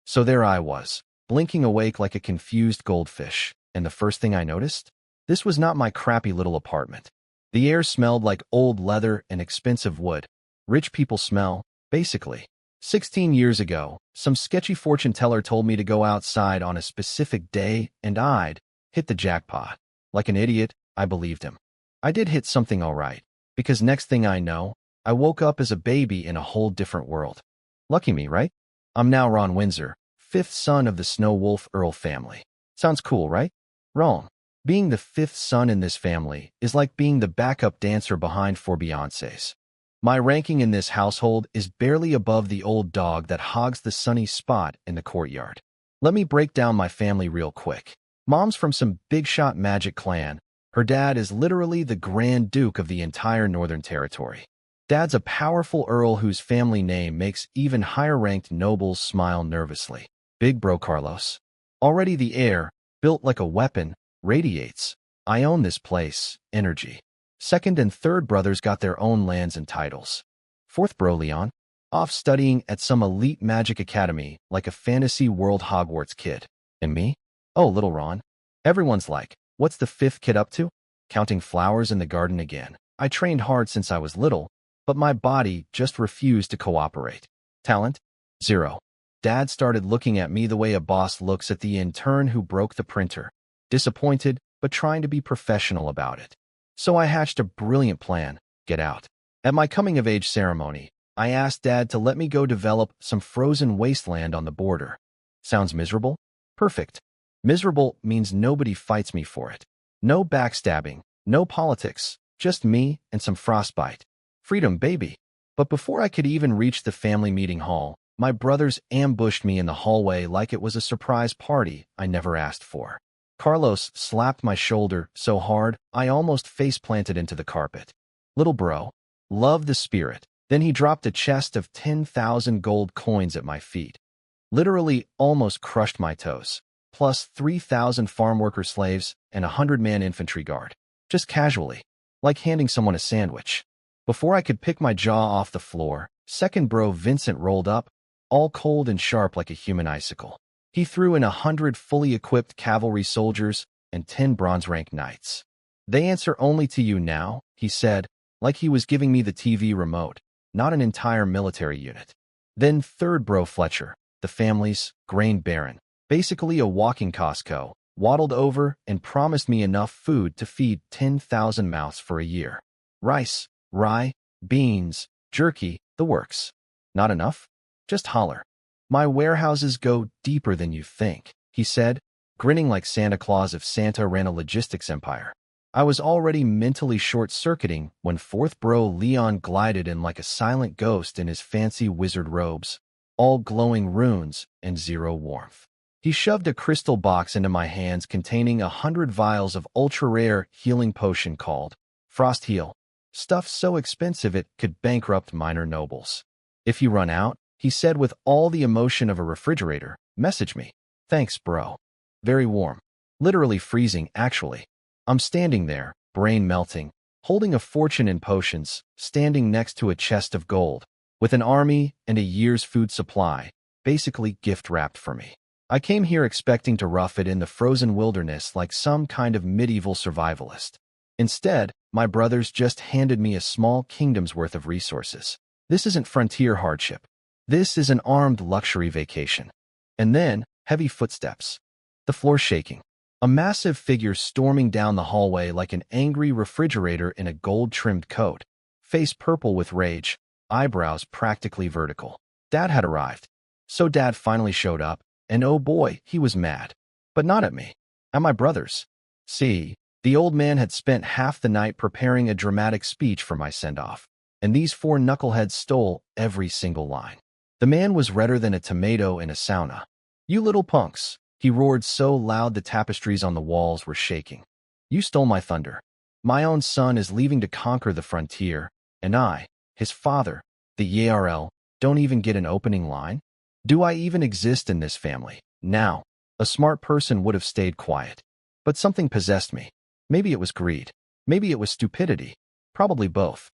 So there I was, blinking awake like a confused goldfish, and the first thing I noticed? This was not my crappy little apartment. The air smelled like old leather and expensive wood. Rich people smell, basically. 16 years ago, some sketchy fortune teller told me to go outside on a specific day, and I'd hit the jackpot. Like an idiot, I believed him. I did hit something all right, because next thing I know, I woke up as a baby in a whole different world. Lucky me, right? I'm now Ron Windsor, fifth son of the Snow Wolf Earl family. Sounds cool, right? Wrong. Being the fifth son in this family is like being the backup dancer behind four Beyoncés. My ranking in this household is barely above the old dog that hogs the sunny spot in the courtyard. Let me break down my family real quick. Mom's from some big-shot magic clan. Her dad is literally the Grand Duke of the entire Northern Territory. Dad's a powerful earl whose family name makes even higher-ranked nobles smile nervously. Big Bro Carlos. Already the heir, built like a weapon, radiates. I own this place, energy. Second and third brothers got their own lands and titles. Fourth bro Leon, off studying at some elite magic academy like a fantasy world Hogwarts kid. And me? Oh, little Ron. Everyone's like, what's the fifth kid up to? Counting flowers in the garden again. I trained hard since I was little, but my body just refused to cooperate. Talent? Zero. Dad started looking at me the way a boss looks at the intern who broke the printer. Disappointed, but trying to be professional about it. So I hatched a brilliant plan. Get out. At my coming-of-age ceremony, I asked Dad to let me go develop some frozen wasteland on the border. Sounds miserable? Perfect. Miserable means nobody fights me for it. No backstabbing, no politics, just me and some frostbite. Freedom, baby. But before I could even reach the family meeting hall, my brothers ambushed me in the hallway like it was a surprise party I never asked for. Carlos slapped my shoulder so hard, I almost face-planted into the carpet. Little bro, love the spirit. Then he dropped a chest of 10,000 gold coins at my feet. Literally almost crushed my toes. Plus 3,000 farm worker slaves and a 100-man infantry guard. Just casually, like handing someone a sandwich. Before I could pick my jaw off the floor, second bro Vincent rolled up, all cold and sharp like a human icicle. He threw in 100 fully equipped cavalry soldiers and 10 bronze-rank knights. They answer only to you now, he said, like he was giving me the TV remote, not an entire military unit. Then third bro Fletcher, the family's grain baron, basically a walking Costco, waddled over and promised me enough food to feed 10,000 mouths for a year. Rice, rye, beans, jerky, the works. Not enough? Just holler. My warehouses go deeper than you think, he said, grinning like Santa Claus if Santa ran a logistics empire. I was already mentally short-circuiting when fourth bro Leon glided in like a silent ghost in his fancy wizard robes, all glowing runes and zero warmth. He shoved a crystal box into my hands containing 100 vials of ultra-rare healing potion called Frost Heal, stuff so expensive it could bankrupt minor nobles. If you run out, he said with all the emotion of a refrigerator, message me. Thanks, bro. Very warm. Literally freezing, actually. I'm standing there, brain melting, holding a fortune in potions, standing next to a chest of gold, with an army and a year's food supply, basically gift-wrapped for me. I came here expecting to rough it in the frozen wilderness like some kind of medieval survivalist. Instead, my brothers just handed me a small kingdom's worth of resources. This isn't frontier hardship. This is an armed luxury vacation. And then, heavy footsteps. The floor shaking. A massive figure storming down the hallway like an angry refrigerator in a gold-trimmed coat. Face purple with rage, eyebrows practically vertical. Dad had arrived. So Dad finally showed up, and oh boy, he was mad. But not at me. At my brothers. See, the old man had spent half the night preparing a dramatic speech for my send-off. And these four knuckleheads stole every single line. The man was redder than a tomato in a sauna. You little punks, he roared so loud the tapestries on the walls were shaking. You stole my thunder. My own son is leaving to conquer the frontier, and I, his father, the YRL, don't even get an opening line? Do I even exist in this family? Now, a smart person would have stayed quiet. But something possessed me. Maybe it was greed. Maybe it was stupidity. Probably both.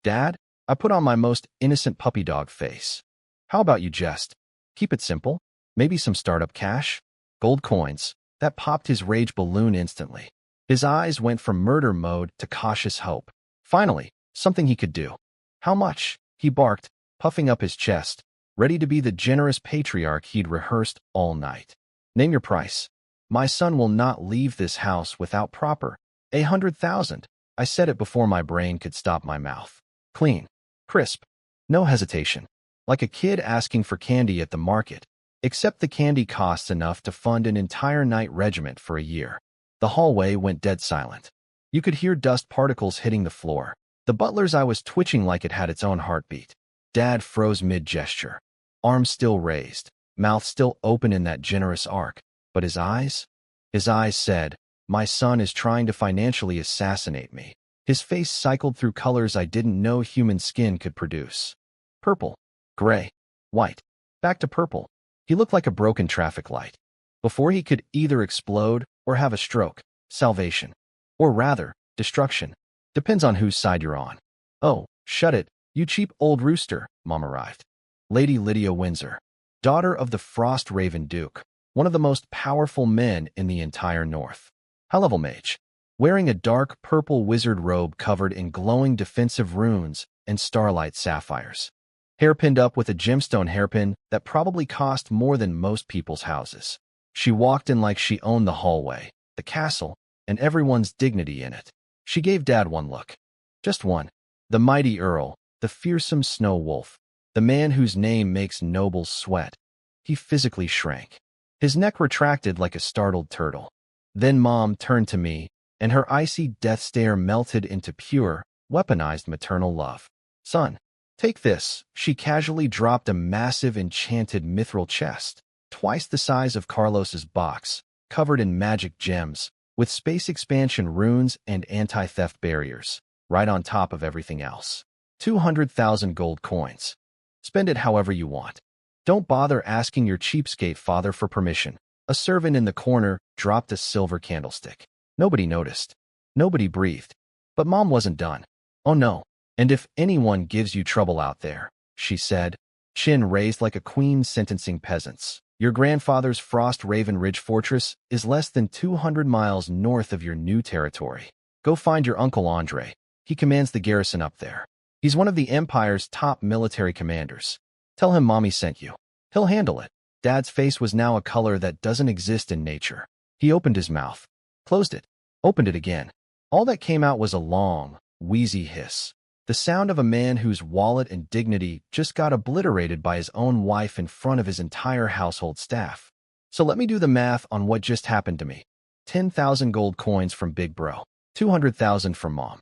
Dad? I put on my most innocent puppy dog face. How about you just keep it simple? Maybe some startup cash? Gold coins. That popped his rage balloon instantly. His eyes went from murder mode to cautious hope. Finally, something he could do. How much? He barked, puffing up his chest, ready to be the generous patriarch he'd rehearsed all night. Name your price. My son will not leave this house without proper. 100,000. I said it before my brain could stop my mouth. Clean. Crisp. No hesitation. Like a kid asking for candy at the market. Except the candy costs enough to fund an entire night regiment for a year. The hallway went dead silent. You could hear dust particles hitting the floor. The butler's eye was twitching like it had its own heartbeat. Dad froze mid-gesture. Arms still raised, mouth still open in that generous arc. But his eyes? His eyes said, my son is trying to financially assassinate me. His face cycled through colors I didn't know human skin could produce. Purple, gray, white, back to purple. He looked like a broken traffic light. Before he could either explode or have a stroke, salvation. Or rather, destruction. Depends on whose side you're on. Oh, shut it, you cheap old rooster, Mom arrived. Lady Lydia Windsor, daughter of the Frost Raven Duke, one of the most powerful men in the entire North. High-level mage, wearing a dark purple wizard robe covered in glowing defensive runes and starlight sapphires. Hair pinned up with a gemstone hairpin that probably cost more than most people's houses. She walked in like she owned the hallway, the castle, and everyone's dignity in it. She gave Dad one look. Just one. The mighty Earl, the fearsome snow wolf, the man whose name makes nobles sweat. He physically shrank. His neck retracted like a startled turtle. Then Mom turned to me, and her icy death stare melted into pure, weaponized maternal love. Son, take this. She casually dropped a massive enchanted mithril chest, twice the size of Carlos's box, covered in magic gems, with space expansion runes and anti-theft barriers, right on top of everything else. 200,000 gold coins. Spend it however you want. Don't bother asking your cheapskate father for permission. A servant in the corner dropped a silver candlestick. Nobody noticed. Nobody breathed. But Mom wasn't done. Oh no. And if anyone gives you trouble out there, she said, chin raised like a queen sentencing peasants, your grandfather's Frost Raven Ridge Fortress is less than 200 miles north of your new territory. Go find your Uncle Andre. He commands the garrison up there. He's one of the Empire's top military commanders. Tell him Mommy sent you. He'll handle it. Dad's face was now a color that doesn't exist in nature. He opened his mouth, closed it, opened it again. All that came out was a long, wheezy hiss. The sound of a man whose wallet and dignity just got obliterated by his own wife in front of his entire household staff. So let me do the math on what just happened to me. 10,000 gold coins from Big Bro, 200,000 from Mom,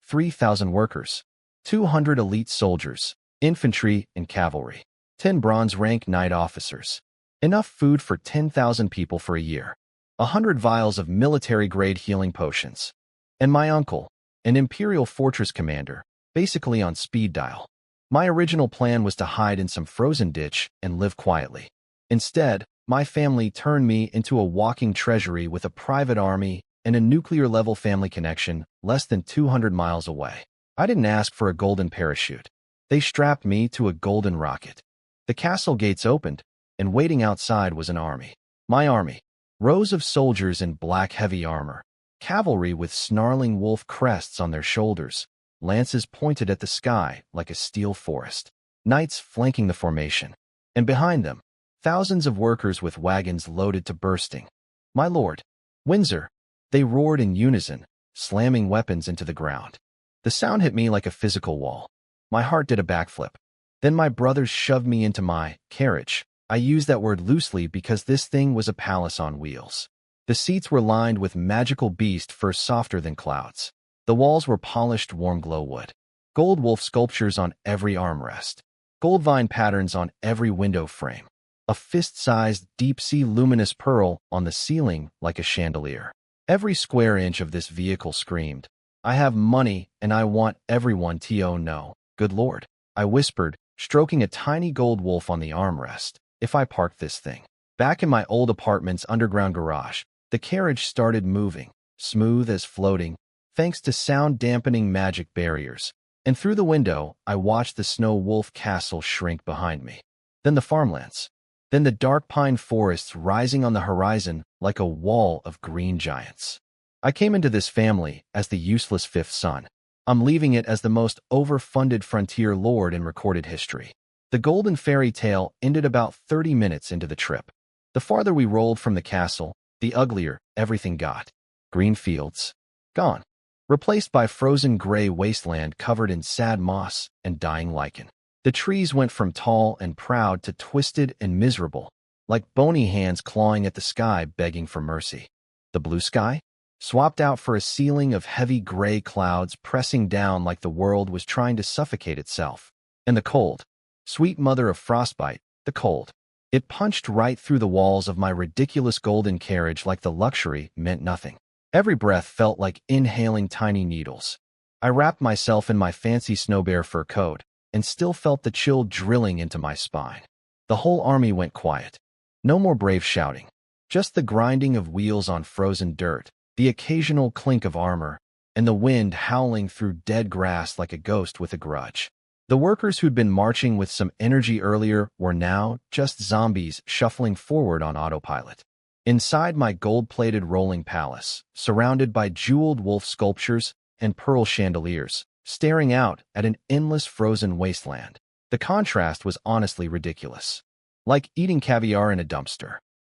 3,000 workers, 200 elite soldiers, infantry and cavalry, 10 bronze rank knight officers. Enough food for 10,000 people for a year. 100 vials of military-grade healing potions. And my uncle, an Imperial Fortress commander, basically on speed dial. My original plan was to hide in some frozen ditch and live quietly. Instead, my family turned me into a walking treasury with a private army and a nuclear-level family connection less than 200 miles away. I didn't ask for a golden parachute. They strapped me to a golden rocket. The castle gates opened, and waiting outside was an army. My army. Rows of soldiers in black heavy armor, cavalry with snarling wolf crests on their shoulders, lances pointed at the sky like a steel forest, knights flanking the formation, and behind them, thousands of workers with wagons loaded to bursting. My lord, Windsor, they roared in unison, slamming weapons into the ground. The sound hit me like a physical wall. My heart did a backflip. Then my brothers shoved me into my carriage. I use that word loosely because this thing was a palace on wheels. The seats were lined with magical beast fur softer than clouds. The walls were polished warm glow wood. Gold wolf sculptures on every armrest. Gold vine patterns on every window frame. A fist-sized deep-sea luminous pearl on the ceiling like a chandelier. Every square inch of this vehicle screamed, I have money and I want everyone to know. Good Lord, I whispered, stroking a tiny gold wolf on the armrest. If I parked this thing. Back in my old apartment's underground garage, the carriage started moving, smooth as floating, thanks to sound-dampening magic barriers. And through the window, I watched the Snow Wolf Castle shrink behind me. Then the farmlands. then the dark pine forests rising on the horizon like a wall of green giants. I came into this family as the useless fifth son. I'm leaving it as the most overfunded frontier lord in recorded history. The golden fairy tale ended about 30 minutes into the trip. The farther we rolled from the castle, the uglier everything got. Green fields, gone, replaced by frozen gray wasteland covered in sad moss and dying lichen. The trees went from tall and proud to twisted and miserable, like bony hands clawing at the sky begging for mercy. The blue sky, swapped out for a ceiling of heavy gray clouds pressing down like the world was trying to suffocate itself. And the cold, sweet mother of frostbite, the cold. It punched right through the walls of my ridiculous golden carriage like the luxury meant nothing. Every breath felt like inhaling tiny needles. I wrapped myself in my fancy snow bear fur coat and still felt the chill drilling into my spine. The whole army went quiet. No more brave shouting. Just the grinding of wheels on frozen dirt, the occasional clink of armor, and the wind howling through dead grass like a ghost with a grudge. The workers who'd been marching with some energy earlier were now just zombies shuffling forward on autopilot. Inside my gold-plated rolling palace, surrounded by jeweled wolf sculptures and pearl chandeliers, staring out at an endless frozen wasteland, the contrast was honestly ridiculous. Like eating caviar in a dumpster.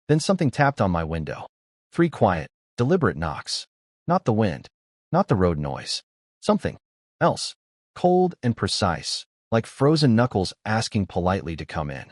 Then something tapped on my window. 3 quiet, deliberate knocks. Not the wind, not the road noise. Something else. Cold and precise, like frozen knuckles asking politely to come in.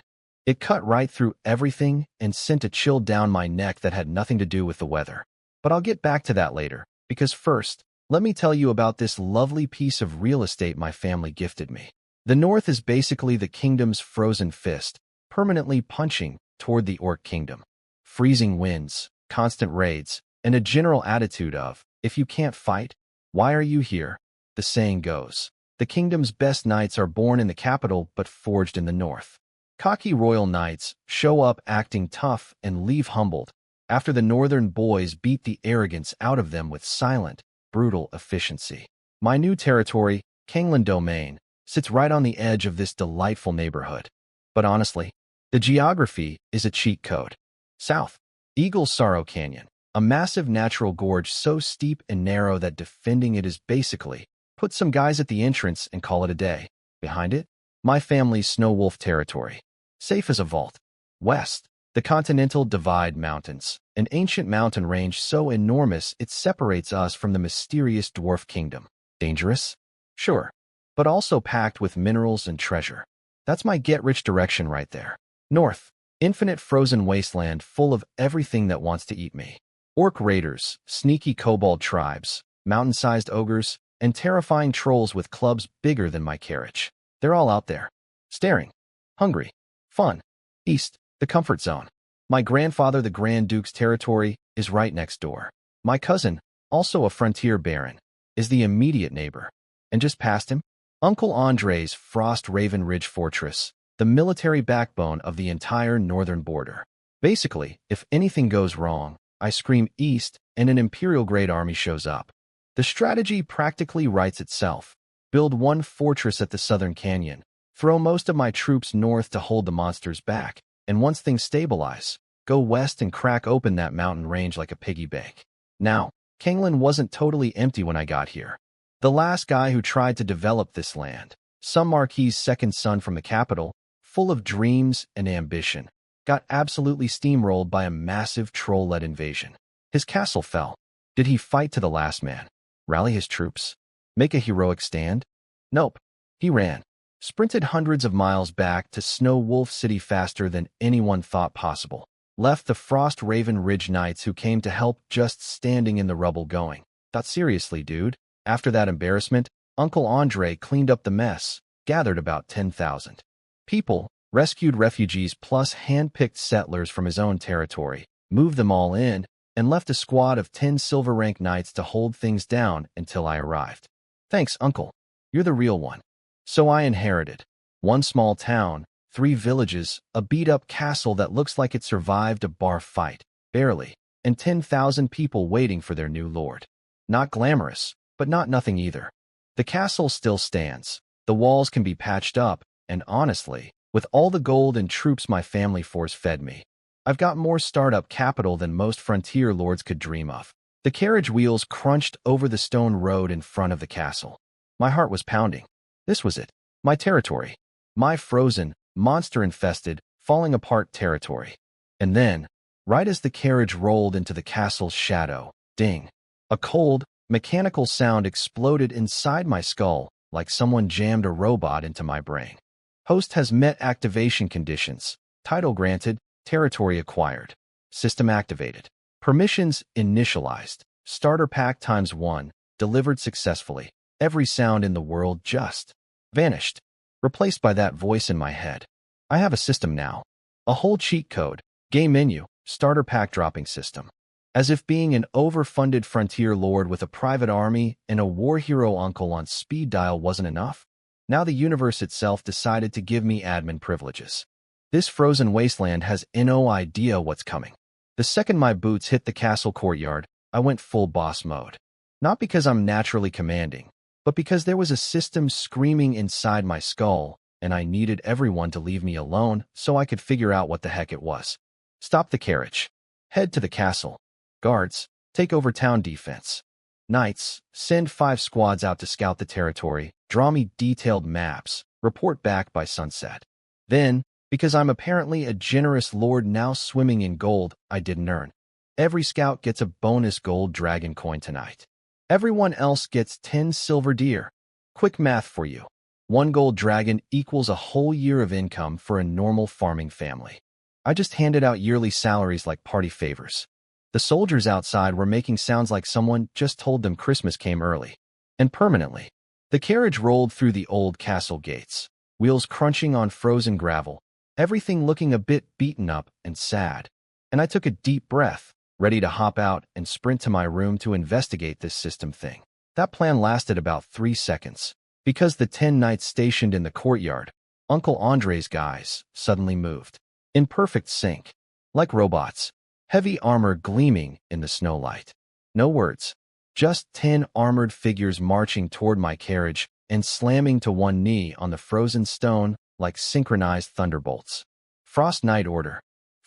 It cut right through everything and sent a chill down my neck that had nothing to do with the weather. But I'll get back to that later, because first, let me tell you about this lovely piece of real estate my family gifted me. The North is basically the kingdom's frozen fist, permanently punching toward the Orc kingdom. Freezing winds, constant raids, and a general attitude of, if you can't fight, why are you here? The saying goes. The kingdom's best knights are born in the capital but forged in the North. Cocky royal knights show up acting tough and leave humbled, after the northern boys beat the arrogance out of them with silent, brutal efficiency. My new territory, Kanglan Domain, sits right on the edge of this delightful neighborhood. But honestly, the geography is a cheat code. South, Eagle's Sorrow Canyon, a massive natural gorge so steep and narrow that defending it is basically put some guys at the entrance and call it a day. Behind it, my family's Snow Wolf territory, safe as a vault. West, the Continental Divide Mountains, an ancient mountain range so enormous it separates us from the mysterious dwarf kingdom. Dangerous? Sure, but also packed with minerals and treasure. That's my get-rich direction right there. North, infinite frozen wasteland full of everything that wants to eat me. Orc raiders, sneaky kobold tribes, mountain-sized ogres, and terrifying trolls with clubs bigger than my carriage. They're all out there. Staring. Hungry. Fun. East, the comfort zone. My grandfather the Grand Duke's territory is right next door. My cousin, also a frontier baron, is the immediate neighbor. And just past him, Uncle Andre's Frost Raven Ridge Fortress, the military backbone of the entire northern border. Basically, if anything goes wrong, I scream east and an Imperial-grade army shows up. The strategy practically writes itself. Build one fortress at the southern canyon, throw most of my troops north to hold the monsters back, and once things stabilize, go west and crack open that mountain range like a piggy bank. Now, Kanglan wasn't totally empty when I got here. The last guy who tried to develop this land, some marquis's second son from the capital, full of dreams and ambition, got absolutely steamrolled by a massive troll-led invasion. His castle fell. Did he fight to the last man? Rally his troops? Make a heroic stand? Nope. He ran. Sprinted hundreds of miles back to Snow Wolf City faster than anyone thought possible. Left the Frost Raven Ridge Knights who came to help just standing in the rubble going. Thought seriously, dude. After that embarrassment, Uncle Andre cleaned up the mess, gathered about 10,000 people, rescued refugees plus hand-picked settlers from his own territory, moved them all in, and left a squad of 10 silver rank knights to hold things down until I arrived. Thanks, Uncle. You're the real one. So I inherited one small town, 3 villages, a beat-up castle that looks like it survived a bar fight, barely, and 10,000 people waiting for their new lord. Not glamorous, but not nothing either. The castle still stands, the walls can be patched up, and honestly, With all the gold and troops my family force-fed me, I've got more startup capital than most frontier lords could dream of. The carriage wheels crunched over the stone road in front of the castle. My heart was pounding. This was it. My territory. My frozen, monster-infested, falling-apart territory. And then, right as the carriage rolled into the castle's shadow, ding! A cold, mechanical sound exploded inside my skull like someone jammed a robot into my brain. Host has met activation conditions. Title granted. Territory acquired. System activated. Permissions initialized. Starter pack ×1. Delivered successfully. Every sound in the world just vanished, replaced by that voice in my head. I have a system now. A whole cheat code. Game menu. Starter pack dropping system. As if being an overfunded frontier lord with a private army and a war hero uncle on speed dial wasn't enough, now the universe itself decided to give me admin privileges. This frozen wasteland has no idea what's coming. The second my boots hit the castle courtyard, I went full boss mode. Not because I'm naturally commanding, but because there was a system screaming inside my skull, and I needed everyone to leave me alone so I could figure out what the heck it was. Stop the carriage. Head to the castle. Guards, take over town defense. Knights, send 5 squads out to scout the territory, draw me detailed maps, report back by sunset. Then, because I'm apparently a generous lord now swimming in gold I didn't earn, every scout gets a bonus gold dragon coin tonight. Everyone else gets 10 silver deer. Quick math for you. 1 gold dragon equals a whole year of income for a normal farming family. I just handed out yearly salaries like party favors. The soldiers outside were making sounds like someone just told them Christmas came early. And permanently. The carriage rolled through the old castle gates, wheels crunching on frozen gravel, everything looking a bit beaten up and sad. And I took a deep breath, ready to hop out and sprint to my room to investigate this system thing. That plan lasted about 3 seconds, because the 10 knights stationed in the courtyard, Uncle Andre's guys, suddenly moved. In perfect sync. Like robots. Heavy armor gleaming in the snowlight. No words. Just 10 armored figures marching toward my carriage and slamming to one knee on the frozen stone like synchronized thunderbolts. Frost Knight Order.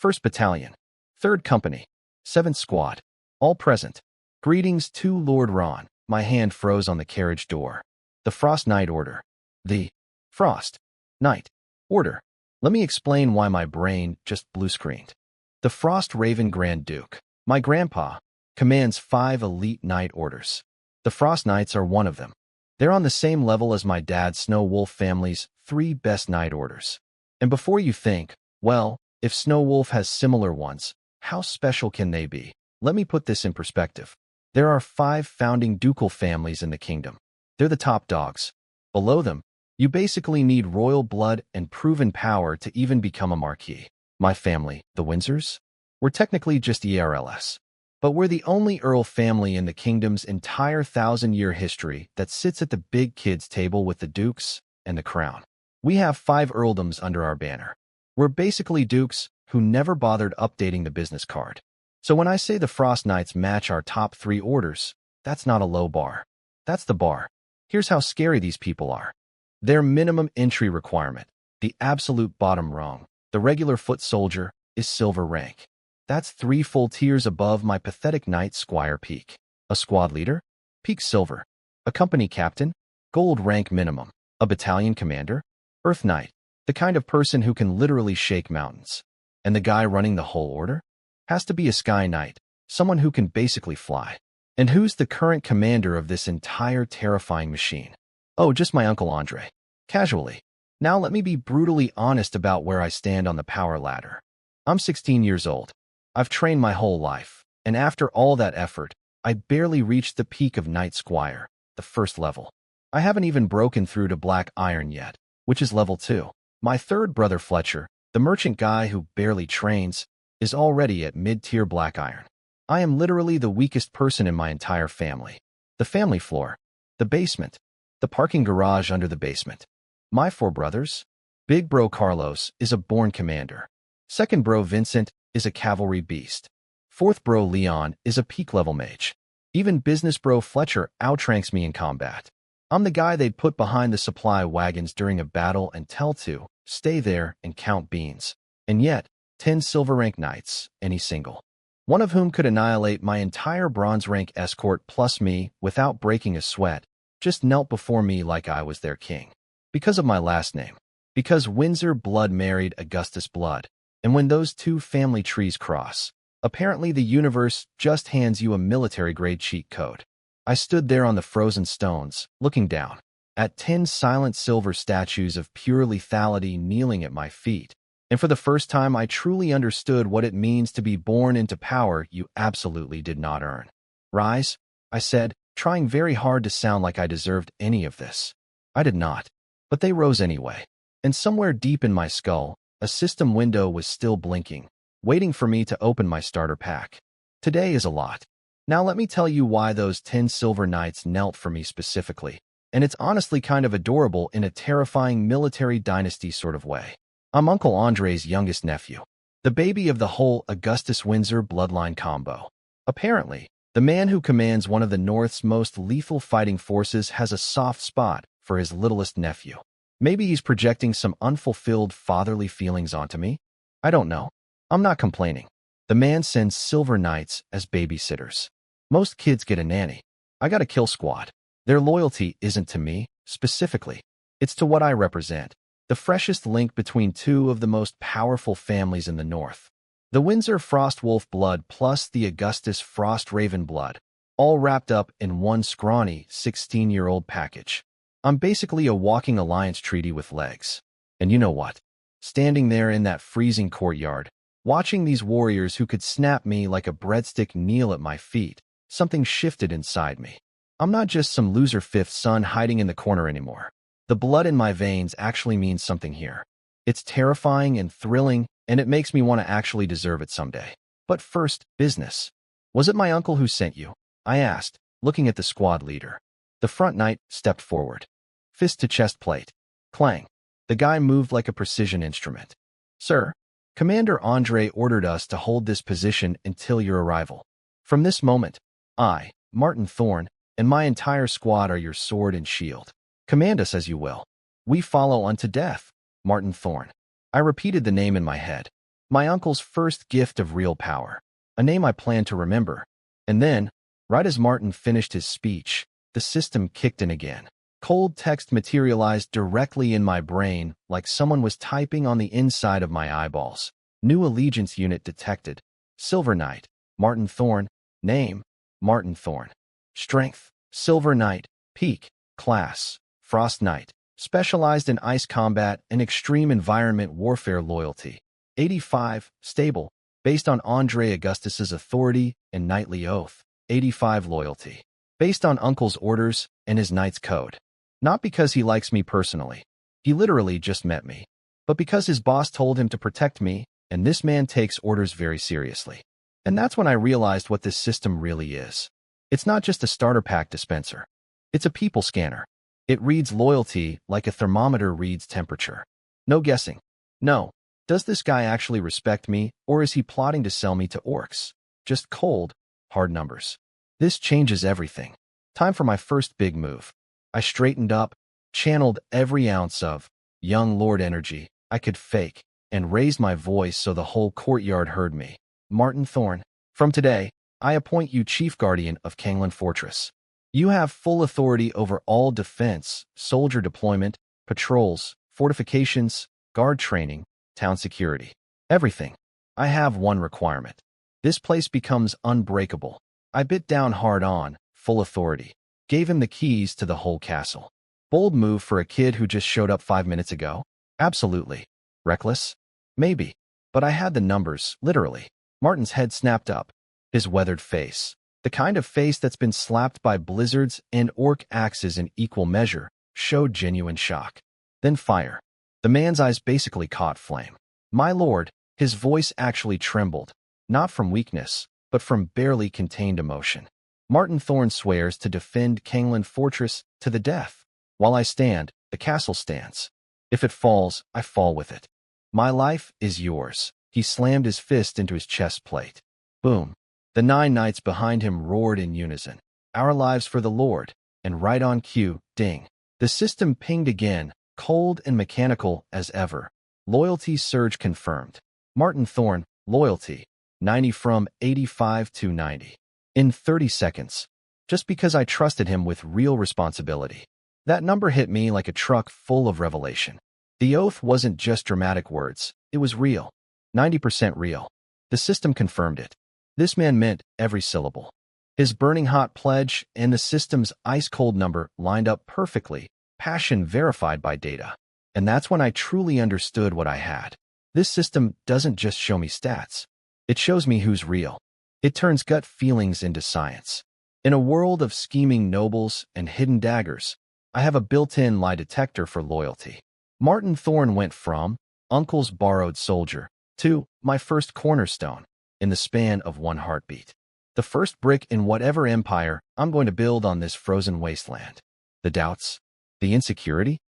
1st Battalion. 3rd Company. 7th Squad. All present. Greetings to Lord Ron. My hand froze on the carriage door. The Frost Knight Order. The Frost Knight Order. Let me explain why my brain just blue-screened. The Frost Raven Grand Duke, my grandpa, commands 5 elite knight orders. The Frost Knights are one of them. They're on the same level as my dad's Snow Wolf family's 3 best knight orders. And before you think, well, if Snow Wolf has similar ones, how special can they be? Let me put this in perspective. There are 5 founding ducal families in the kingdom. They're the top dogs. Below them, you basically need royal blood and proven power to even become a marquis. My family, the Windsors, we're technically just ERLS. But we're the only Earl family in the kingdom's entire 1,000-year history that sits at the big kids' table with the dukes and the crown. We have 5 earldoms under our banner. We're basically dukes who never bothered updating the business card. So when I say the Frost Knights match our top 3 orders, that's not a low bar. That's the bar. Here's how scary these people are. Their minimum entry requirement, the absolute bottom rung, the regular foot soldier, is silver rank. That's 3 full tiers above my pathetic knight Squire Peak. A squad leader? Peak silver. A company captain? Gold rank minimum. A battalion commander? Earth Knight. The kind of person who can literally shake mountains. And the guy running the whole order? Has to be a Sky Knight, someone who can basically fly. And who's the current commander of this entire terrifying machine? Oh, just my Uncle Andre. Casually. Now let me be brutally honest about where I stand on the power ladder. I'm 16 years old. I've trained my whole life, and after all that effort, I barely reached the peak of Knight Squire, the 1st level. I haven't even broken through to Black Iron yet, which is level 2. My 3rd brother Fletcher, the merchant guy who barely trains, is already at mid-tier Black Iron. I am literally the weakest person in my entire family. The family floor, the basement, the parking garage under the basement. My 4 brothers. Big bro Carlos is a born commander. 2nd bro Vincent is a cavalry beast. 4th bro Leon is a peak level mage. Even business bro Fletcher outranks me in combat. I'm the guy they'd put behind the supply wagons during a battle and tell to stay there and count beans. And yet, 10 silver rank knights, any single, one of whom could annihilate my entire bronze rank escort plus me without breaking a sweat, just knelt before me like I was their king. Because of my last name. Because Windsor blood married Augustus blood. And when those two family trees cross, apparently the universe just hands you a military-grade cheat code. I stood there on the frozen stones, looking down at 10 silent silver statues of pure lethality kneeling at my feet. And for the first time, I truly understood what it means to be born into power you absolutely did not earn. Rise, I said, trying very hard to sound like I deserved any of this. I did not. But they rose anyway. And somewhere deep in my skull, a system window was still blinking, waiting for me to open my starter pack. Today is a lot. Now let me tell you why those 10 silver knights knelt for me specifically. And it's honestly kind of adorable in a terrifying military dynasty sort of way. I'm Uncle Andre's youngest nephew, the baby of the whole Augustus Windsor bloodline combo. Apparently, the man who commands one of the North's most lethal fighting forces has a soft spot for his littlest nephew. Maybe he's projecting some unfulfilled fatherly feelings onto me? I don't know. I'm not complaining. The man sends silver knights as babysitters. Most kids get a nanny. I got a kill squad. Their loyalty isn't to me, specifically. It's to what I represent. The freshest link between two of the most powerful families in the North. The Windsor Frostwolf blood plus the Augustus Frostraven blood, all wrapped up in one scrawny 16-year-old package. I'm basically a walking alliance treaty with legs. And you know what? Standing there in that freezing courtyard, watching these warriors who could snap me like a breadstick kneel at my feet, something shifted inside me. I'm not just some loser fifth son hiding in the corner anymore. The blood in my veins actually means something here. It's terrifying and thrilling, and it makes me want to actually deserve it someday. But first, business. Was it my uncle who sent you? I asked, looking at the squad leader. The front knight stepped forward. Fist to chest plate. Clang. The guy moved like a precision instrument. Sir, Commander Andre ordered us to hold this position until your arrival. From this moment, I, Martin Thorne, and my entire squad are your sword and shield. Command us as you will. We follow unto death, Martin Thorne. I repeated the name in my head. My uncle's first gift of real power. A name I planned to remember. And then, right as Martin finished his speech, the system kicked in again. Cold text materialized directly in my brain like someone was typing on the inside of my eyeballs. New allegiance unit detected. Silver Knight, Martin Thorne. Name, Martin Thorne. Strength, Silver Knight. Peak, Class, Frost Knight. Specialized in ice combat and extreme environment warfare loyalty. 85, stable, based on Andre Augustus's authority and knightly oath. 85 loyalty, based on Uncle's orders and his knight's code. Not because he likes me personally. He literally just met me. But because his boss told him to protect me, and this man takes orders very seriously. And that's when I realized what this system really is. It's not just a starter pack dispenser. It's a people scanner. It reads loyalty like a thermometer reads temperature. No guessing. No. Does this guy actually respect me, or is he plotting to sell me to orcs? Just cold, hard numbers. This changes everything. Time for my first big move. I straightened up, channeled every ounce of young lord energy I could fake, and raised my voice so the whole courtyard heard me. Martin Thorne, from today, I appoint you Chief Guardian of Kanglan Fortress. You have full authority over all defense, soldier deployment, patrols, fortifications, guard training, town security. Everything. I have one requirement. This place becomes unbreakable. I bit down hard on full authority. Gave him the keys to the whole castle. Bold move for a kid who just showed up 5 minutes ago? Absolutely. Reckless? Maybe. But I had the numbers, literally. Martin's head snapped up. His weathered face. The kind of face that's been slapped by blizzards and orc axes in equal measure, showed genuine shock. Then fire. The man's eyes basically caught flame. My lord, his voice actually trembled. Not from weakness, but from barely contained emotion. Martin Thorne swears to defend Kanglan Fortress to the death. While I stand, the castle stands. If it falls, I fall with it. My life is yours. He slammed his fist into his chest plate. Boom. The 9 knights behind him roared in unison. Our lives for the Lord. And right on cue, ding. The system pinged again, cold and mechanical as ever. Loyalty surge confirmed. Martin Thorne, loyalty, 90 from 85 to 90. In 30 seconds. Just because I trusted him with real responsibility. That number hit me like a truck full of revelation. The oath wasn't just dramatic words. It was real. 90% real. The system confirmed it. This man meant every syllable. His burning hot pledge and the system's ice-cold number lined up perfectly, passion verified by data. And that's when I truly understood what I had. This system doesn't just show me stats. It shows me who's real. It turns gut feelings into science. In a world of scheming nobles and hidden daggers, I have a built-in lie detector for loyalty. Martin Thorne went from uncle's borrowed soldier to my first cornerstone in the span of one heartbeat. The first brick in whatever empire I'm going to build on this frozen wasteland. The doubts, the insecurity,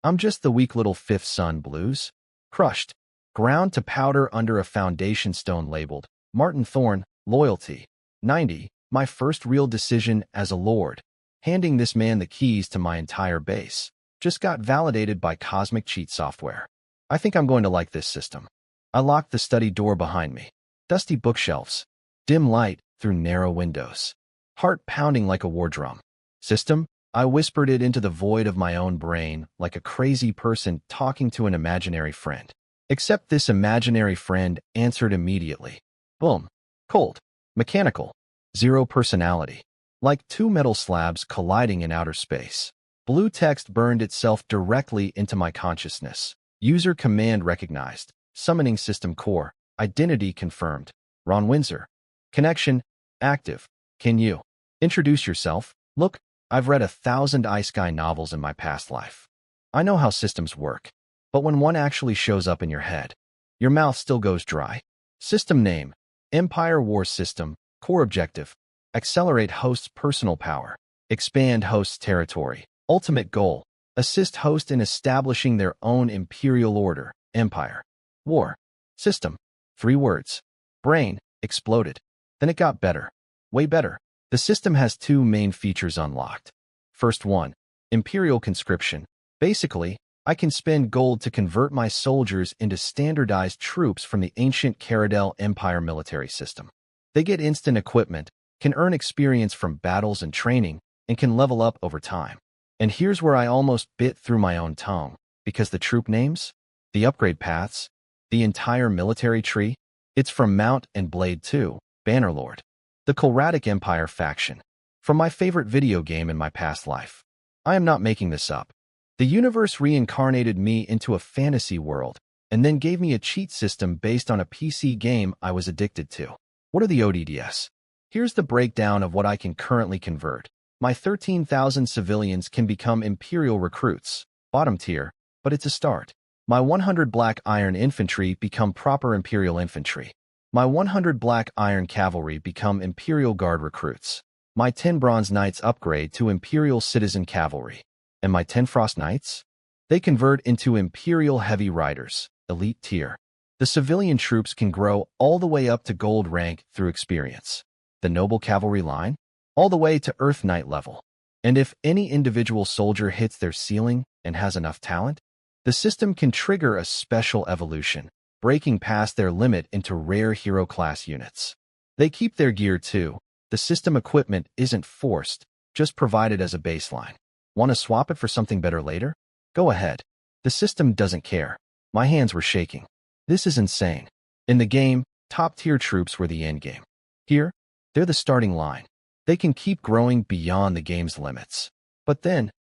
I'm just the weak little fifth son blues. Crushed, ground to powder under a foundation stone labeled Martin Thorne, loyalty, 90, my first real decision as a lord. Handing this man the keys to my entire base just got validated by cosmic cheat software. I think I'm going to like this system. I locked the study door behind me. Dusty bookshelves, dim light through narrow windows, heart pounding like a war drum. System, I whispered it into the void of my own brain like a crazy person talking to an imaginary friend. Except this imaginary friend answered immediately. Boom. Cold. Mechanical. Zero personality. Like two metal slabs colliding in outer space. Blue text burned itself directly into my consciousness. User command recognized. Summoning system core. Identity confirmed. Ron Windsor. Connection active. Can you introduce yourself? Look, I've read 1,000 isekai novels in my past life. I know how systems work, but when one actually shows up in your head, your mouth still goes dry. System name, Empire War System, core objective, accelerate host's personal power, expand host's territory, ultimate goal, assist host in establishing their own imperial order, empire. War. System. 3 words. Brain, exploded. Then it got better. Way better. The system has 2 main features unlocked. First one, Imperial Conscription. Basically, I can spend gold to convert my soldiers into standardized troops from the ancient Caradel Empire military system. They get instant equipment, can earn experience from battles and training, and can level up over time. And here's where I almost bit through my own tongue, because the troop names, the upgrade paths, the entire military tree, it's from Mount and Blade 2, Bannerlord. The Kolratic Empire faction. From my favorite video game in my past life. I am not making this up. The universe reincarnated me into a fantasy world, and then gave me a cheat system based on a PC game I was addicted to. What are the ODDS? Here's the breakdown of what I can currently convert. My 13,000 civilians can become Imperial recruits, bottom tier, but it's a start. My 100 Black Iron Infantry become proper Imperial infantry. My 100 Black Iron Cavalry become Imperial Guard recruits. My 10 Bronze Knights upgrade to Imperial Citizen Cavalry. And my 10 Frost Knights? They convert into Imperial Heavy Riders, elite tier. The civilian troops can grow all the way up to gold rank through experience. The Noble Cavalry line? All the way to Earth Knight level. And if any individual soldier hits their ceiling and has enough talent, the system can trigger a special evolution, breaking past their limit into rare hero class units. They keep their gear too. The system equipment isn't forced, just provided as a baseline. Want to swap it for something better later? Go ahead. The system doesn't care. My hands were shaking. This is insane. In the game, top-tier troops were the endgame. Here, they're the starting line. They can keep growing beyond the game's limits. But then,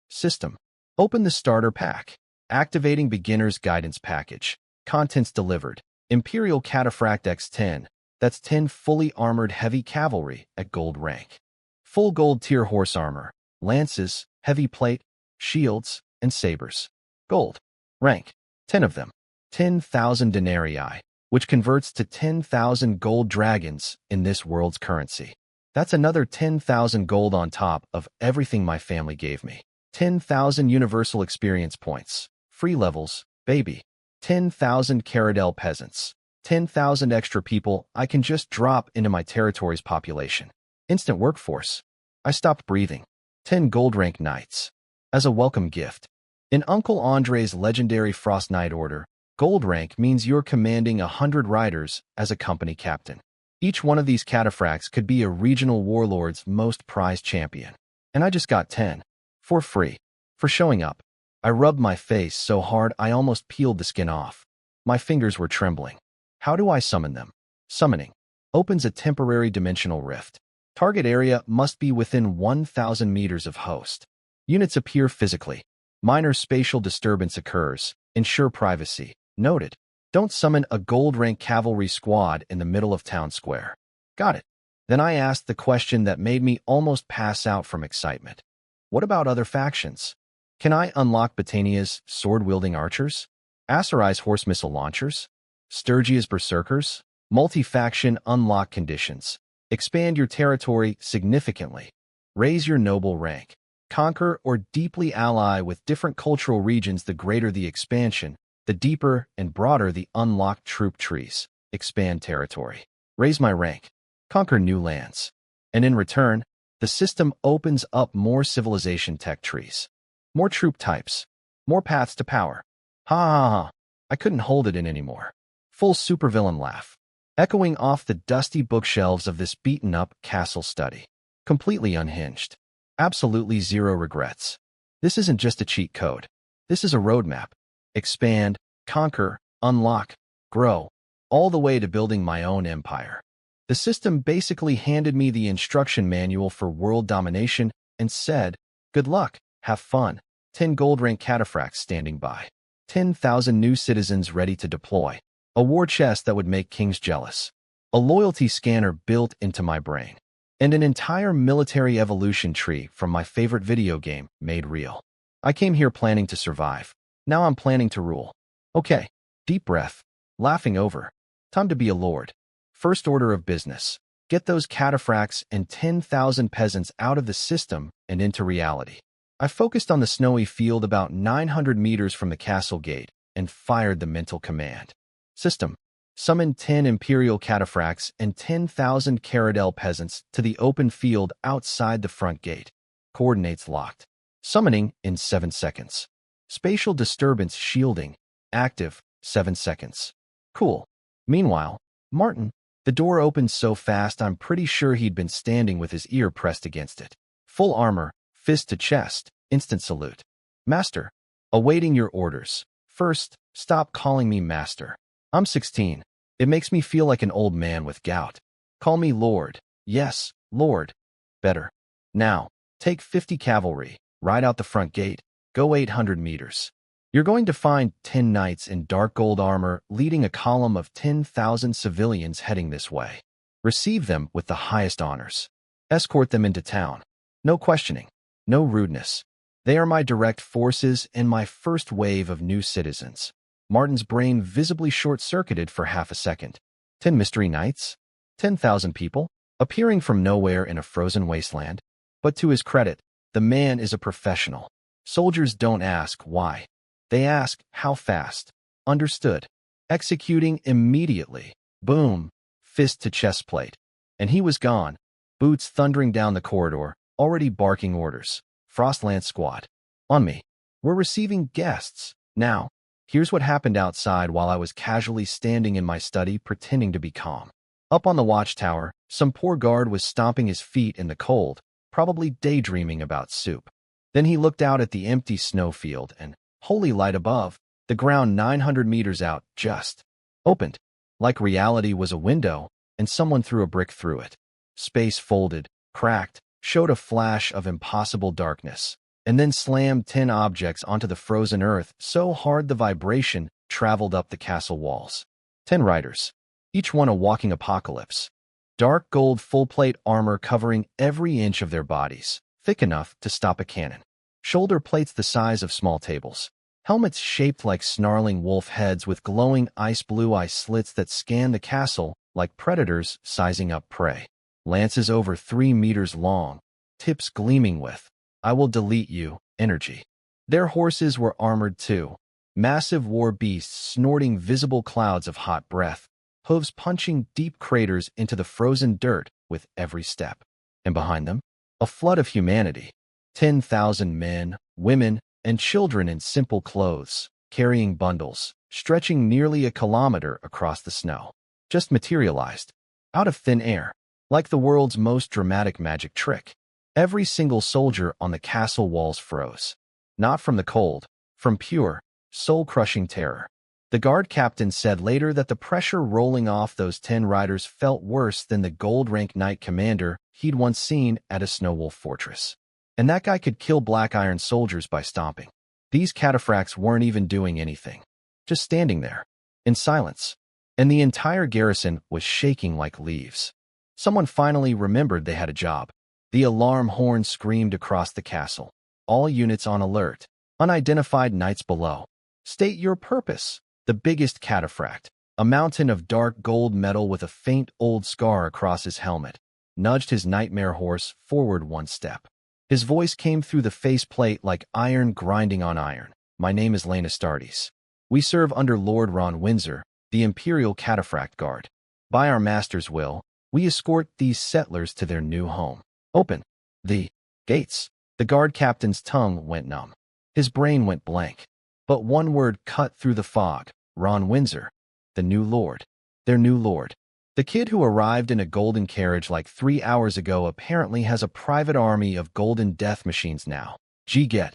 system. Open the starter pack. Activating Beginner's Guidance Package. Contents delivered. Imperial Cataphract X10. That's 10 fully armored heavy cavalry at gold rank. Full gold tier horse armor. Lances, heavy plate, shields, and sabers. Gold. Rank. 10 of them. 10,000 denarii, which converts to 10,000 gold dragons in this world's currency. That's another 10,000 gold on top of everything my family gave me. 10,000 universal experience points. Free levels, baby. 10,000 Caradel peasants. 10,000 extra people I can just drop into my territory's population. Instant workforce. I stopped breathing. 10 gold rank knights. As a welcome gift. In Uncle Andre's legendary Frost Knight order, gold rank means you're commanding 100 riders as a company captain. Each one of these cataphracts could be a regional warlord's most prized champion. And I just got 10. For free. For showing up. I rubbed my face so hard I almost peeled the skin off. My fingers were trembling. How do I summon them? Summoning. Opens a temporary dimensional rift. Target area must be within 1,000 meters of host. Units appear physically. Minor spatial disturbance occurs. Ensure privacy. Noted. Don't summon a gold-rank cavalry squad in the middle of town square. Got it. Then I asked the question that made me almost pass out from excitement. What about other factions? Can I unlock Botania's sword-wielding archers? Asurai's horse missile launchers? Sturgia's berserkers? Multi-faction unlock conditions. Expand your territory significantly. Raise your noble rank. Conquer or deeply ally with different cultural regions. The greater the expansion, the deeper and broader the unlocked troop trees. Expand territory. Raise my rank. Conquer new lands. And in return, the system opens up more civilization tech trees. More troop types. More paths to power. Ha ha ha. I couldn't hold it in anymore. Full supervillain laugh. Echoing off the dusty bookshelves of this beaten-up castle study. Completely unhinged. Absolutely zero regrets. This isn't just a cheat code. This is a roadmap. Expand, conquer, unlock, grow, all the way to building my own empire. The system basically handed me the instruction manual for world domination and said, good luck, have fun. 10 gold-rank cataphracts standing by. 10,000 new citizens ready to deploy. A war chest that would make kings jealous. A loyalty scanner built into my brain. And an entire military evolution tree from my favorite video game made real. I came here planning to survive. Now I'm planning to rule. Okay, deep breath. Laughing over. Time to be a lord. First order of business. Get those cataphracts and 10,000 peasants out of the system and into reality. I focused on the snowy field about 900 meters from the castle gate and fired the mental command. System. Summon 10 Imperial cataphracts and 10,000 Caradel peasants to the open field outside the front gate. Coordinates locked. Summoning in 7 seconds. Spatial disturbance shielding. Active, 7 seconds. Cool. Meanwhile, Martin, the door opened so fast I'm pretty sure he'd been standing with his ear pressed against it. Full armor, fist to chest, instant salute. Master. Awaiting your orders. First, stop calling me master. I'm 16. It makes me feel like an old man with gout. Call me Lord. Yes, Lord. Better. Now, take 50 cavalry, ride out the front gate, go 800 meters. You're going to find 10 knights in dark gold armor leading a column of 10,000 civilians heading this way. Receive them with the highest honors. Escort them into town. No questioning. No rudeness. They are my direct forces and my first wave of new citizens. Martin's brain visibly short-circuited for half a second. 10 mystery knights? 10,000 people? Appearing from nowhere in a frozen wasteland? But to his credit, the man is a professional. Soldiers don't ask why. They ask how fast. Understood. Executing immediately. Boom. Fist to chest plate. And he was gone. Boots thundering down the corridor, already barking orders. Frostland squad. On me. We're receiving guests. Now. Here's what happened outside while I was casually standing in my study pretending to be calm. Up on the watchtower, some poor guard was stomping his feet in the cold, probably daydreaming about soup. Then he looked out at the empty snowfield and, holy light above, the ground 900 meters out just opened. Like reality was a window, and someone threw a brick through it. Space folded, cracked, showed a flash of impossible darkness. And then slammed 10 objects onto the frozen earth so hard the vibration traveled up the castle walls. 10 riders, each one a walking apocalypse. Dark gold full-plate armor covering every inch of their bodies, thick enough to stop a cannon. Shoulder plates the size of small tables. Helmets shaped like snarling wolf heads with glowing ice-blue eye slits that scan the castle like predators sizing up prey. Lances over 3 meters long, tips gleaming with I will delete you, energy. Their horses were armored too. Massive war beasts snorting visible clouds of hot breath, hooves punching deep craters into the frozen dirt with every step. And behind them, a flood of humanity. 10,000 men, women, and children in simple clothes, carrying bundles, stretching nearly a kilometer across the snow. Just materialized, out of thin air, like the world's most dramatic magic trick. Every single soldier on the castle walls froze. Not from the cold, from pure, soul-crushing terror. The guard captain said later that the pressure rolling off those 10 riders felt worse than the gold-rank knight commander he'd once seen at a Snowwolf fortress. And that guy could kill Black Iron soldiers by stomping. These cataphracts weren't even doing anything. Just standing there, in silence. And the entire garrison was shaking like leaves. Someone finally remembered they had a job. The alarm horn screamed across the castle. All units on alert. Unidentified knights below. State your purpose. The biggest cataphract, a mountain of dark gold metal with a faint old scar across his helmet, nudged his nightmare horse forward one step. His voice came through the faceplate like iron grinding on iron. My name is Lane Astartes. We serve under Lord Ron Windsor, the Imperial Cataphract Guard. By our master's will, we escort these settlers to their new home. Open the gates. The guard captain's tongue went numb. His brain went blank. But one word cut through the fog. Ron Windsor. The new lord. Their new lord. The kid who arrived in a golden carriage like 3 hours ago apparently has a private army of golden death machines now. Get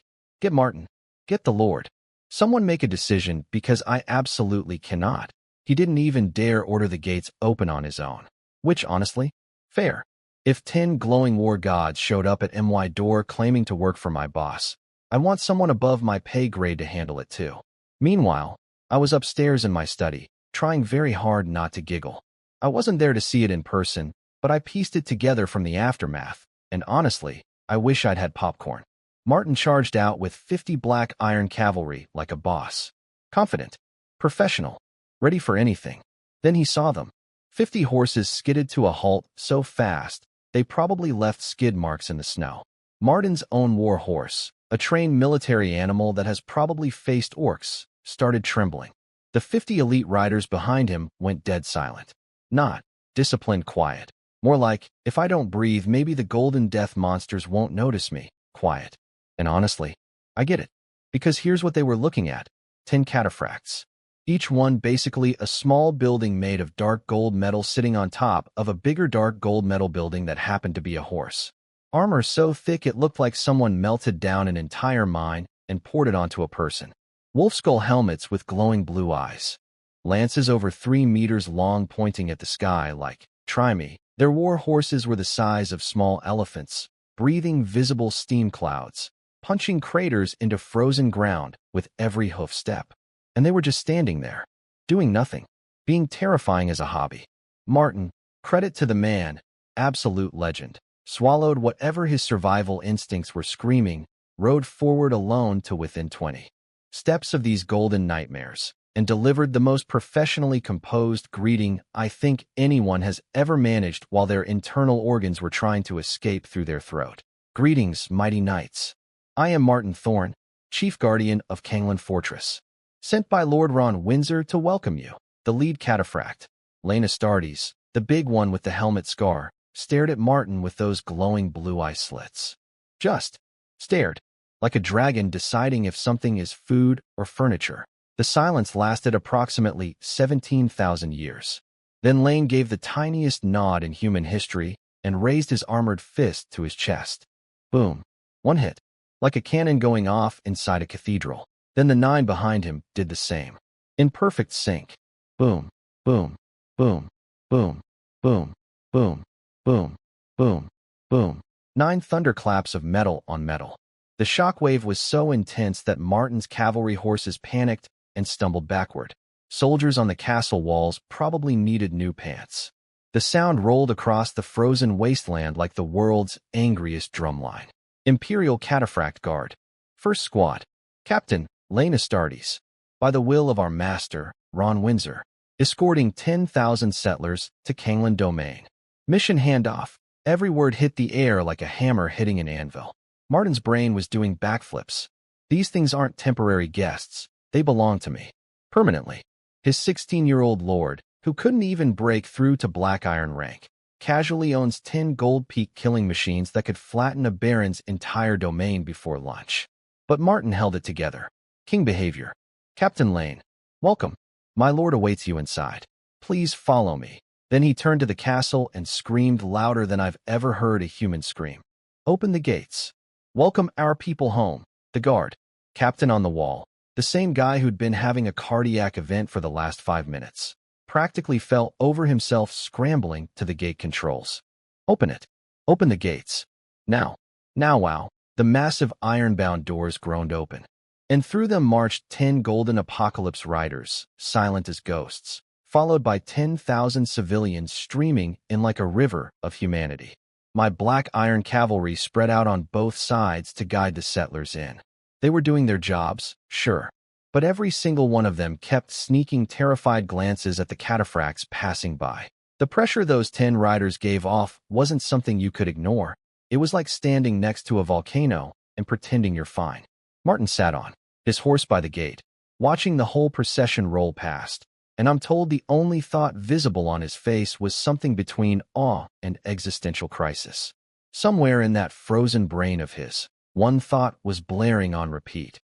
Martin. Get the lord. Someone make a decision because I absolutely cannot. He didn't even dare order the gates open on his own. Which, honestly, fair. If 10 glowing war gods showed up at my door claiming to work for my boss, I want someone above my pay grade to handle it too. Meanwhile, I was upstairs in my study, trying very hard not to giggle. I wasn't there to see it in person, but I pieced it together from the aftermath, and honestly, I wish I'd had popcorn. Martin charged out with 50 Black Iron cavalry like a boss. Confident, professional, ready for anything. Then he saw them. 50 horses skidded to a halt so fast, they probably left skid marks in the snow. Martin's own war horse, a trained military animal that has probably faced orcs, started trembling. The 50 elite riders behind him went dead silent. Not disciplined quiet. More like, if I don't breathe, maybe the golden death monsters won't notice me. Quiet. And honestly, I get it. Because here's what they were looking at. 10 cataphracts. Each one basically a small building made of dark gold metal sitting on top of a bigger dark gold metal building that happened to be a horse. Armor so thick it looked like someone melted down an entire mine and poured it onto a person. Wolf-skull helmets with glowing blue eyes. Lances over 3 meters long pointing at the sky like, try me. Their war horses were the size of small elephants, breathing visible steam clouds, punching craters into frozen ground with every hoof step. And they were just standing there, doing nothing, being terrifying as a hobby. Martin, credit to the man, absolute legend, swallowed whatever his survival instincts were screaming, rode forward alone to within 20 steps of these golden nightmares, and delivered the most professionally composed greeting I think anyone has ever managed while their internal organs were trying to escape through their throat. Greetings, mighty knights. I am Martin Thorne, Chief Guardian of Kangland Fortress, sent by Lord Ron Windsor to welcome you. The lead cataphract, Lane Astartes, the big one with the helmet scar, stared at Martin with those glowing blue eye slits. Just stared, like a dragon deciding if something is food or furniture. The silence lasted approximately 17,000 years. Then Lane gave the tiniest nod in human history and raised his armored fist to his chest. Boom. One hit, like a cannon going off inside a cathedral. Then the 9 behind him did the same. In perfect sync. Boom, boom, boom, boom, boom, boom, boom, boom, boom. 9 thunderclaps of metal on metal. The shockwave was so intense that Martin's cavalry horses panicked and stumbled backward. Soldiers on the castle walls probably needed new pants. The sound rolled across the frozen wasteland like the world's angriest drumline. Imperial Cataphract Guard. First Squad. Captain, Lane Astartes. By the will of our master, Ron Windsor. Escorting 10,000 settlers to Kangland Domain. Mission handoff. Every word hit the air like a hammer hitting an anvil. Martin's brain was doing backflips. These things aren't temporary guests. They belong to me. Permanently. His 16-year-old lord, who couldn't even break through to Black Iron rank, casually owns 10 gold peak killing machines that could flatten a baron's entire domain before lunch. But Martin held it together. King behavior. Captain Lane. Welcome. My lord awaits you inside. Please follow me. Then he turned to the castle and screamed louder than I've ever heard a human scream. Open the gates. Welcome our people home. The guard. Captain on the wall. The same guy who'd been having a cardiac event for the last 5 minutes. Practically fell over himself scrambling to the gate controls. Open it. Open the gates. Now. Now wow. The massive iron-bound doors groaned open. And through them marched 10 golden apocalypse riders, silent as ghosts, followed by 10,000 civilians streaming in like a river of humanity. My black iron cavalry spread out on both sides to guide the settlers in. They were doing their jobs, sure, but every single one of them kept sneaking terrified glances at the cataphracts passing by. The pressure those 10 riders gave off wasn't something you could ignore. It was like standing next to a volcano and pretending you're fine. Martin sat on his horse by the gate, watching the whole procession roll past, and I'm told the only thought visible on his face was something between awe and existential crisis. Somewhere in that frozen brain of his, one thought was blaring on repeat.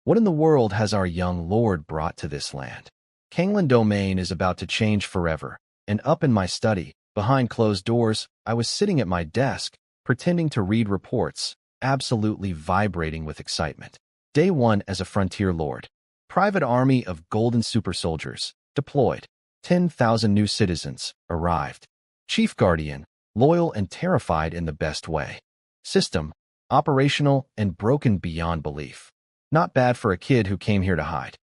What in the world has our young lord brought to this land? Kanglan Domain is about to change forever, and up in my study, behind closed doors, I was sitting at my desk, pretending to read reports, absolutely vibrating with excitement. Day 1 as a frontier lord. Private army of golden super soldiers, deployed. 10,000 new citizens, arrived. Chief Guardian, loyal and terrified in the best way. System, operational and broken beyond belief. Not bad for a kid who came here to hide.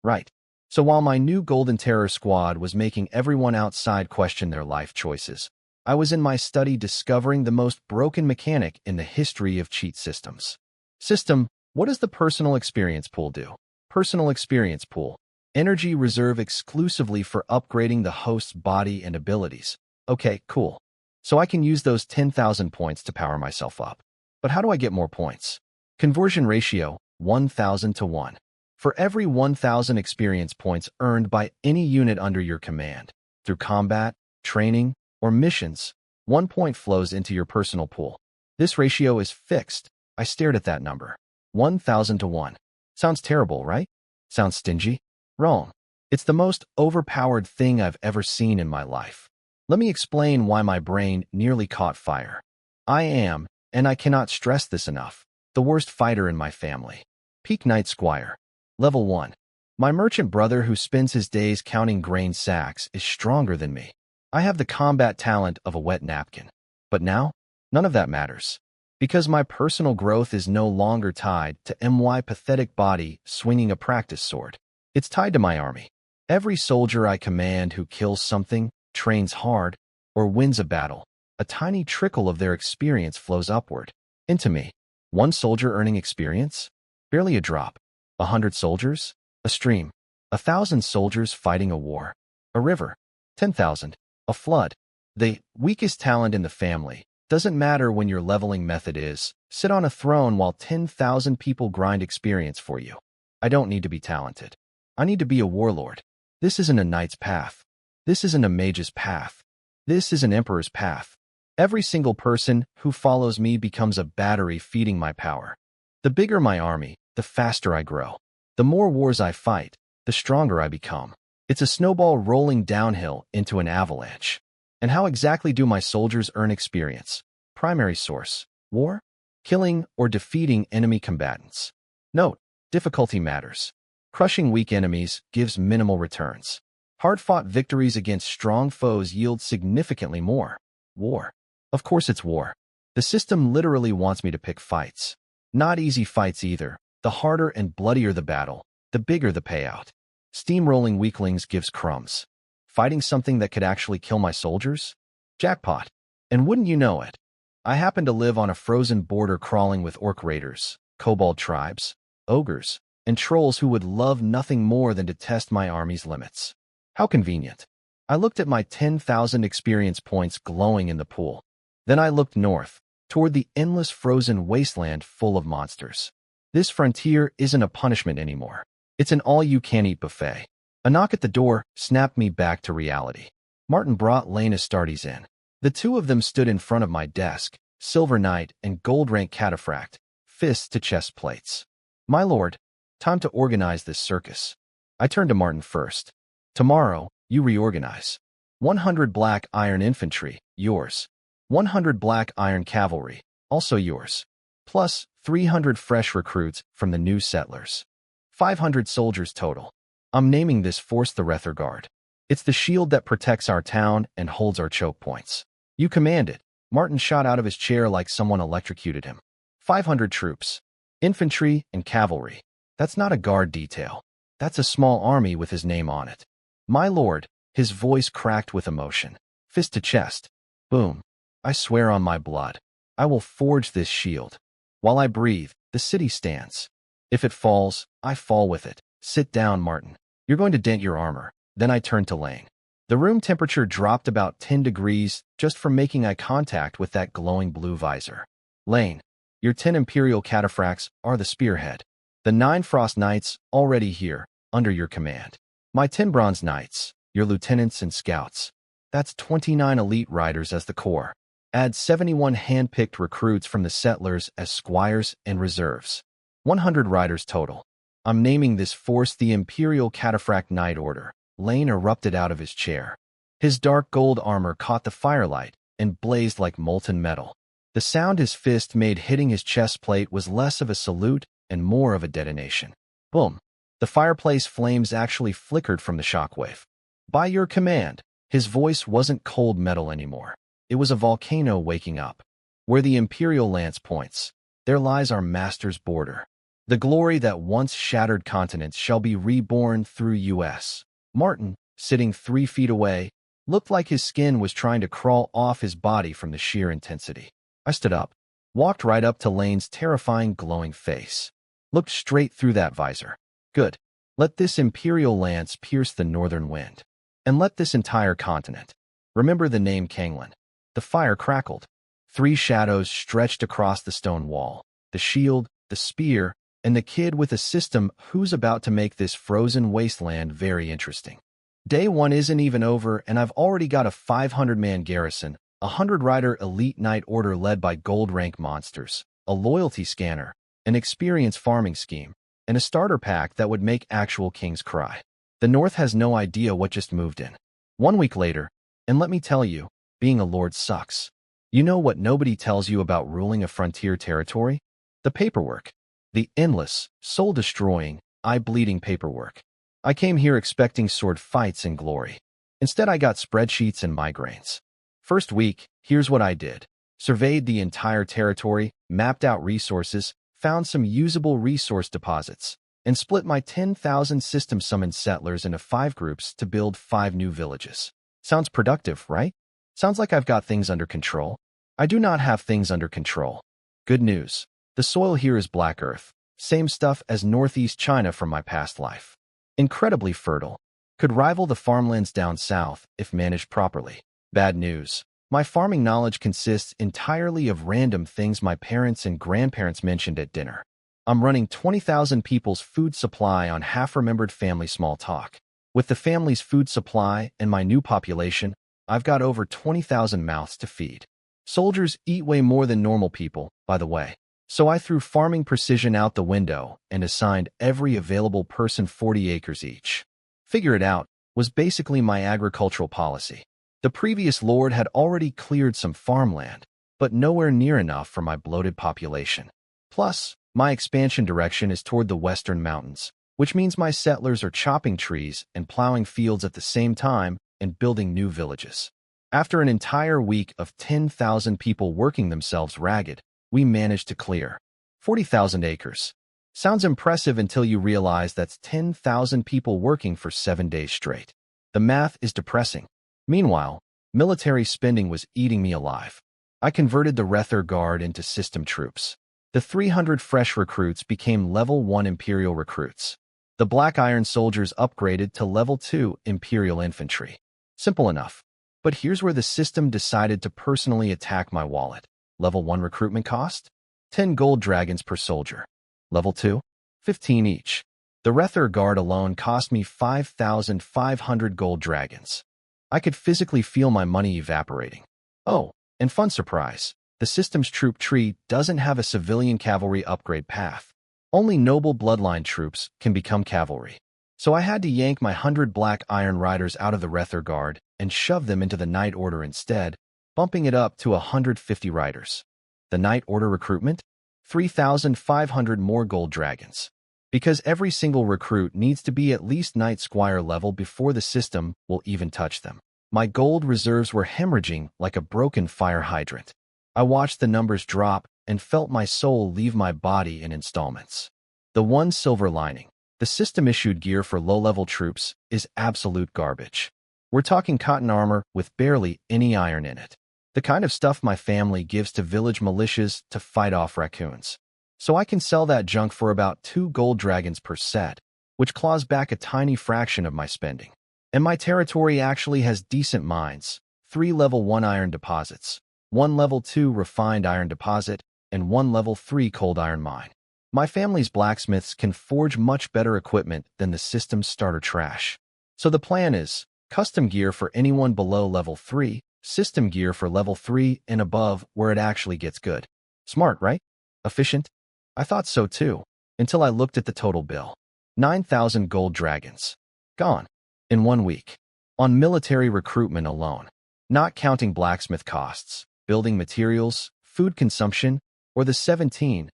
Right. So while my new Golden Terror squad was making everyone outside question their life choices, I was in my study discovering the most broken mechanic in the history of cheat systems. System, what does the personal experience pool do? Personal experience pool. Energy reserve exclusively for upgrading the host's body and abilities. Okay, cool. So I can use those 10,000 points to power myself up. But how do I get more points? Conversion ratio, 1,000 to 1. For every 1,000 experience points earned by any unit under your command, through combat, training, or missions, 1 point flows into your personal pool. This ratio is fixed. I stared at that number. 1,000 to 1. Sounds terrible, right? Sounds stingy? Wrong. It's the most overpowered thing I've ever seen in my life. Let me explain why my brain nearly caught fire. I am, and I cannot stress this enough, the worst fighter in my family. Peak Knight Squire. Level 1. My merchant brother who spends his days counting grain sacks is stronger than me. I have the combat talent of a wet napkin. But now, none of that matters. Because my personal growth is no longer tied to my pathetic body swinging a practice sword. It's tied to my army. Every soldier I command who kills something, trains hard, or wins a battle, a tiny trickle of their experience flows upward, into me. 1 soldier earning experience? Barely a drop. 100 soldiers? A stream. 1,000 soldiers fighting a war. A river. 10,000. A flood. The weakest talent in the family. Doesn't matter when your leveling method is, sit on a throne while 10,000 people grind experience for you. I don't need to be talented. I need to be a warlord. This isn't a knight's path. This isn't a mage's path. This is an emperor's path. Every single person who follows me becomes a battery feeding my power. The bigger my army, the faster I grow. The more wars I fight, the stronger I become. It's a snowball rolling downhill into an avalanche. And how exactly do my soldiers earn experience? Primary source: war, killing, or defeating enemy combatants. Note: difficulty matters. Crushing weak enemies gives minimal returns. Hard-fought victories against strong foes yield significantly more. War. Of course it's war. The system literally wants me to pick fights. Not easy fights either. The harder and bloodier the battle, the bigger the payout. Steamrolling weaklings gives crumbs. Fighting something that could actually kill my soldiers? Jackpot. And wouldn't you know it, I happen to live on a frozen border crawling with orc raiders, kobold tribes, ogres, and trolls who would love nothing more than to test my army's limits. How convenient. I looked at my 10,000 experience points glowing in the pool. Then I looked north, toward the endless frozen wasteland full of monsters. This frontier isn't a punishment anymore. It's an all-you-can-eat buffet. A knock at the door snapped me back to reality. Martin brought Lane Astartes in. The two of them stood in front of my desk, Silver Knight and Gold Rank Cataphract, fists to chest plates. My lord, time to organize this circus. I turned to Martin first. Tomorrow, you reorganize. 100 black iron infantry, yours. 100 black iron cavalry, also yours. Plus 300 fresh recruits from the new settlers. 500 soldiers total. I'm naming this force the Rether Guard. It's the shield that protects our town and holds our choke points. You command it. Martin shot out of his chair like someone electrocuted him. 500 troops. Infantry and cavalry. That's not a guard detail. That's a small army with his name on it. My lord, his voice cracked with emotion. Fist to chest. Boom. I swear on my blood. I will forge this shield. While I breathe, the city stands. If it falls, I fall with it. Sit down, Martin. You're going to dent your armor. Then I turned to Lane. The room temperature dropped about 10 degrees just from making eye contact with that glowing blue visor. Lane, your 10 Imperial cataphracts are the spearhead. The 9 Frost Knights, already here, under your command. My 10 Bronze Knights, your lieutenants and scouts. That's 29 elite riders as the core. Add 71 hand-picked recruits from the settlers as squires and reserves. 100 riders total. I'm naming this force the Imperial Cataphract Knight Order. Lane erupted out of his chair. His dark gold armor caught the firelight and blazed like molten metal. The sound his fist made hitting his chest plate was less of a salute and more of a detonation. Boom. The fireplace flames actually flickered from the shockwave. By your command. His voice wasn't cold metal anymore. It was a volcano waking up. Where the Imperial lance points, there lies our master's border. The glory that once shattered continents shall be reborn through U.S. Martin, sitting 3 feet away, looked like his skin was trying to crawl off his body from the sheer intensity. I stood up, walked right up to Lane's terrifying glowing face, looked straight through that visor. Good. Let this Imperial lance pierce the northern wind. And let this entire continent remember the name Kanglan. The fire crackled. 3 shadows stretched across the stone wall. The shield, the spear, and the kid with a system who's about to make this frozen wasteland very interesting. Day 1 isn't even over, and I've already got a 500-man garrison, a 100-rider elite knight order led by gold-rank monsters, a loyalty scanner, an experience farming scheme, and a starter pack that would make actual kings cry. The North has no idea what just moved in. 1 week later, and let me tell you, being a lord sucks. You know what nobody tells you about ruling a frontier territory? The paperwork. The endless, soul-destroying, eye-bleeding paperwork. I came here expecting sword fights and glory. Instead, I got spreadsheets and migraines. First week, here's what I did. Surveyed the entire territory, mapped out resources, found some usable resource deposits, and split my 10,000 system-summoned settlers into 5 groups to build 5 new villages. Sounds productive, right? Sounds like I've got things under control. I do not have things under control. Good news. The soil here is black earth. Same stuff as northeast China from my past life. Incredibly fertile. Could rival the farmlands down south if managed properly. Bad news. My farming knowledge consists entirely of random things my parents and grandparents mentioned at dinner. I'm running 20,000 people's food supply on half-remembered family small talk. With the family's food supply and my new population, I've got over 20,000 mouths to feed. Soldiers eat way more than normal people, by the way. So I threw farming precision out the window and assigned every available person 40 acres each. Figure it out was basically my agricultural policy. The previous lord had already cleared some farmland, but nowhere near enough for my bloated population. Plus, my expansion direction is toward the western mountains, which means my settlers are chopping trees and plowing fields at the same time and building new villages. After an entire week of 10,000 people working themselves ragged, we managed to clear 40,000 acres. Sounds impressive until you realize that's 10,000 people working for 7 days straight. The math is depressing. Meanwhile, military spending was eating me alive. I converted the Rether Guard into system troops. The 300 fresh recruits became level 1 Imperial recruits. The Black Iron soldiers upgraded to level 2 Imperial infantry. Simple enough. But here's where the system decided to personally attack my wallet. Level 1 recruitment cost? 10 gold dragons per soldier. Level 2? 15 each. The Rether Guard alone cost me 5,500 gold dragons. I could physically feel my money evaporating. Oh, and fun surprise, the system's troop tree doesn't have a civilian cavalry upgrade path. Only noble bloodline troops can become cavalry. So I had to yank my 100 black iron riders out of the Rether Guard and shove them into the Knight Order instead, bumping it up to 150 riders. The Knight Order recruitment? 3,500 more gold dragons. Because every single recruit needs to be at least Knight Squire level before the system will even touch them. My gold reserves were hemorrhaging like a broken fire hydrant. I watched the numbers drop and felt my soul leave my body in installments. The one silver lining: the system-issued gear for low-level troops is absolute garbage. We're talking cotton armor with barely any iron in it. The kind of stuff my family gives to village militias to fight off raccoons. So I can sell that junk for about 2 gold dragons per set, which claws back a tiny fraction of my spending. And my territory actually has decent mines: 3 level 1 iron deposits, 1 level 2 refined iron deposit, and 1 level 3 cold iron mine. My family's blacksmiths can forge much better equipment than the system's starter trash. So the plan is custom gear for anyone below level 3, system gear for level 3 and above where it actually gets good. Smart, right? Efficient? I thought so too, until I looked at the total bill. 9,000 gold dragons. Gone. In 1 week. On military recruitment alone. Not counting blacksmith costs, building materials, food consumption, or the 17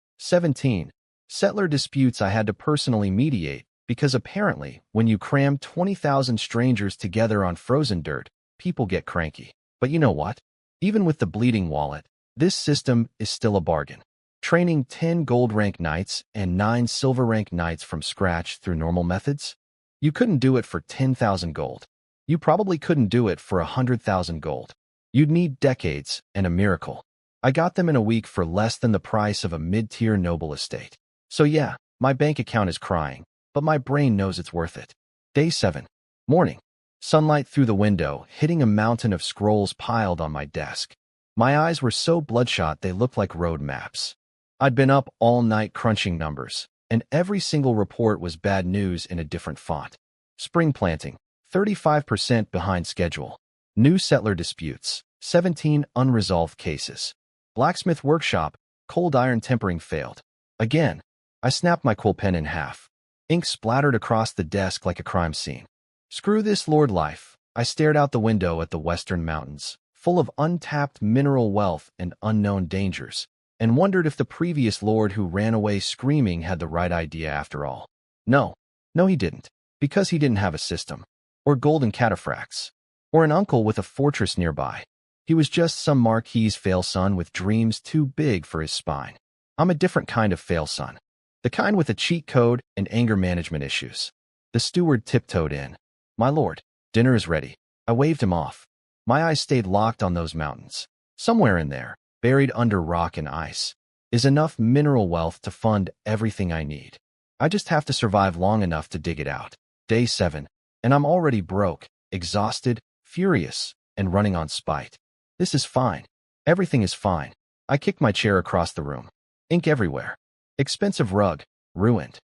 settler disputes I had to personally mediate, because apparently, when you cram 20,000 strangers together on frozen dirt, people get cranky. But you know what? Even with the bleeding wallet, this system is still a bargain. Training 10 gold rank knights and 9 silver rank knights from scratch through normal methods? You couldn't do it for 10,000 gold. You probably couldn't do it for 100,000 gold. You'd need decades and a miracle. I got them in a week for less than the price of a mid-tier noble estate. So yeah, my bank account is crying, but my brain knows it's worth it. Day 7. Morning. Sunlight through the window, hitting a mountain of scrolls piled on my desk. My eyes were so bloodshot they looked like road maps. I'd been up all night crunching numbers, and every single report was bad news in a different font. Spring planting, 35% behind schedule. New settler disputes, 17 unresolved cases. Blacksmith workshop, cold iron tempering failed. Again. I snapped my quill pen in half. Ink splattered across the desk like a crime scene. Screw this lord life. I stared out the window at the western mountains, full of untapped mineral wealth and unknown dangers, and wondered if the previous lord who ran away screaming had the right idea after all. No, he didn't, because he didn't have a system, or golden cataphracts, or an uncle with a fortress nearby. He was just some marquis's fail son with dreams too big for his spine. I'm a different kind of fail son. The kind with a cheat code and anger management issues. The steward tiptoed in. My lord, dinner is ready. I waved him off. My eyes stayed locked on those mountains. Somewhere in there, buried under rock and ice, is enough mineral wealth to fund everything I need. I just have to survive long enough to dig it out. Day 7, and I'm already broke, exhausted, furious, and running on spite. This is fine. Everything is fine. I kicked my chair across the room. Ink everywhere. Expensive rug. Ruined.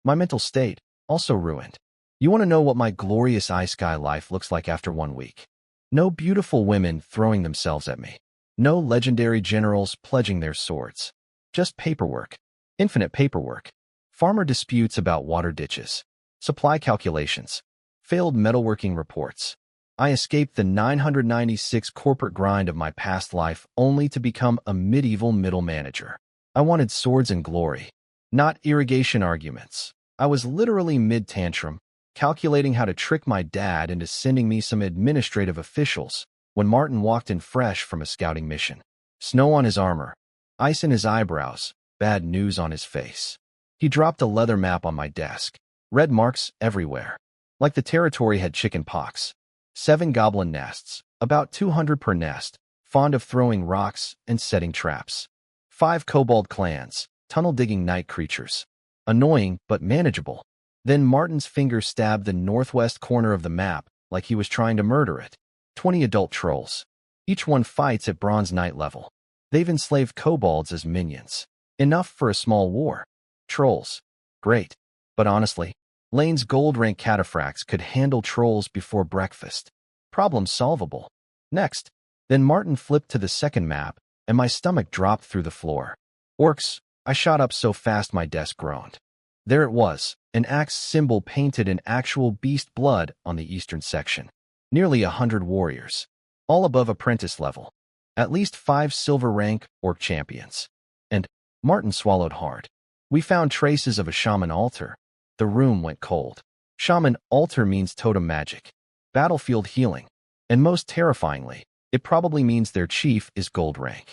My mental state. Also ruined. You want to know what my glorious iSky life looks like after 1 week? No beautiful women throwing themselves at me. No legendary generals pledging their swords. Just paperwork. Infinite paperwork. Farmer disputes about water ditches. Supply calculations. Failed metalworking reports. I escaped the 996 corporate grind of my past life only to become a medieval middle manager. I wanted swords and glory, not irrigation arguments. I was literally mid-tantrum, calculating how to trick my dad into sending me some administrative officials when Martin walked in fresh from a scouting mission. Snow on his armor, ice in his eyebrows, bad news on his face. He dropped a leather map on my desk. Red marks everywhere. Like the territory had chicken pox. 7 goblin nests, about 200 per nest, fond of throwing rocks and setting traps. 5 kobold clans, tunnel-digging night creatures. Annoying, but manageable. Then Martin's finger stabbed the northwest corner of the map like he was trying to murder it. 20 adult trolls. Each one fights at bronze knight level. They've enslaved kobolds as minions. Enough for a small war. Trolls. Great. But honestly, Lane's gold rank cataphracts could handle trolls before breakfast. Problem solvable. Next. Then Martin flipped to the second map, and my stomach dropped through the floor. Orcs. I shot up so fast my desk groaned. There it was, an axe symbol painted in actual beast blood on the eastern section. Nearly 100 warriors, all above apprentice level. At least 5 silver rank orc champions. And Martin swallowed hard. We found traces of a shaman altar. The room went cold. Shaman altar means totem magic, battlefield healing, and most terrifyingly, it probably means their chief is gold rank.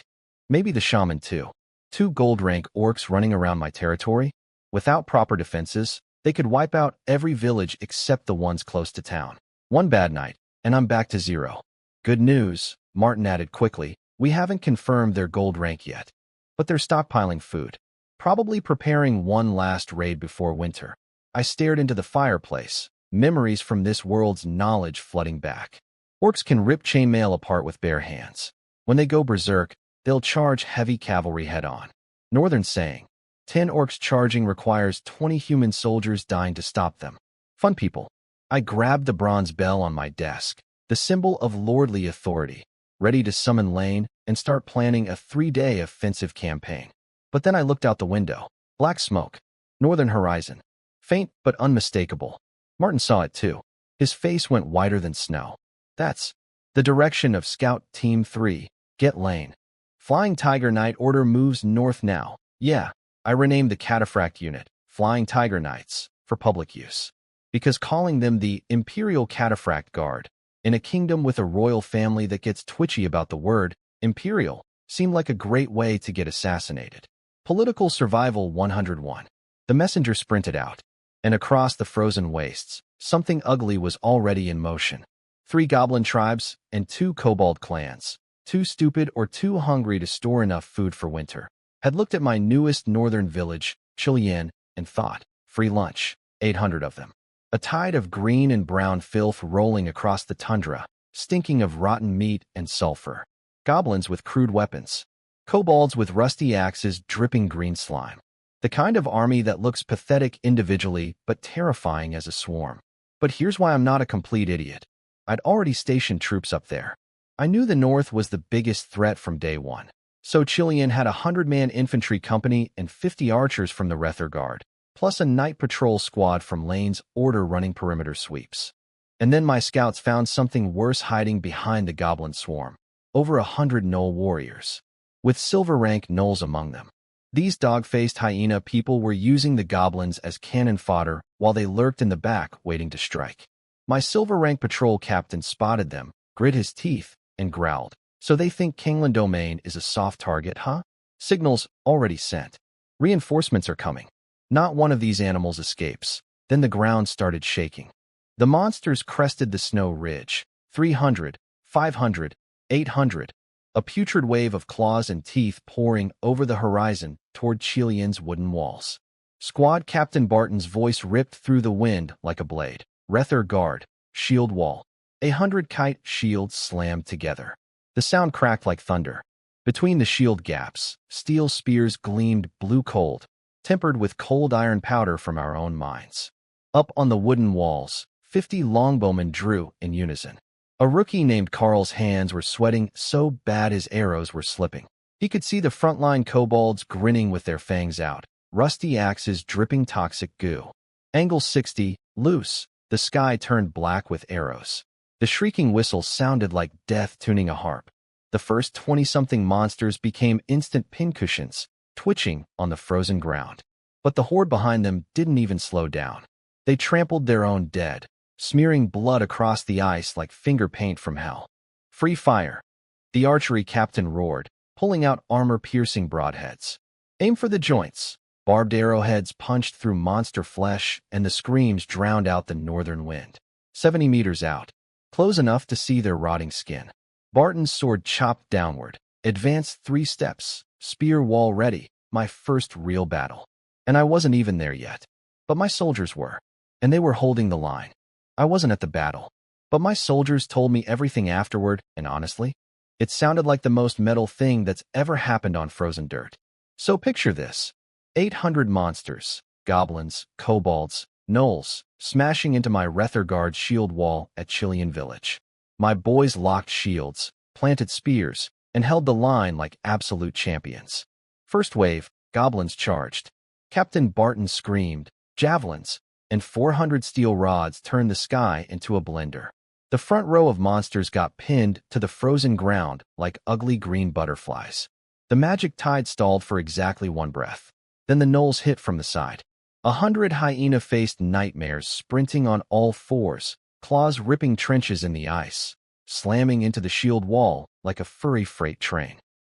Maybe the shaman too. 2 gold rank orcs running around my territory? Without proper defenses, they could wipe out every village except the ones close to town. One bad night, and I'm back to 0. Good news, Martin added quickly, we haven't confirmed their gold rank yet. But they're stockpiling food. Probably preparing one last raid before winter. I stared into the fireplace, memories from this world's knowledge flooding back. Orcs can rip chainmail apart with bare hands. When they go berserk, they'll charge heavy cavalry head-on. Northern saying, 10 orcs charging requires 20 human soldiers dying to stop them. Fun people. I grabbed the bronze bell on my desk, the symbol of lordly authority, ready to summon Lane and start planning a 3-day offensive campaign. But then I looked out the window. Black smoke. Northern horizon. Faint but unmistakable. Martin saw it too. His face went whiter than snow. That's the direction of Scout Team 3. Get Lane. Flying Tiger Knight order moves north now. Yeah, I renamed the Cataphract unit, Flying Tiger Knights, for public use. Because calling them the Imperial Cataphract Guard, in a kingdom with a royal family that gets twitchy about the word Imperial, seemed like a great way to get assassinated. Political Survival 101. The messenger sprinted out, and across the frozen wastes, something ugly was already in motion. 3 goblin tribes and 2 kobold clans, too stupid or too hungry to store enough food for winter, had looked at my newest northern village, Chilian, and thought, free lunch, 800 of them. A tide of green and brown filth rolling across the tundra, stinking of rotten meat and sulfur. Goblins with crude weapons. Kobolds with rusty axes dripping green slime. The kind of army that looks pathetic individually but terrifying as a swarm. But here's why I'm not a complete idiot. I'd already stationed troops up there. I knew the North was the biggest threat from day one. So Chilian had a 100-man infantry company and 50 archers from the Rether Guard, plus a night patrol squad from Lane's order running perimeter sweeps. And then my scouts found something worse hiding behind the goblin swarm. Over 100 Gnoll warriors, with silver rank Gnolls among them. These dog-faced hyena people were using the goblins as cannon fodder while they lurked in the back waiting to strike. My silver rank patrol captain spotted them, grit his teeth, and growled. So they think Kingland Domain is a soft target, huh? Signals already sent. Reinforcements are coming. Not one of these animals escapes. Then the ground started shaking. The monsters crested the snow ridge. 300, 500, 800. A putrid wave of claws and teeth pouring over the horizon toward Chilian's wooden walls. Squad Captain Barton's voice ripped through the wind like a blade. Rether Guard, shield wall. 100 kite shields slammed together. The sound cracked like thunder. Between the shield gaps, steel spears gleamed blue cold, tempered with cold iron powder from our own mines. Up on the wooden walls, 50 longbowmen drew in unison. A rookie named Carl's hands were sweating so bad his arrows were slipping. He could see the frontline kobolds grinning with their fangs out, rusty axes dripping toxic goo. Angle 60, loose. The sky turned black with arrows. The shrieking whistle sounded like death tuning a harp. The first 20-something monsters became instant pincushions, twitching on the frozen ground. But the horde behind them didn't even slow down. They trampled their own dead, smearing blood across the ice like finger paint from hell. Free fire. The archery captain roared, pulling out armor-piercing broadheads. Aim for the joints. Barbed arrowheads punched through monster flesh, and the screams drowned out the northern wind. 70 meters out, close enough to see their rotting skin. Barton's sword chopped downward, advanced 3 steps, spear wall ready, my first real battle. And I wasn't even there yet. But my soldiers were, and they were holding the line. I wasn't at the battle, but my soldiers told me everything afterward, and honestly, it sounded like the most metal thing that's ever happened on frozen dirt. So picture this. 800 monsters, goblins, kobolds, gnolls, smashing into my Rether Guard shield wall at Chilian Village. My boys locked shields, planted spears, and held the line like absolute champions. First wave, goblins charged. Captain Barton screamed, javelins, and 400 steel rods turned the sky into a blender. The front row of monsters got pinned to the frozen ground like ugly green butterflies. The magic tide stalled for exactly one breath. Then the gnolls hit from the side. 100 hyena-faced nightmares sprinting on all fours, claws ripping trenches in the ice, slamming into the shield wall like a furry freight train.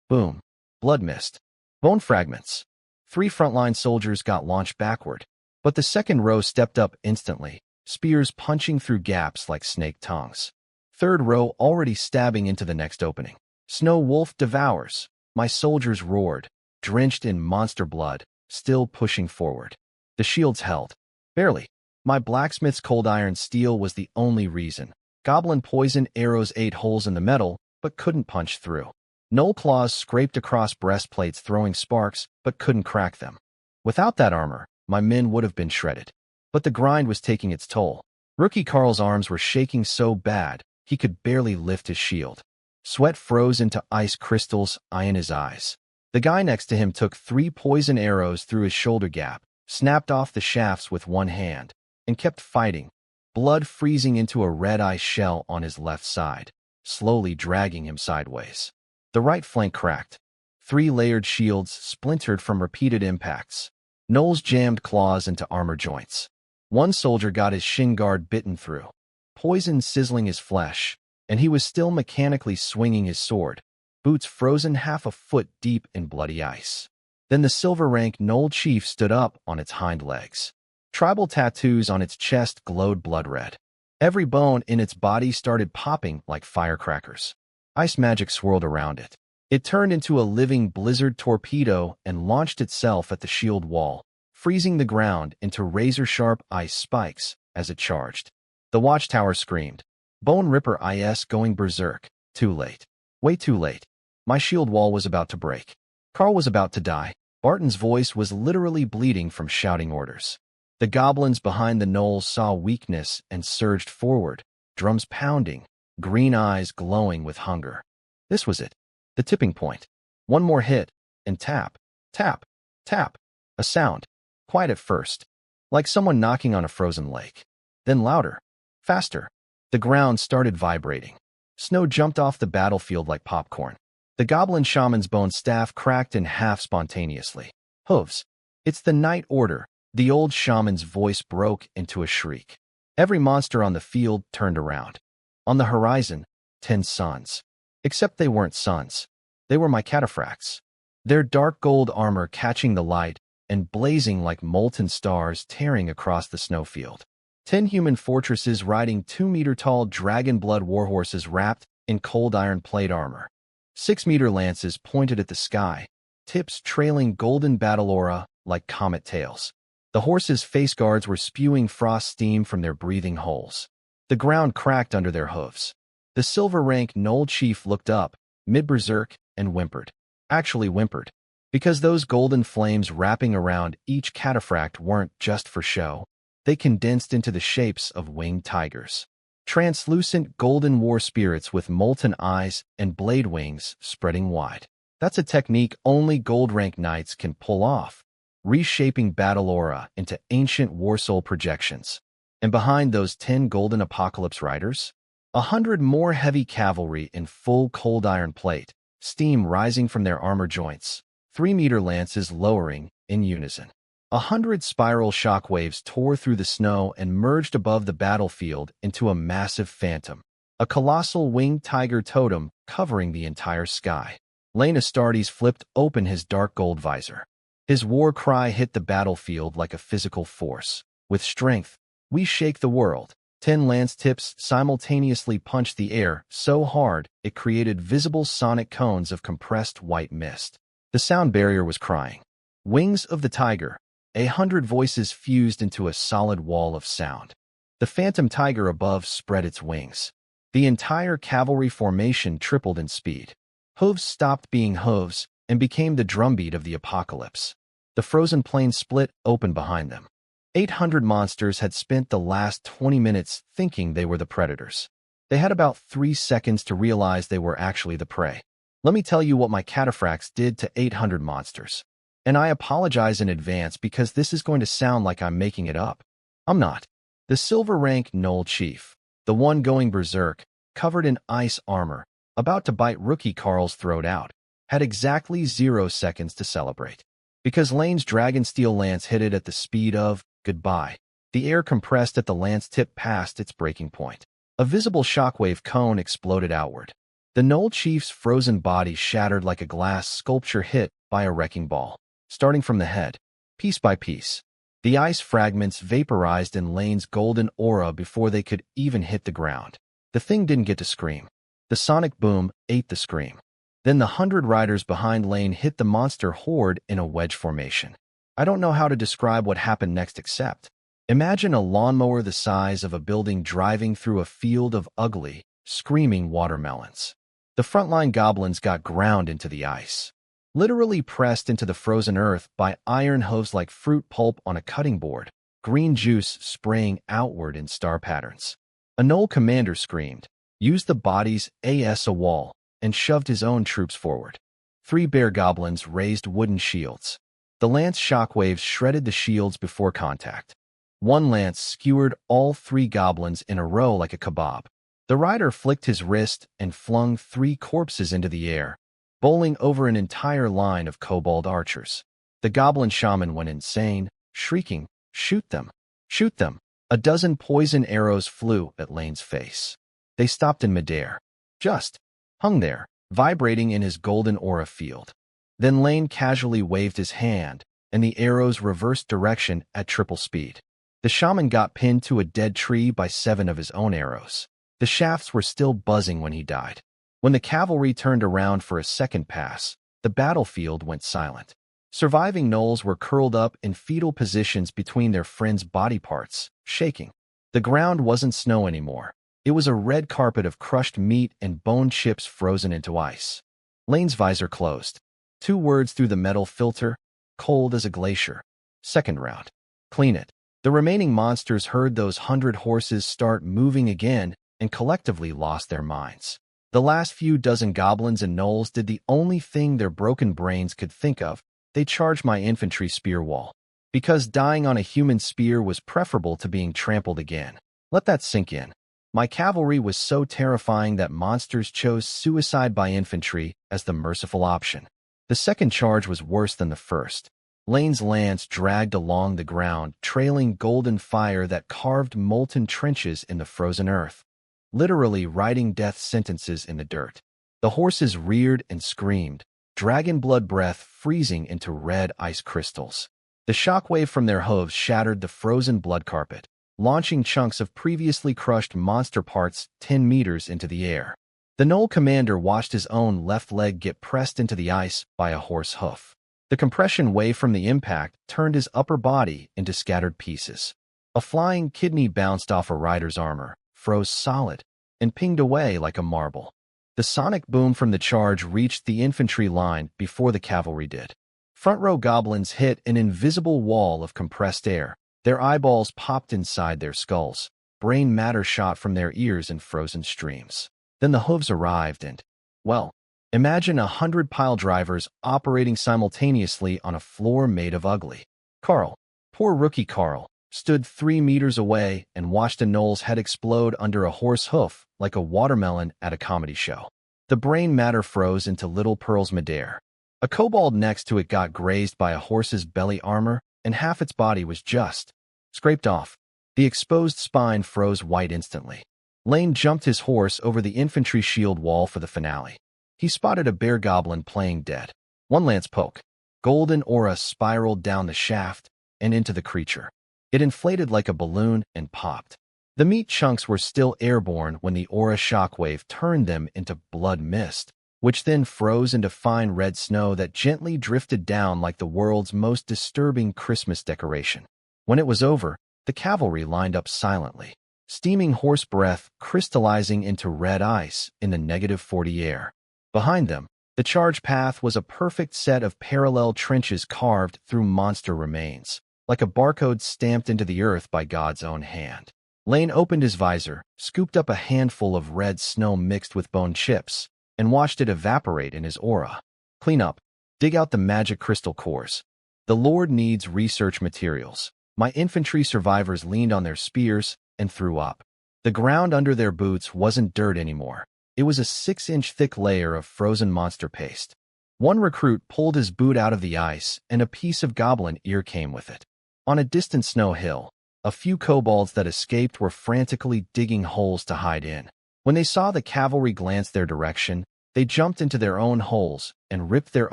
Boom. Blood mist. Bone fragments. 3 frontline soldiers got launched backward, but the second row stepped up instantly, spears punching through gaps like snake tongues. Third row already stabbing into the next opening. Snow Wolf devours. My soldiers roared, drenched in monster blood, still pushing forward. The shields held. Barely. My blacksmith's cold iron steel was the only reason. Goblin poison arrows ate holes in the metal, but couldn't punch through. Gnoll claws scraped across breastplates throwing sparks, but couldn't crack them. Without that armor, my men would have been shredded. But the grind was taking its toll. Rookie Carl's arms were shaking so bad, he could barely lift his shield. Sweat froze into ice crystals, eye in his eyes. The guy next to him took 3 poison arrows through his shoulder gap, snapped off the shafts with one hand, and kept fighting, blood freezing into a red ice shell on his left side, slowly dragging him sideways. The right flank cracked. 3 layered shields splintered from repeated impacts. Gnolls jammed claws into armor joints. One soldier got his shin guard bitten through, poison sizzling his flesh, and he was still mechanically swinging his sword, boots frozen half a foot deep in bloody ice. Then the silver-rank Gnoll chief stood up on its hind legs. Tribal tattoos on its chest glowed blood red. Every bone in its body started popping like firecrackers. Ice magic swirled around it. It turned into a living blizzard torpedo and launched itself at the shield wall, freezing the ground into razor-sharp ice spikes as it charged. The watchtower screamed. Bone Ripper is going berserk. Too late. Way too late. My shield wall was about to break. Carl was about to die. Barton's voice was literally bleeding from shouting orders. The goblins behind the gnolls saw weakness and surged forward, drums pounding, green eyes glowing with hunger. This was it. The tipping point. One more hit, and tap, tap, tap. A sound. Quiet at first, like someone knocking on a frozen lake. Then louder, faster. The ground started vibrating. Snow jumped off the battlefield like popcorn. The goblin shaman's bone staff cracked in half spontaneously. Hooves. It's the Night Order. The old shaman's voice broke into a shriek. Every monster on the field turned around. On the horizon, 10 suns. Except they weren't suns. They were my cataphracts. Their dark gold armor catching the light and blazing like molten stars tearing across the snowfield. 10 human fortresses riding 2-meter-tall dragon blood warhorses wrapped in cold iron plate armor. 6-meter lances pointed at the sky, tips trailing golden battle aura like comet tails. The horses' face guards were spewing frost steam from their breathing holes. The ground cracked under their hooves. The silver-rank Gnoll chief looked up, mid-berserk, and whimpered. Actually whimpered. Because those golden flames wrapping around each cataphract weren't just for show. They condensed into the shapes of winged tigers. Translucent golden war spirits with molten eyes and blade wings spreading wide. That's a technique only gold-rank knights can pull off, reshaping battle aura into ancient war soul projections. And behind those 10 golden apocalypse riders, 100 more heavy cavalry in full cold iron plate, steam rising from their armor joints, 3-meter lances lowering in unison. 100 spiral shockwaves tore through the snow and merged above the battlefield into a massive phantom, a colossal winged tiger totem covering the entire sky. Lane Astartes flipped open his dark gold visor. His war cry hit the battlefield like a physical force. With strength, we shake the world. 10 lance tips simultaneously punched the air so hard it created visible sonic cones of compressed white mist. The sound barrier was crying. Wings of the tiger. 100 voices fused into a solid wall of sound. The phantom tiger above spread its wings. The entire cavalry formation tripled in speed. Hooves stopped being hooves and became the drumbeat of the apocalypse. The frozen plain split open behind them. 800 monsters had spent the last 20 minutes thinking they were the predators. They had about 3 seconds to realize they were actually the prey. Let me tell you what my cataphracts did to 800 monsters. And I apologize in advance because this is going to sound like I'm making it up. I'm not. The silver rank Knoll Chief, the one going berserk, covered in ice armor, about to bite rookie Carl's throat out, had exactly 0 seconds to celebrate. Because Lane's Dragonsteel lance hit it at the speed of goodbye, the air compressed at the lance tip past its breaking point. A visible shockwave cone exploded outward. The Knoll Chief's frozen body shattered like a glass sculpture hit by a wrecking ball. Starting from the head, piece by piece, the ice fragments vaporized in Lane's golden aura before they could even hit the ground. The thing didn't get to scream. The sonic boom ate the scream. Then the 100 riders behind Lane hit the monster horde in a wedge formation. I don't know how to describe what happened next except, imagine a lawnmower the size of a building driving through a field of ugly, screaming watermelons. The frontline goblins got ground into the ice, literally pressed into the frozen earth by iron hooves like fruit pulp on a cutting board, green juice spraying outward in star patterns. A Knoll commander screamed, used the bodies as a wall, and shoved his own troops forward. 3 bear goblins raised wooden shields. The lance shockwaves shredded the shields before contact. 1 lance skewered all 3 goblins in a row like a kebab. The rider flicked his wrist and flung 3 corpses into the air, bowling over an entire line of kobold archers. The goblin shaman went insane, shrieking, "Shoot them! Shoot them!" A dozen poison arrows flew at Lane's face. They stopped in midair. Just hung there, vibrating in his golden aura field. Then Lane casually waved his hand, and the arrows reversed direction at triple speed. The shaman got pinned to a dead tree by 7 of his own arrows. The shafts were still buzzing when he died. When the cavalry turned around for a second pass, the battlefield went silent. Surviving gnolls were curled up in fetal positions between their friends' body parts, shaking. The ground wasn't snow anymore. It was a red carpet of crushed meat and bone chips frozen into ice. Lane's visor closed. 2 words through the metal filter, cold as a glacier. Second round. Clean it. The remaining monsters heard those 100 horses start moving again and collectively lost their minds. The last few dozen goblins and gnolls did the only thing their broken brains could think of. They charged my infantry spear wall. Because dying on a human spear was preferable to being trampled again. Let that sink in. My cavalry was so terrifying that monsters chose suicide by infantry as the merciful option. The second charge was worse than the first. Lane's lance dragged along the ground, trailing golden fire that carved molten trenches in the frozen earth, literally writing death sentences in the dirt. The horses reared and screamed, dragon blood breath freezing into red ice crystals. The shockwave from their hooves shattered the frozen blood carpet, launching chunks of previously crushed monster parts 10 meters into the air. The Gnoll commander watched his own left leg get pressed into the ice by a horse hoof. The compression wave from the impact turned his upper body into scattered pieces. A flying kidney bounced off a rider's armor, froze solid, and pinged away like a marble. The sonic boom from the charge reached the infantry line before the cavalry did. Front row goblins hit an invisible wall of compressed air. Their eyeballs popped inside their skulls. Brain matter shot from their ears in frozen streams. Then the hooves arrived and, well, imagine 100 pile drivers operating simultaneously on a floor made of ugly. Carl, poor rookie Carl, stood 3 meters away and watched a gnoll's head explode under a horse hoof like a watermelon at a comedy show. The brain matter froze into little pearls midair. A kobold next to it got grazed by a horse's belly armor, and half its body was just scraped off. The exposed spine froze white instantly. Lane jumped his horse over the infantry shield wall for the finale. He spotted a bear goblin playing dead. 1 lance poke. Golden aura spiraled down the shaft and into the creature. It inflated like a balloon and popped. The meat chunks were still airborne when the aura shockwave turned them into blood mist, which then froze into fine red snow that gently drifted down like the world's most disturbing Christmas decoration. When it was over, the cavalry lined up silently, steaming horse breath crystallizing into red ice in the -40 air. Behind them, the charge path was a perfect set of parallel trenches carved through monster remains, like a barcode stamped into the earth by God's own hand. Lane opened his visor, scooped up a handful of red snow mixed with bone chips, and watched it evaporate in his aura. Clean up. Dig out the magic crystal cores. The Lord needs research materials. My infantry survivors leaned on their spears and threw up. The ground under their boots wasn't dirt anymore. It was a 6-inch thick layer of frozen monster paste. One recruit pulled his boot out of the ice, and a piece of goblin ear came with it. On a distant snow hill, a few kobolds that escaped were frantically digging holes to hide in. When they saw the cavalry glance their direction, they jumped into their own holes and ripped their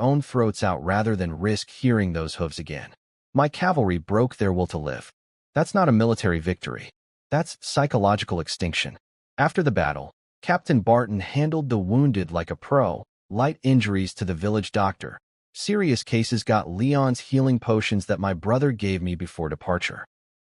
own throats out rather than risk hearing those hooves again. My cavalry broke their will to live. That's not a military victory. That's psychological extinction. After the battle, Captain Barton handled the wounded like a pro. Light injuries to the village doctor. Serious cases got Leon's healing potions that my brother gave me before departure.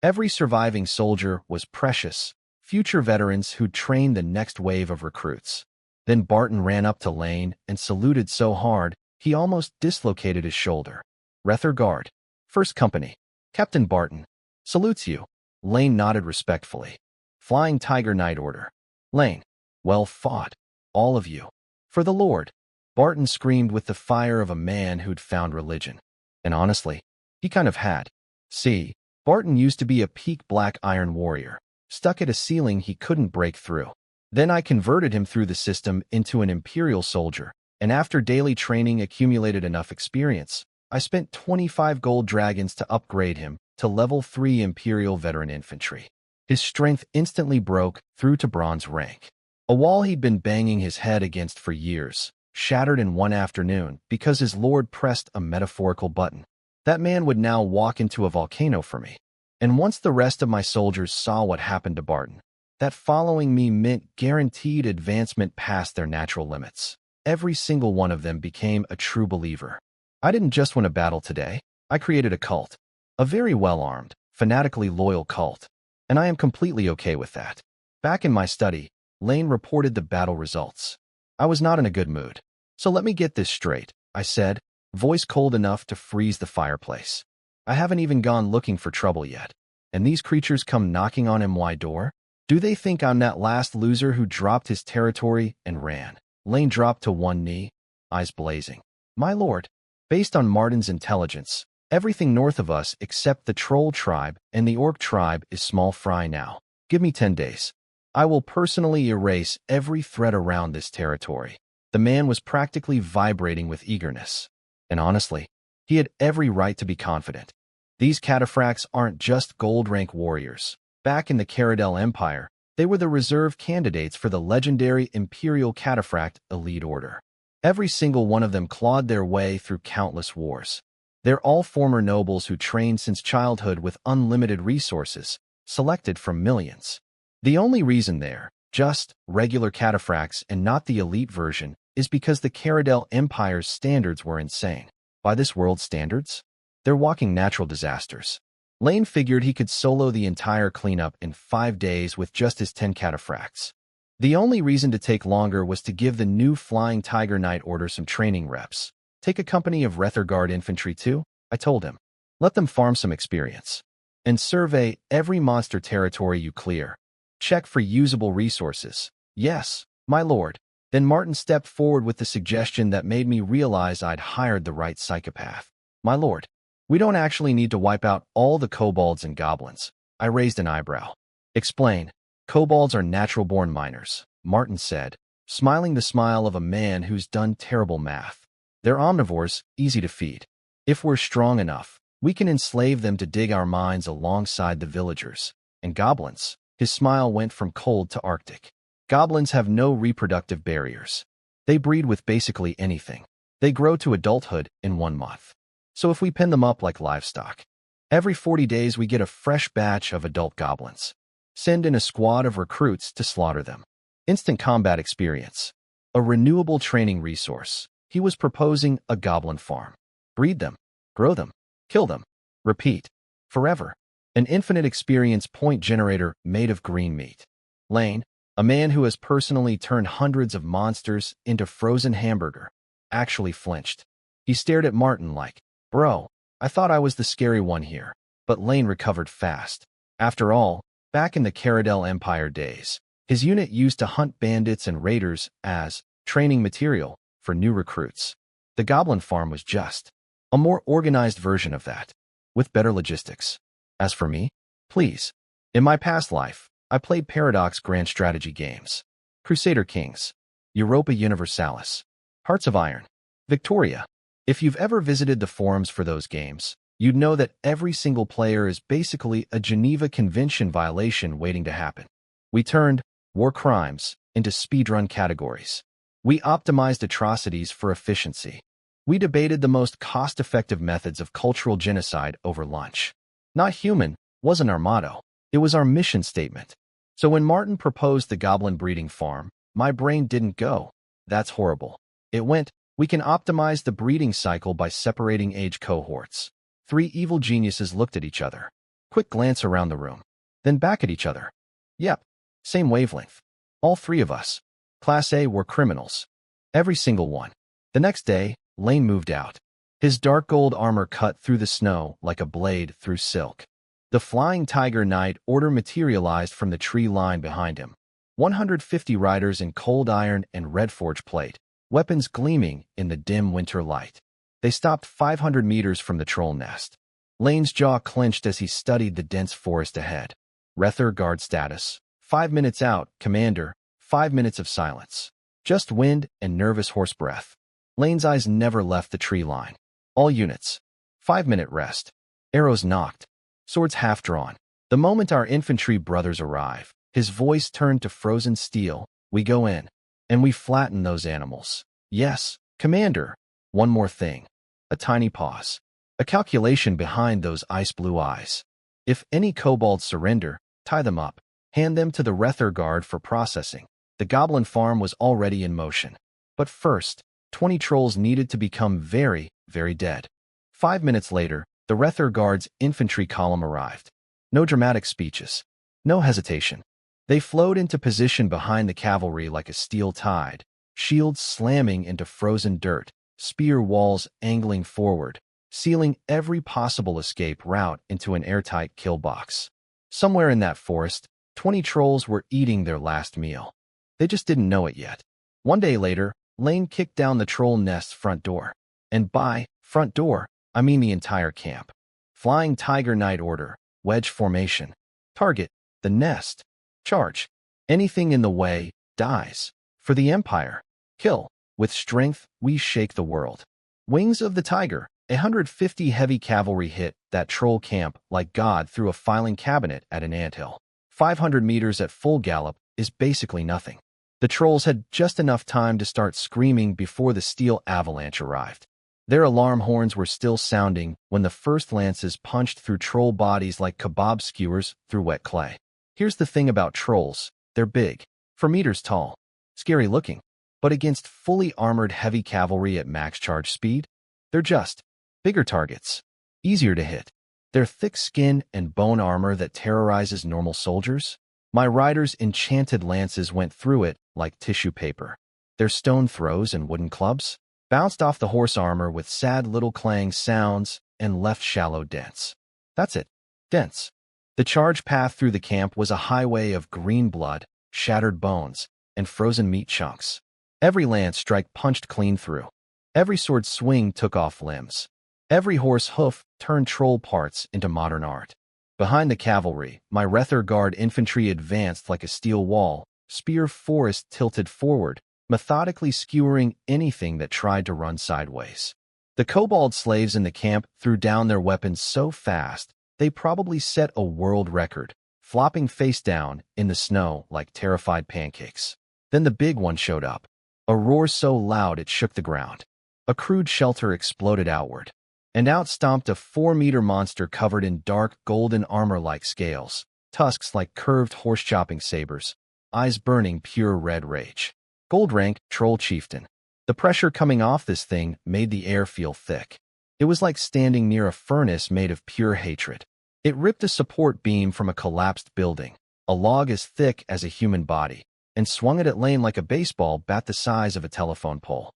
Every surviving soldier was precious, future veterans who'd train the next wave of recruits. Then Barton ran up to Lane and saluted so hard, he almost dislocated his shoulder. Rether Guard. First Company. Captain Barton. Salutes you. Lane nodded respectfully. Flying Tiger Night Order. Lane. Well fought. All of you. For the Lord. Barton screamed with the fire of a man who'd found religion. And honestly, he kind of had. See, Barton used to be a peak black iron warrior, stuck at a ceiling he couldn't break through. Then I converted him through the system into an Imperial soldier, and after daily training accumulated enough experience, I spent 25 gold dragons to upgrade him to level 3 Imperial veteran infantry. His strength instantly broke through to bronze rank. A wall he'd been banging his head against for years shattered in one afternoon because his lord pressed a metaphorical button. That man would now walk into a volcano for me. And once the rest of my soldiers saw what happened to Barton, that following me meant guaranteed advancement past their natural limits. Every single one of them became a true believer. I didn't just win a battle today. I created a cult. A very well-armed, fanatically loyal cult. And I am completely okay with that. Back in my study, Lane reported the battle results. I was not in a good mood. So let me get this straight, I said, voice cold enough to freeze the fireplace. I haven't even gone looking for trouble yet. And these creatures come knocking on my door? Do they think I'm that last loser who dropped his territory and ran? Lane dropped to one knee, eyes blazing. My lord, based on Martin's intelligence, everything north of us except the Troll tribe and the Orc tribe is small fry now. Give me 10 days. I will personally erase every threat around this territory. The man was practically vibrating with eagerness. And honestly, he had every right to be confident. These cataphracts aren't just gold-rank warriors. Back in the Caradel Empire, they were the reserve candidates for the legendary Imperial Cataphract Elite Order. Every single one of them clawed their way through countless wars. They're all former nobles who trained since childhood with unlimited resources, selected from millions. The only reason they're just regular cataphracts and not the elite version is because the Caradel Empire's standards were insane. By this world's standards, they're walking natural disasters. Lane figured he could solo the entire cleanup in 5 days with just his 10 cataphracts. The only reason to take longer was to give the new Flying Tiger Night Order some training reps. Take a company of Rether Guard infantry too, I told him. Let them farm some experience. And survey every monster territory you clear. Check for usable resources. Yes, my lord. Then Martin stepped forward with the suggestion that made me realize I'd hired the right psychopath. My lord, we don't actually need to wipe out all the kobolds and goblins. I raised an eyebrow. Explain. Kobolds are natural-born miners, Martin said, smiling the smile of a man who's done terrible math. They're omnivores, easy to feed. If we're strong enough, we can enslave them to dig our mines alongside the villagers. And goblins. His smile went from cold to Arctic. Goblins have no reproductive barriers. They breed with basically anything. They grow to adulthood in 1 month. So if we pin them up like livestock, every 40 days we get a fresh batch of adult goblins. Send in a squad of recruits to slaughter them. Instant combat experience. A renewable training resource. He was proposing a goblin farm. Breed them. Grow them. Kill them. Repeat. Forever. An infinite experience point generator made of green meat. Lane, a man who has personally turned hundreds of monsters into frozen hamburger, actually flinched. He stared at Martin like, bro, I thought I was the scary one here. But Lane recovered fast. After all, back in the Caradel Empire days, his unit used to hunt bandits and raiders as training material for new recruits. The goblin farm was just A more organized version of that, with better logistics. As for me, please. In my past life, I played Paradox Grand Strategy games, Crusader Kings, Europa Universalis, Hearts of Iron, Victoria. If you've ever visited the forums for those games, you'd know that every single player is basically a Geneva Convention violation waiting to happen. We turned war crimes into speedrun categories. We optimized atrocities for efficiency. We debated the most cost-effective methods of cultural genocide over lunch. Not human wasn't our motto. It was our mission statement. So when Martin proposed the goblin breeding farm, my brain didn't go, "That's horrible." It went, "We can optimize the breeding cycle by separating age cohorts." Three evil geniuses looked at each other. Quick glance around the room. Then back at each other. Yep, same wavelength. All three of us. Class A were criminals. Every single one. The next day, Lane moved out. His dark gold armor cut through the snow like a blade through silk. The Flying Tiger Knight Order materialized from the tree line behind him. 150 riders in cold iron and red forge plate, weapons gleaming in the dim winter light. They stopped 500 meters from the troll nest. Lane's jaw clenched as he studied the dense forest ahead. Rether guard status. 5 minutes out, Commander. 5 minutes of silence. Just wind and nervous horse breath. Lane's eyes never left the tree line. All units. 5-minute rest. Arrows knocked. Swords half-drawn. The moment our infantry brothers arrive, his voice turned to frozen steel. We go in. And we flatten those animals. Yes, Commander. One more thing. A tiny pause. A calculation behind those ice-blue eyes. If any kobolds surrender, tie them up. Hand them to the Rether Guard for processing. The goblin farm was already in motion. But first, 20 trolls needed to become very, very dead. 5 minutes later, the Rether Guard's infantry column arrived. No dramatic speeches. No hesitation. They flowed into position behind the cavalry like a steel tide, shields slamming into frozen dirt, spear walls angling forward, sealing every possible escape route into an airtight kill box. Somewhere in that forest, 20 trolls were eating their last meal. They just didn't know it yet. One day later, Lane kicked down the troll nest's front door. And by front door, I mean the entire camp. Flying Tiger Knight Order, wedge formation. Target, the nest. Charge. Anything in the way, dies. For the Empire. Kill. With strength, we shake the world. Wings of the Tiger. 150 heavy cavalry hit that troll camp like God through a filing cabinet at an anthill. 500 meters at full gallop is basically nothing. The trolls had just enough time to start screaming before the steel avalanche arrived. Their alarm horns were still sounding when the first lances punched through troll bodies like kebab skewers through wet clay. Here's the thing about trolls. They're big, for meters tall, scary looking, but against fully armored heavy cavalry at max charge speed, they're just bigger targets, easier to hit. Their thick skin and bone armor that terrorizes normal soldiers. My riders' enchanted lances went through it like tissue paper. Their stone throws and wooden clubs bounced off the horse armor with sad little clang sounds and left shallow dents. That's it. Dents. The charge path through the camp was a highway of green blood, shattered bones, and frozen meat chunks. Every lance strike punched clean through. Every sword swing took off limbs. Every horse hoof turned troll parts into modern art. Behind the cavalry, my Rether Guard infantry advanced like a steel wall, spear forest tilted forward, methodically skewering anything that tried to run sideways. The kobold slaves in the camp threw down their weapons so fast, they probably set a world record, flopping face down in the snow like terrified pancakes. Then the big one showed up. A roar so loud it shook the ground. A crude shelter exploded outward. And out stomped a 4-meter monster covered in dark golden armor like scales, tusks like curved horse-chopping sabers, eyes burning pure red rage. Gold rank, troll chieftain. The pressure coming off this thing made the air feel thick. It was like standing near a furnace made of pure hatred. It ripped a support beam from a collapsed building, a log as thick as a human body, and swung it at Lane like a baseball bat the size of a telephone pole.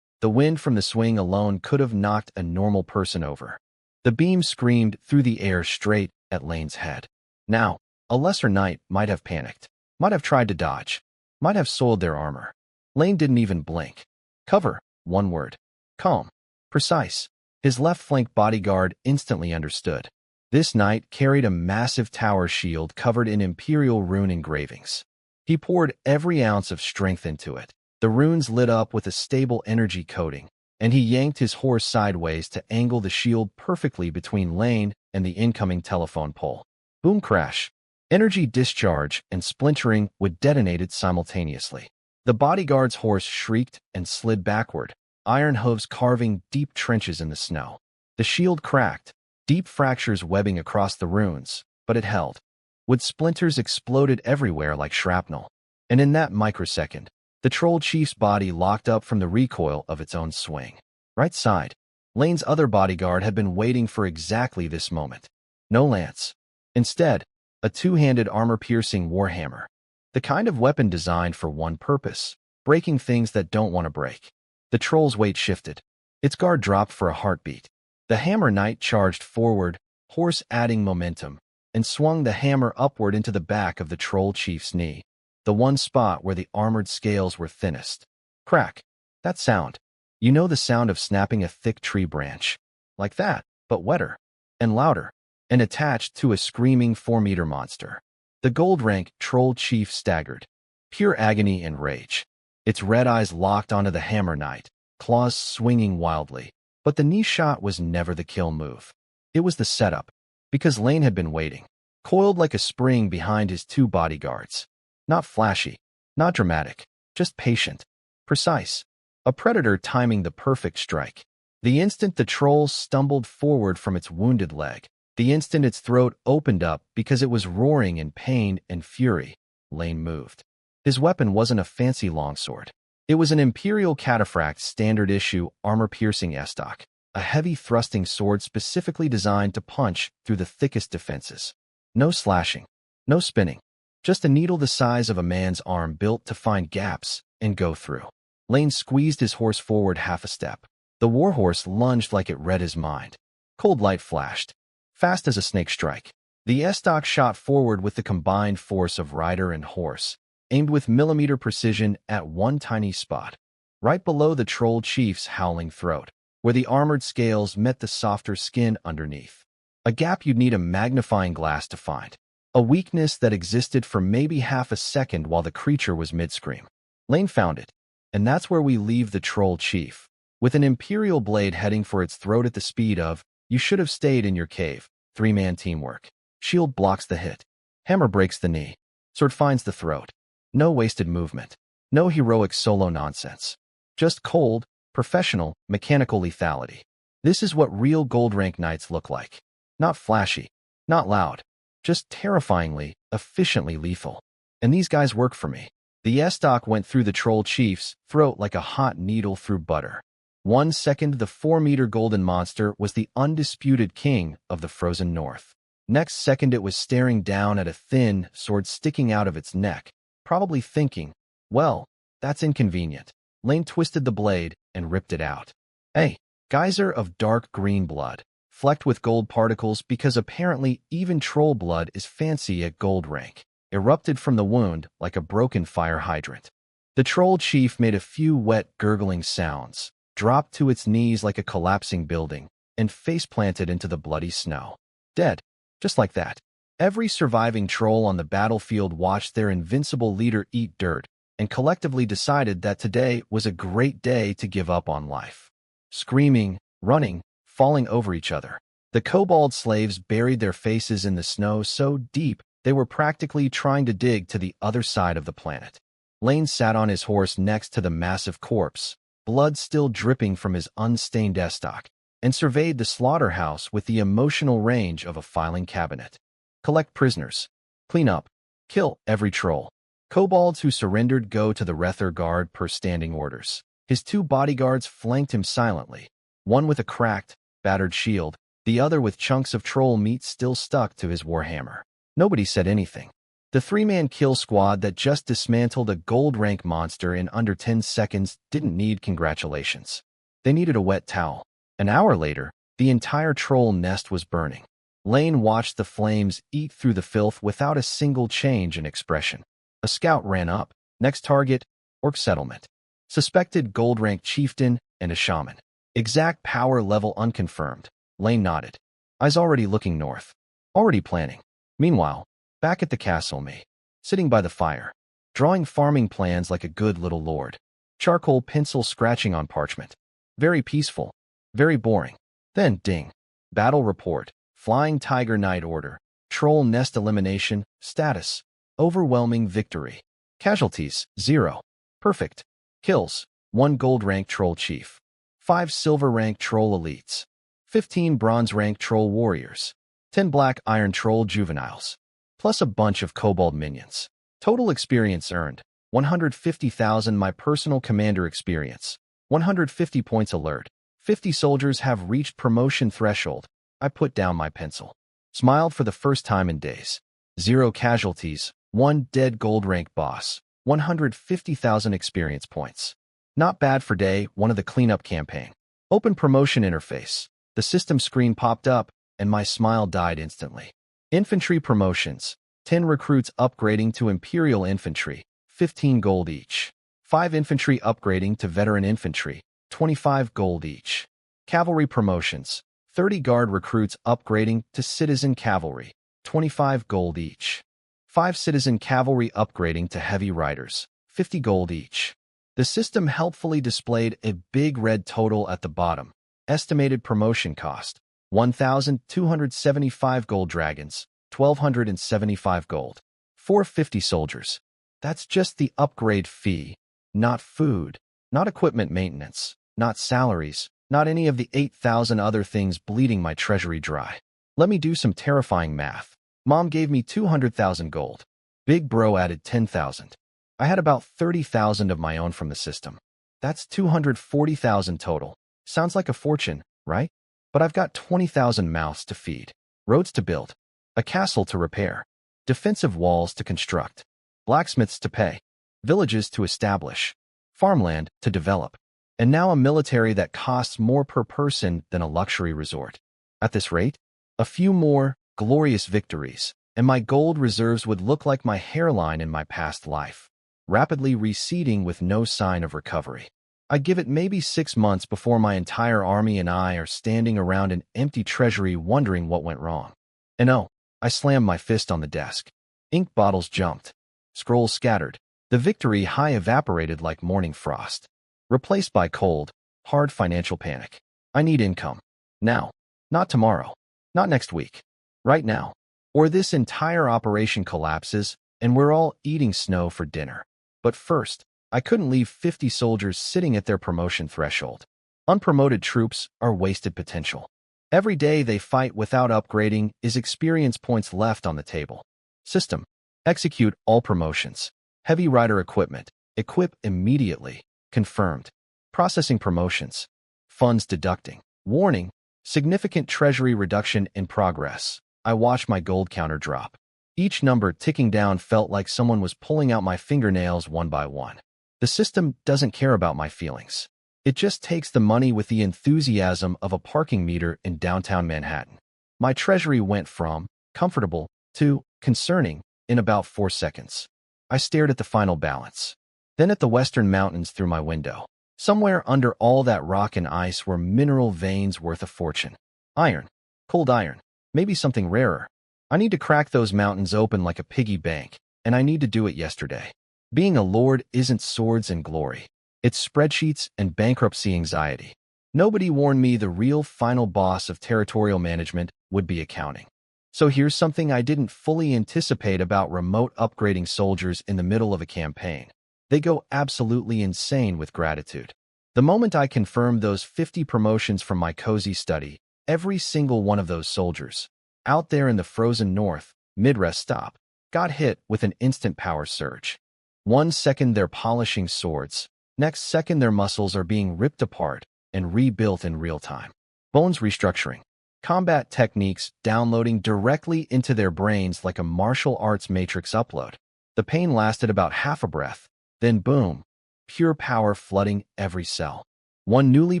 The wind from the swing alone could have knocked a normal person over. The beam screamed through the air straight at Lane's head. Now, a lesser knight might have panicked, might have tried to dodge, might have soiled their armor. Lane didn't even blink. Cover, one word. Calm. Precise. His left flank bodyguard instantly understood. This knight carried a massive tower shield covered in imperial rune engravings. He poured every ounce of strength into it. The runes lit up with a stable energy coating, and he yanked his horse sideways to angle the shield perfectly between Lane and the incoming telephone pole. Boom crash. Energy discharge and splintering would detonate it simultaneously. The bodyguard's horse shrieked and slid backward, iron hooves carving deep trenches in the snow. The shield cracked, deep fractures webbing across the runes, but it held. Wood splinters exploded everywhere like shrapnel. And in that microsecond, the troll chief's body locked up from the recoil of its own swing. Right side. Lane's other bodyguard had been waiting for exactly this moment. No lance. Instead, a two-handed armor-piercing warhammer. The kind of weapon designed for one purpose, breaking things that don't want to break. The troll's weight shifted. Its guard dropped for a heartbeat. The hammer knight charged forward, horse adding momentum, and swung the hammer upward into the back of the troll chief's knee, the one spot where the armored scales were thinnest. Crack. That sound. You know the sound of snapping a thick tree branch. Like that, but wetter. And louder. And attached to a screaming 4-meter monster. The gold-rank troll chief staggered. Pure agony and rage. Its red eyes locked onto the hammer knight, claws swinging wildly. But the knee shot was never the kill move. It was the setup. Because Lane had been waiting, coiled like a spring behind his two bodyguards. Not flashy, not dramatic, just patient, precise. A predator timing the perfect strike. The instant the troll stumbled forward from its wounded leg, the instant its throat opened up because it was roaring in pain and fury, Lane moved. His weapon wasn't a fancy longsword. It was an Imperial Cataphract standard-issue armor-piercing estoc, a heavy thrusting sword specifically designed to punch through the thickest defenses. No slashing, no spinning, just a needle the size of a man's arm built to find gaps and go through. Lane squeezed his horse forward half a step. The warhorse lunged like it read his mind. Cold light flashed, fast as a snake strike. The estoc shot forward with the combined force of rider and horse, aimed with millimeter precision at one tiny spot, right below the troll chief's howling throat, where the armored scales met the softer skin underneath. A gap you'd need a magnifying glass to find. A weakness that existed for maybe half a second while the creature was mid-scream. Lane found it, and that's where we leave the troll chief. With an Imperial blade heading for its throat at the speed of, you should have stayed in your cave, 3-man teamwork. Shield blocks the hit. Hammer breaks the knee. Sword finds the throat. No wasted movement. No heroic solo nonsense. Just cold, professional, mechanical lethality. This is what real gold-rank knights look like. Not flashy. Not loud. Just terrifyingly, efficiently lethal. And these guys work for me. The estoc went through the troll chief's throat like a hot needle through butter. 1 second, the 4-meter golden monster was the undisputed king of the frozen north. Next second, it was staring down at a thin sword sticking out of its neck, probably thinking, well, that's inconvenient. Lane twisted the blade and ripped it out. A geyser of dark green blood, flecked with gold particles because apparently even troll blood is fancy at gold rank, erupted from the wound like a broken fire hydrant. The troll chief made a few wet, gurgling sounds, dropped to its knees like a collapsing building, and face-planted into the bloody snow. Dead. Just like that. Every surviving troll on the battlefield watched their invincible leader eat dirt, and collectively decided that today was a great day to give up on life. Screaming, running, falling over each other. The kobold slaves buried their faces in the snow so deep they were practically trying to dig to the other side of the planet. Lane sat on his horse next to the massive corpse, blood still dripping from his unstained estoc, and surveyed the slaughterhouse with the emotional range of a filing cabinet. Collect prisoners. Clean up. Kill every troll. Kobolds who surrendered go to the Rether Guard per standing orders. His two bodyguards flanked him silently, one with a cracked, battered shield, the other with chunks of troll meat still stuck to his warhammer. Nobody said anything. The 3-man kill squad that just dismantled a gold-rank monster in under 10 seconds didn't need congratulations. They needed a wet towel. An hour later, the entire troll nest was burning. Lane watched the flames eat through the filth without a single change in expression. A scout ran up. Next target, Orc settlement. Suspected gold-rank chieftain and a shaman. Exact power level unconfirmed. Lane nodded. Eyes already looking north. Already planning. Meanwhile, back at the castle me. Sitting by the fire. Drawing farming plans like a good little lord. Charcoal pencil scratching on parchment. Very peaceful. Very boring. Then, ding. Battle report. Flying Tiger Knight order. Troll nest elimination. Status. Overwhelming victory. Casualties, 0. Perfect. Kills, 1 gold rank troll chief. 5 silver rank troll elites. 15 bronze rank troll warriors. 10 black iron troll juveniles. Plus a bunch of kobold minions. Total experience earned, 150,000 my personal commander experience. 150 points alert. 50 soldiers have reached promotion threshold. I put down my pencil. Smiled for the first time in days. 0 casualties, 1 dead gold rank boss. 150,000 experience points. Not bad for day 1 of the cleanup campaign. Open promotion interface. The system screen popped up, and my smile died instantly. Infantry promotions. 10 recruits upgrading to Imperial Infantry, 15 gold each. 5 infantry upgrading to Veteran Infantry, 25 gold each. Cavalry promotions. 30 guard recruits upgrading to Citizen Cavalry, 25 gold each. 5 citizen cavalry upgrading to heavy riders, 50 gold each. The system helpfully displayed a big red total at the bottom. Estimated promotion cost, 1,275 gold dragons, 1,275 gold. 450 soldiers. That's just the upgrade fee, not food, not equipment maintenance, not salaries, not any of the 8,000 other things bleeding my treasury dry. Let me do some terrifying math. Mom gave me 200,000 gold. Big bro added 10,000. I had about 30,000 of my own from the system. That's 240,000 total. Sounds like a fortune, right? But I've got 20,000 mouths to feed, roads to build, a castle to repair, defensive walls to construct, blacksmiths to pay, villages to establish, farmland to develop, and now a military that costs more per person than a luxury resort. At this rate, a few more glorious victories, and my gold reserves would look like my hairline in my past life, rapidly receding with no sign of recovery. I give it maybe 6 months before my entire army and I are standing around an empty treasury wondering what went wrong. And oh, I slammed my fist on the desk. Ink bottles jumped. Scrolls scattered. The victory high evaporated like morning frost. Replaced by cold, hard financial panic. I need income. Now. Not tomorrow. Not next week. Right now. Or this entire operation collapses and we're all eating snow for dinner. But first, I couldn't leave 50 soldiers sitting at their promotion threshold. Unpromoted troops are wasted potential. Every day they fight without upgrading is experience points left on the table. System. Execute all promotions. Heavy rider equipment. Equip immediately. Confirmed. Processing promotions. Funds deducting. Warning. Significant treasury reduction in progress. I watched my gold counter drop. Each number ticking down felt like someone was pulling out my fingernails one by one. The system doesn't care about my feelings. It just takes the money with the enthusiasm of a parking meter in downtown Manhattan. My treasury went from comfortable to concerning in about 4 seconds. I stared at the final balance. Then at the western mountains through my window. Somewhere under all that rock and ice were mineral veins worth a fortune. Iron. Cold iron. Maybe something rarer. I need to crack those mountains open like a piggy bank, and I need to do it yesterday. Being a lord isn't swords and glory. It's spreadsheets and bankruptcy anxiety. Nobody warned me the real final boss of territorial management would be accounting. So here's something I didn't fully anticipate about remote upgrading soldiers in the middle of a campaign. They go absolutely insane with gratitude. The moment I confirmed those 50 promotions from my cozy study, every single one of those soldiers, out there in the frozen north, mid-rest stop, got hit with an instant power surge. 1 second they're polishing swords, next second their muscles are being ripped apart and rebuilt in real time. Bones restructuring. Combat techniques downloading directly into their brains like a martial arts matrix upload. The pain lasted about half a breath, then boom, pure power flooding every cell. One newly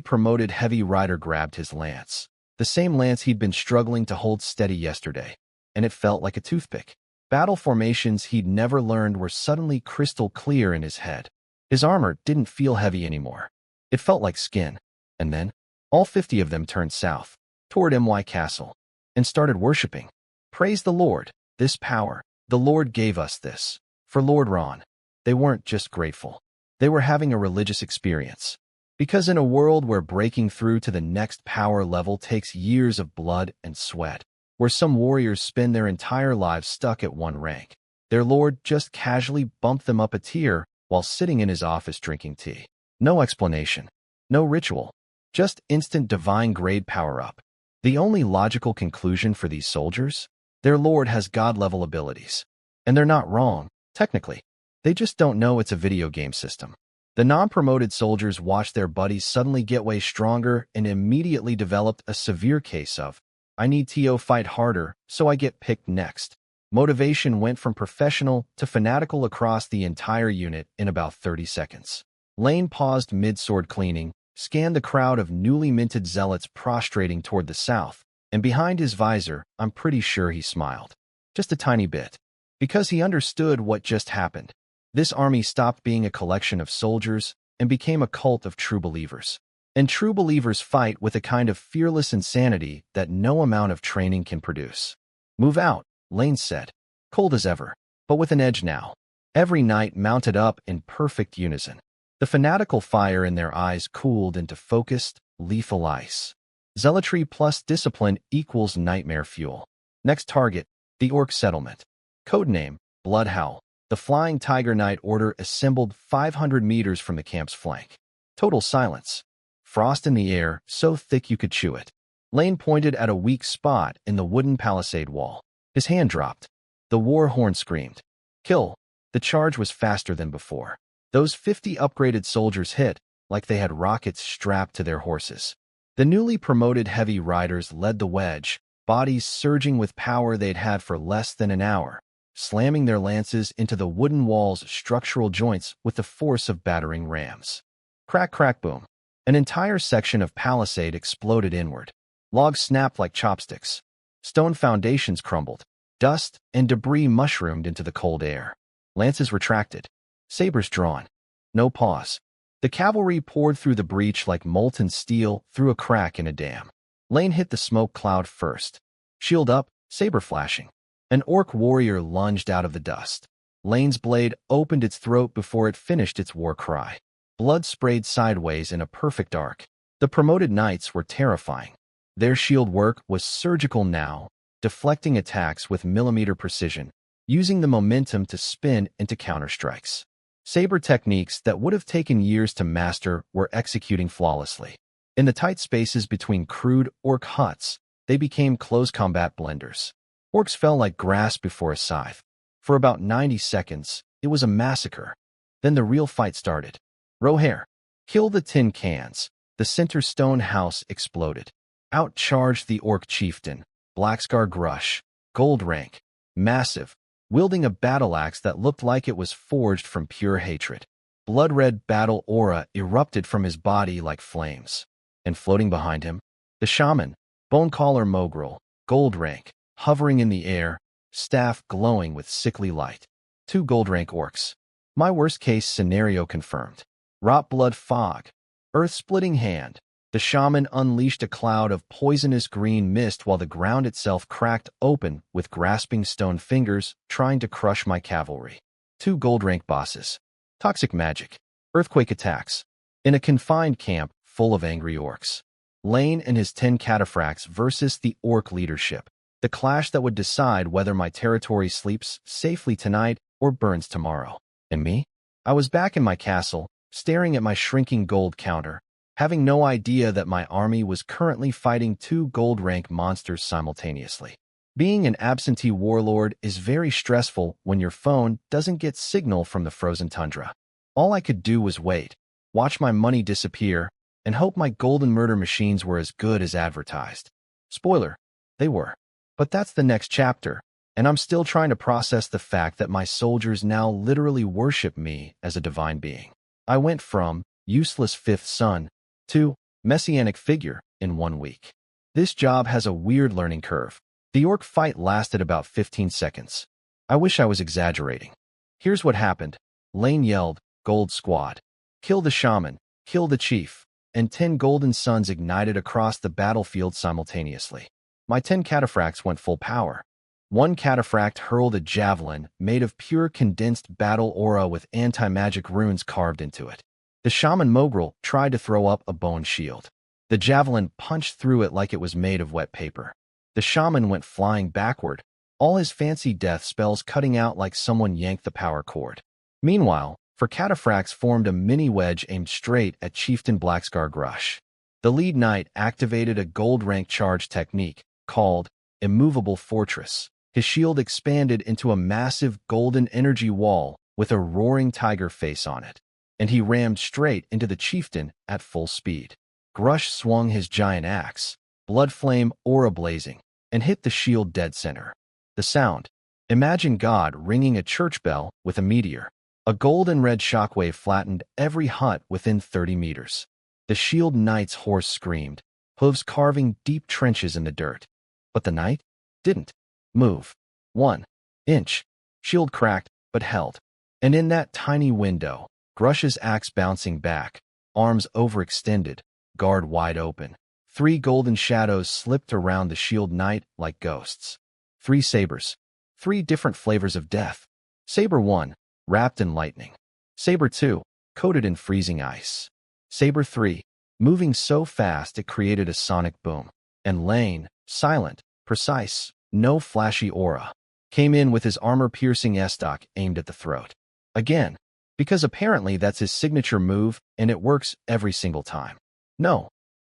promoted heavy rider grabbed his lance, the same lance he'd been struggling to hold steady yesterday, and it felt like a toothpick. Battle formations he'd never learned were suddenly crystal clear in his head. His armor didn't feel heavy anymore. It felt like skin. And then, All 50 of them turned south, toward My Castle, and started worshipping. Praise the Lord, this power. The Lord gave us this. For Lord Ron. They weren't just grateful. They were having a religious experience. Because in a world where breaking through to the next power level takes years of blood and sweat, where some warriors spend their entire lives stuck at one rank, their Lord just casually bumped them up a tier while sitting in his office drinking tea. No explanation. No ritual. Just instant divine grade power-up. The only logical conclusion for these soldiers? Their Lord has God-level abilities. And they're not wrong, technically. They just don't know it's a video game system. The non-promoted soldiers watched their buddies suddenly get way stronger and immediately developed a severe case of, I need to fight harder, so I get picked next. Motivation went from professional to fanatical across the entire unit in about 30 seconds. Lane paused mid-sword cleaning, scanned the crowd of newly minted zealots prostrating toward the south, and behind his visor, I'm pretty sure he smiled. Just a tiny bit. Because he understood what just happened. This army stopped being a collection of soldiers and became a cult of true believers. And true believers fight with a kind of fearless insanity that no amount of training can produce. Move out, Lane said. Cold as ever, but with an edge now. Every knight mounted up in perfect unison. The fanatical fire in their eyes cooled into focused, lethal ice. Zealotry plus discipline equals nightmare fuel. Next target, the Orc settlement. Codename, Bloodhowl. The Flying Tiger Knight Order assembled 500 meters from the camp's flank. Total silence. Frost in the air, so thick you could chew it. Lane pointed at a weak spot in the wooden palisade wall. His hand dropped. The war horn screamed. Kill. The charge was faster than before. Those 50 upgraded soldiers hit, like they had rockets strapped to their horses. The newly promoted heavy riders led the wedge, bodies surging with power they'd had for less than an hour, slamming their lances into the wooden wall's structural joints with the force of battering rams. Crack, crack, boom. An entire section of palisade exploded inward. Logs snapped like chopsticks. Stone foundations crumbled. Dust and debris mushroomed into the cold air. Lances retracted. Sabers drawn. No pause. The cavalry poured through the breach like molten steel through a crack in a dam. Lane hit the smoke cloud first. Shield up, saber flashing. An orc warrior lunged out of the dust. Lane's blade opened its throat before it finished its war cry. Blood sprayed sideways in a perfect arc. The promoted knights were terrifying. Their shield work was surgical now, deflecting attacks with millimeter precision, using the momentum to spin into counterstrikes. Saber techniques that would have taken years to master were executing flawlessly. In the tight spaces between crude orc huts, they became close combat blenders. Orcs fell like grass before a scythe. For about 90 seconds, it was a massacre. Then the real fight started. Rohair. Kill the tin cans. The center stone house exploded. Out charged the orc chieftain, Blackscar Grush, gold rank, massive, wielding a battle axe that looked like it was forged from pure hatred. Blood-red battle aura erupted from his body like flames. And floating behind him, the shaman, Bonecaller Mogrel, gold rank, hovering in the air, staff glowing with sickly light. 2 gold rank orcs. My worst-case scenario confirmed. Rot blood fog. Earth-splitting hand. The shaman unleashed a cloud of poisonous green mist while the ground itself cracked open with grasping stone fingers trying to crush my cavalry. 2 gold rank bosses. Toxic magic. Earthquake attacks. In a confined camp full of angry orcs. Lane and his 10 cataphracts versus the orc leadership. The clash that would decide whether my territory sleeps safely tonight or burns tomorrow. And me? I was back in my castle, staring at my shrinking gold counter, having no idea that my army was currently fighting 2 gold rank monsters simultaneously. Being an absentee warlord is very stressful when your phone doesn't get signal from the frozen tundra. All I could do was wait, watch my money disappear, and hope my golden murder machines were as good as advertised. Spoiler, they were. But that's the next chapter, and I'm still trying to process the fact that my soldiers now literally worship me as a divine being. I went from useless fifth son to messianic figure in 1 week. This job has a weird learning curve. The orc fight lasted about 15 seconds. I wish I was exaggerating. Here's what happened. Lane yelled, "Gold squad. Kill the shaman. Kill the chief." and 10 golden suns ignited across the battlefield simultaneously. My 10 cataphracts went full power. One cataphract hurled a javelin made of pure condensed battle aura with anti-magic runes carved into it. The shaman Mogrel tried to throw up a bone shield. The javelin punched through it like it was made of wet paper. The shaman went flying backward, all his fancy death spells cutting out like someone yanked the power cord. Meanwhile, four cataphracts formed a mini wedge aimed straight at Chieftain Blackscar Grush. The lead knight activated a gold rank charge technique called Immovable Fortress. His shield expanded into a massive golden energy wall with a roaring tiger face on it, and he rammed straight into the chieftain at full speed. Grush swung his giant axe, blood flame aura blazing, and hit the shield dead center. The sound. Imagine God ringing a church bell with a meteor. A gold and red shockwave flattened every hut within 30 meters. The shield knight's horse screamed, hooves carving deep trenches in the dirt. But the knight didn't move 1 inch. Shield cracked, but held. And in that tiny window, Grush's axe bouncing back, arms overextended, guard wide open. 3 golden shadows slipped around the shield knight like ghosts. 3 sabers. 3 different flavors of death. Saber 1, wrapped in lightning. Saber 2, coated in freezing ice. Saber 3, moving so fast it created a sonic boom. And Lane, silent, precise, no flashy aura, came in with his armor-piercing S-stock aimed at the throat. Again, because apparently that's his signature move and it works every single time. No,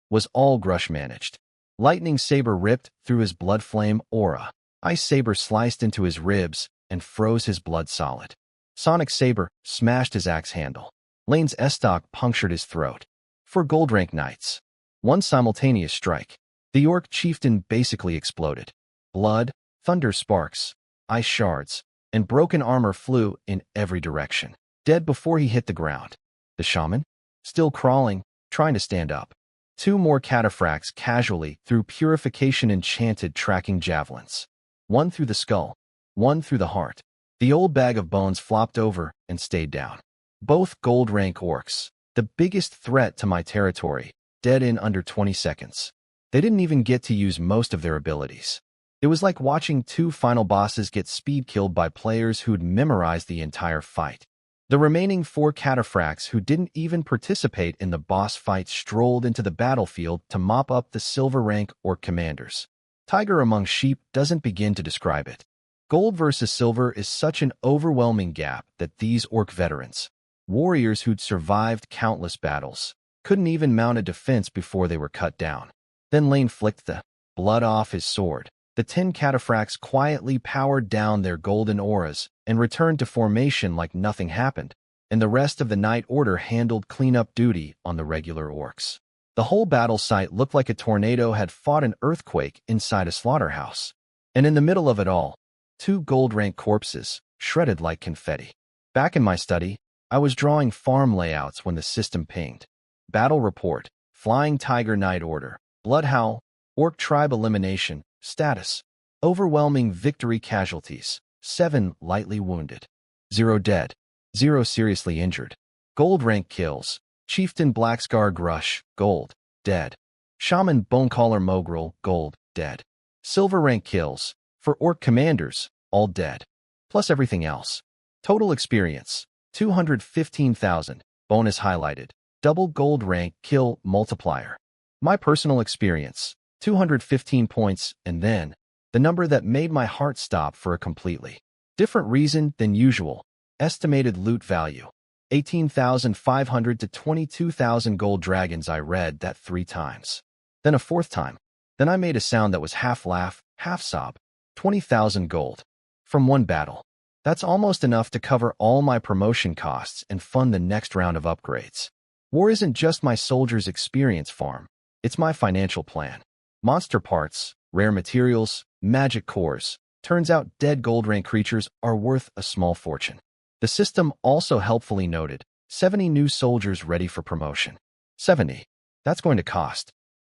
was all Grush managed. Lightning Saber ripped through his blood flame aura. Ice Saber sliced into his ribs and froze his blood solid. Sonic Saber smashed his axe handle. Lane's S-stock punctured his throat. 4 gold rank knights. 1 simultaneous strike. The orc chieftain basically exploded. Blood, thunder sparks, ice shards, and broken armor flew in every direction. Dead before he hit the ground. The shaman? Still crawling, trying to stand up. 2 more cataphracts casually threw purification enchanted tracking javelins. 1 through the skull, 1 through the heart. The old bag of bones flopped over and stayed down. Both gold rank orcs, the biggest threat to my territory, dead in under 20 seconds. They didn't even get to use most of their abilities. It was like watching 2 final bosses get speed killed by players who'd memorized the entire fight. The remaining 4 cataphracts who didn't even participate in the boss fight strolled into the battlefield to mop up the silver rank orc commanders. Tiger among sheep doesn't begin to describe it. Gold versus silver is such an overwhelming gap that these orc veterans, warriors who'd survived countless battles, couldn't even mount a defense before they were cut down. Then Lane flicked the blood off his sword. The 10 cataphracts quietly powered down their golden auras and returned to formation like nothing happened, and the rest of the Night Order handled cleanup duty on the regular orcs. The whole battle site looked like a tornado had fought an earthquake inside a slaughterhouse. And in the middle of it all, 2 gold rank corpses, shredded like confetti. Back in my study, I was drawing farm layouts when the system pinged. Battle report, Flying Tiger Night Order, Blood Howl, Orc Tribe Elimination, Status, Overwhelming Victory Casualties, 7 lightly wounded, 0 dead, 0 seriously injured. Gold rank kills, Chieftain Blackscar Grush, gold, dead. Shaman Bonecaller Mogrel, gold, dead. Silver rank kills, for orc commanders, all dead. Plus everything else. Total experience, 215,000, bonus highlighted, double gold rank kill multiplier. My personal experience, 215 points, and then, the number that made my heart stop for a completely different reason than usual, estimated loot value, 18,500 to 22,000 gold dragons. I read that 3 times. Then a 4th time. Then I made a sound that was half laugh, half sob. 20,000 gold. From 1 battle. That's almost enough to cover all my promotion costs and fund the next round of upgrades. War isn't just my soldiers' experience farm. It's my financial plan. Monster parts, rare materials, magic cores. Turns out dead gold rank creatures are worth a small fortune. The system also helpfully noted 70 new soldiers ready for promotion. 70. That's going to cost.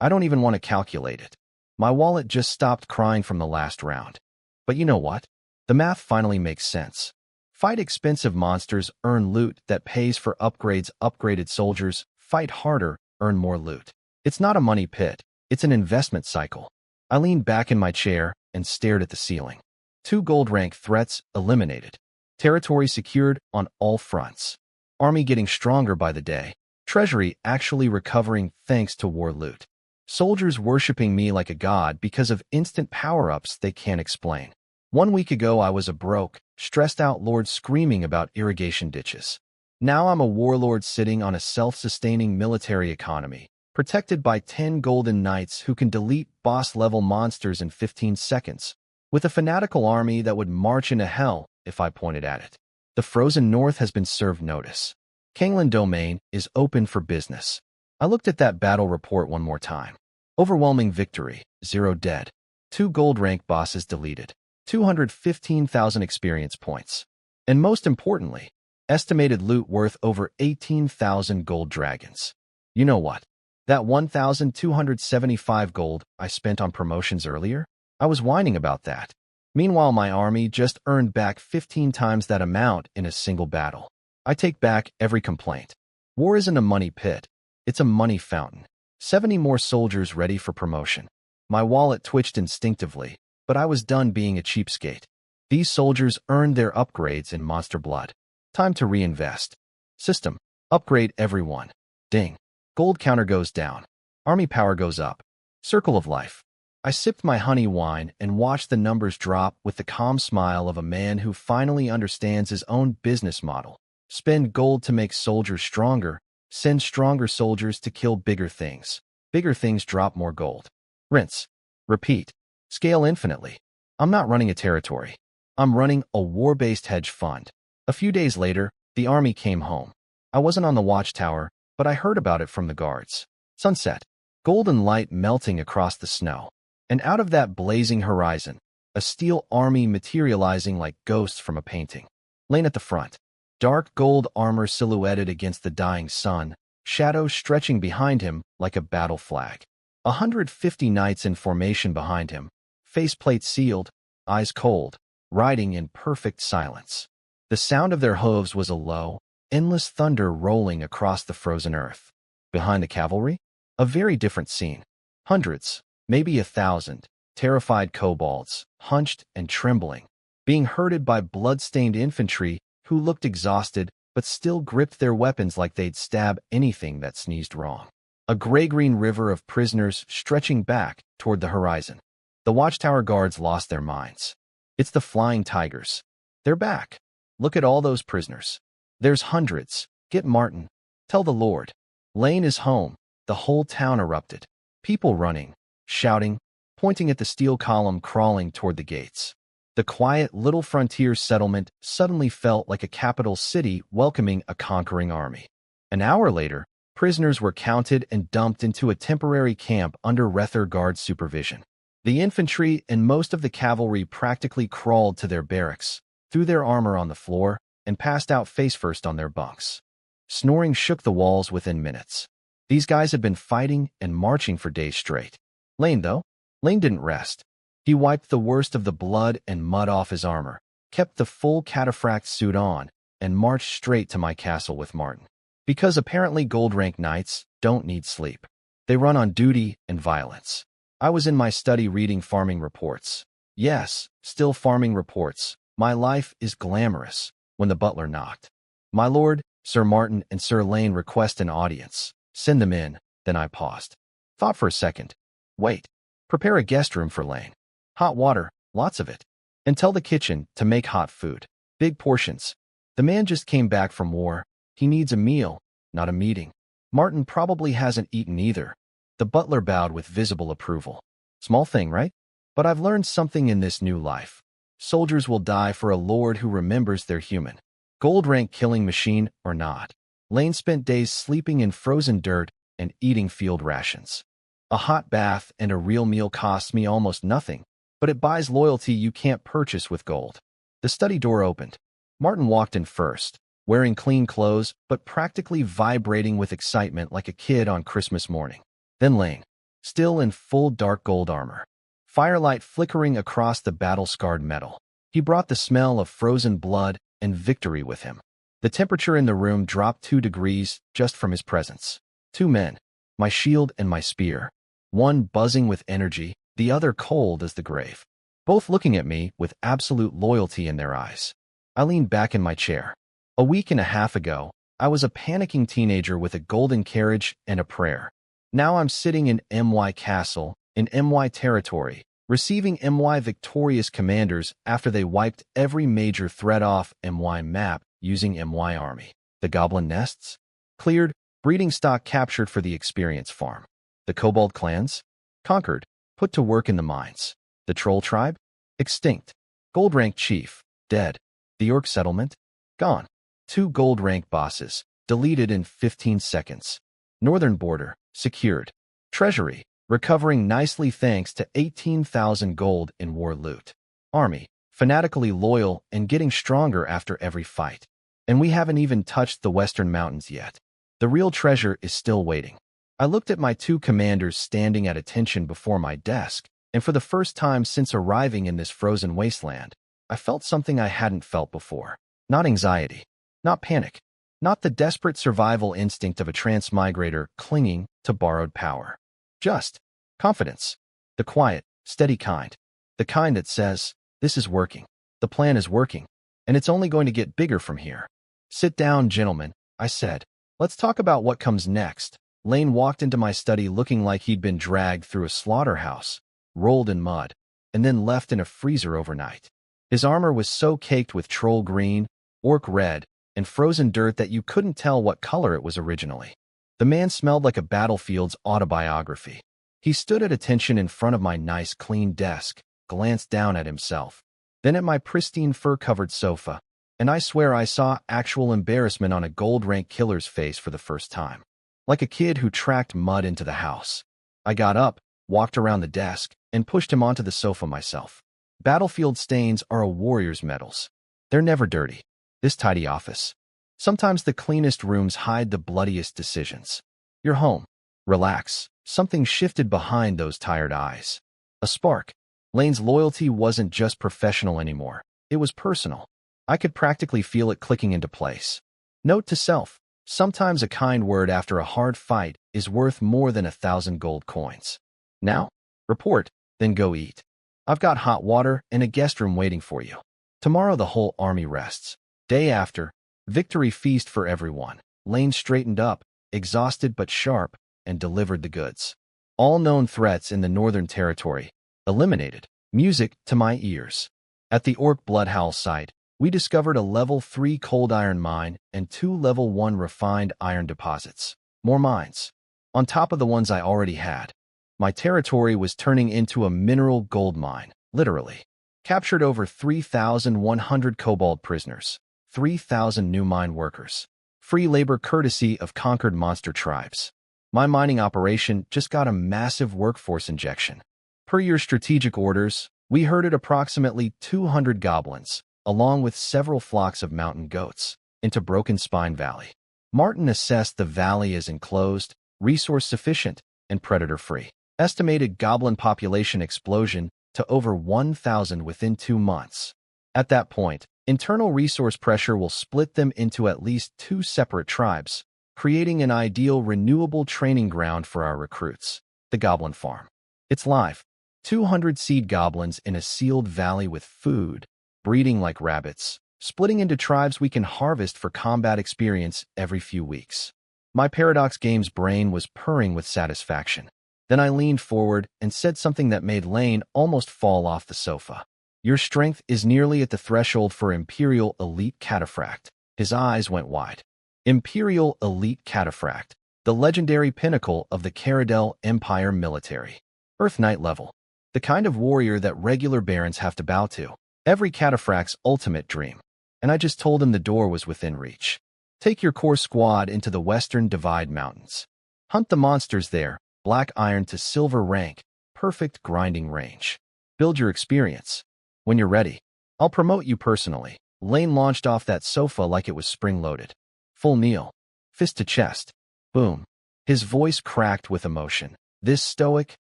I don't even want to calculate it. My wallet just stopped crying from the last round. But you know what? The math finally makes sense. Fight expensive monsters, earn loot that pays for upgrades. Upgraded soldiers fight harder earn more loot. It's not a money pit, it's an investment cycle. I leaned back in my chair and stared at the ceiling. 2 gold rank threats eliminated. Territory secured on all fronts. Army getting stronger by the day. Treasury actually recovering thanks to war loot. Soldiers worshipping me like a god because of instant power-ups they can't explain. 1 week ago I was a broke, stressed out lord screaming about irrigation ditches. Now I'm a warlord sitting on a self-sustaining military economy, protected by 10 golden knights who can delete boss-level monsters in 15 seconds, with a fanatical army that would march into hell if I pointed at it. The frozen north has been served notice. Kanglan Domain is open for business. I looked at that battle report one more time. Overwhelming victory, 0 dead. 2 gold rank bosses deleted. 215,000 experience points. And most importantly, estimated loot worth over 18,000 gold dragons. You know what? That 1,275 gold I spent on promotions earlier? I was whining about that. Meanwhile, my army just earned back 15 times that amount in a single battle. I take back every complaint. War isn't a money pit. It's a money fountain. 70 more soldiers ready for promotion. My wallet twitched instinctively, but I was done being a cheapskate. These soldiers earned their upgrades in monster blood. Time to reinvest. System. Upgrade everyone. Ding. Gold counter goes down. Army power goes up. Circle of life. I sipped my honey wine and watched the numbers drop with the calm smile of a man who finally understands his own business model. Spend gold to make soldiers stronger. Send stronger soldiers to kill bigger things. Bigger things drop more gold. Rinse. Repeat. Scale infinitely. I'm not running a territory. I'm running a war-based hedge fund. A few days later, the army came home. I wasn't on the watchtower, but I heard about it from the guards. Sunset. Golden light melting across the snow. And out of that blazing horizon, a steel army materializing like ghosts from a painting. Lane at the front. Dark gold armor silhouetted against the dying sun, shadows stretching behind him like a battle flag. 150 knights in formation behind him, faceplate sealed, eyes cold, riding in perfect silence. The sound of their hooves was a low, endless thunder rolling across the frozen earth. Behind the cavalry, a very different scene. Hundreds, maybe 1,000, terrified kobolds, hunched and trembling, being herded by blood-stained infantry who looked exhausted but still gripped their weapons like they'd stab anything that sneezed wrong. A gray-green river of prisoners stretching back toward the horizon. The watchtower guards lost their minds. It's the flying tigers. They're back. Look at all those prisoners. There's hundreds. Get Martin. Tell the Lord. Lane is home. The whole town erupted. People running, shouting, pointing at the steel column crawling toward the gates. The quiet little frontier settlement suddenly felt like a capital city welcoming a conquering army. An hour later, prisoners were counted and dumped into a temporary camp under Rether Guard supervision. The infantry and most of the cavalry practically crawled to their barracks, threw their armor on the floor, and passed out face-first on their bunks. Snoring shook the walls within minutes. These guys had been fighting and marching for days straight. Lane didn't rest. He wiped the worst of the blood and mud off his armor, kept the full cataphract suit on, and marched straight to my castle with Martin. Because apparently gold-rank knights don't need sleep. They run on duty and violence. I was in my study reading farming reports. Yes, still farming reports. My life is glamorous. When the butler knocked. My lord, Sir Martin and Sir Lane request an audience. Send them in. Then I paused. Thought for a second. Wait. Prepare a guest room for Lane. Hot water, lots of it. And tell the kitchen to make hot food. Big portions. The man just came back from war. He needs a meal, not a meeting. Martin probably hasn't eaten either. The butler bowed with visible approval. Small thing, right? But I've learned something in this new life. Soldiers will die for a lord who remembers they're human. Gold rank killing machine or not. Lane spent days sleeping in frozen dirt and eating field rations. A hot bath and a real meal costs me almost nothing, but it buys loyalty you can't purchase with gold. The study door opened. Martin walked in first, wearing clean clothes but practically vibrating with excitement like a kid on Christmas morning. Then Lane, still in full dark gold armor. Firelight flickering across the battle-scarred metal. He brought the smell of frozen blood and victory with him. The temperature in the room dropped 2 degrees just from his presence. 2 men. my shield and my spear, one buzzing with energy, the other cold as the grave, both looking at me with absolute loyalty in their eyes. I leaned back in my chair. A week and a half ago, I was a panicking teenager with a golden carriage and a prayer. Now I'm sitting in MY Castle, in MY territory, receiving MY victorious commanders after they wiped every major threat off MY map using MY army. The goblin nests? Cleared, breeding stock captured for the experience farm. The kobold clans? Conquered, put to work in the mines. The troll tribe? Extinct. Gold rank chief? Dead. The orc settlement? Gone. 2 gold rank bosses, deleted in 15 seconds. Northern border, secured. Treasury, recovering nicely thanks to 18,000 gold in war loot. Army, fanatically loyal and getting stronger after every fight. And we haven't even touched the western mountains yet. The real treasure is still waiting. I looked at my 2 commanders standing at attention before my desk, and for the first time since arriving in this frozen wasteland, I felt something I hadn't felt before. Not anxiety, not panic, not the desperate survival instinct of a transmigrator clinging to borrowed power. Just confidence. The quiet, steady kind. The kind that says, this is working. The plan is working, and it's only going to get bigger from here. Sit down, gentlemen, I said. Let's talk about what comes next. Lane walked into my study looking like he'd been dragged through a slaughterhouse, rolled in mud, and then left in a freezer overnight. His armor was so caked with troll green, orc red, and frozen dirt that you couldn't tell what color it was originally. The man smelled like a battlefield's autobiography. He stood at attention in front of my nice, clean desk, glanced down at himself, then at my pristine fur-covered sofa, and I swear I saw actual embarrassment on a gold-rank killer's face for the first time. Like a kid who tracked mud into the house. I got up, walked around the desk, and pushed him onto the sofa myself. Battlefield stains are a warrior's medals. They're never dirty. This tidy office. Sometimes the cleanest rooms hide the bloodiest decisions. You're home. Relax. Something shifted behind those tired eyes. A spark. Lane's loyalty wasn't just professional anymore. It was personal. I could practically feel it clicking into place. Note to self. Sometimes a kind word after a hard fight is worth more than 1,000 gold coins. Now, report, then go eat. I've got hot water and a guest room waiting for you. Tomorrow the whole army rests. Day after, victory feast for everyone. Lane straightened up, exhausted but sharp, and delivered the goods. All known threats in the Northern Territory, eliminated. Music to my ears. At the Orc Bloodhowl site, we discovered a level 3 cold iron mine and 2 level 1 refined iron deposits. More mines. On top of the ones I already had. My territory was turning into a mineral gold mine, literally. Captured over 3,100 kobold prisoners, 3,000 new mine workers. Free labor courtesy of conquered monster tribes. My mining operation just got a massive workforce injection. Per your strategic orders, we herded approximately 200 goblins, along with several flocks of mountain goats, into Broken Spine Valley. Martin assessed the valley as enclosed, resource-sufficient, and predator-free. Estimated goblin population explosion to over 1,000 within 2 months. At that point, internal resource pressure will split them into at least 2 separate tribes, creating an ideal renewable training ground for our recruits, the Goblin Farm. It's live. 200 seed goblins in a sealed valley with food, breeding like rabbits, splitting into tribes we can harvest for combat experience every few weeks. My Paradox Games brain was purring with satisfaction. Then I leaned forward and said something that made Lane almost fall off the sofa. Your strength is nearly at the threshold for Imperial Elite Cataphract. His eyes went wide. Imperial Elite Cataphract, the legendary pinnacle of the Caradel Empire military. Earth Knight level. The kind of warrior that regular barons have to bow to. Every cataphract's ultimate dream. And I just told him the door was within reach. Take your core squad into the Western Divide Mountains. Hunt the monsters there, black iron to silver rank, perfect grinding range. Build your experience. When you're ready, I'll promote you personally. Lane launched off that sofa like it was spring-loaded. Full kneel. Fist to chest. Boom. His voice cracked with emotion. This stoic,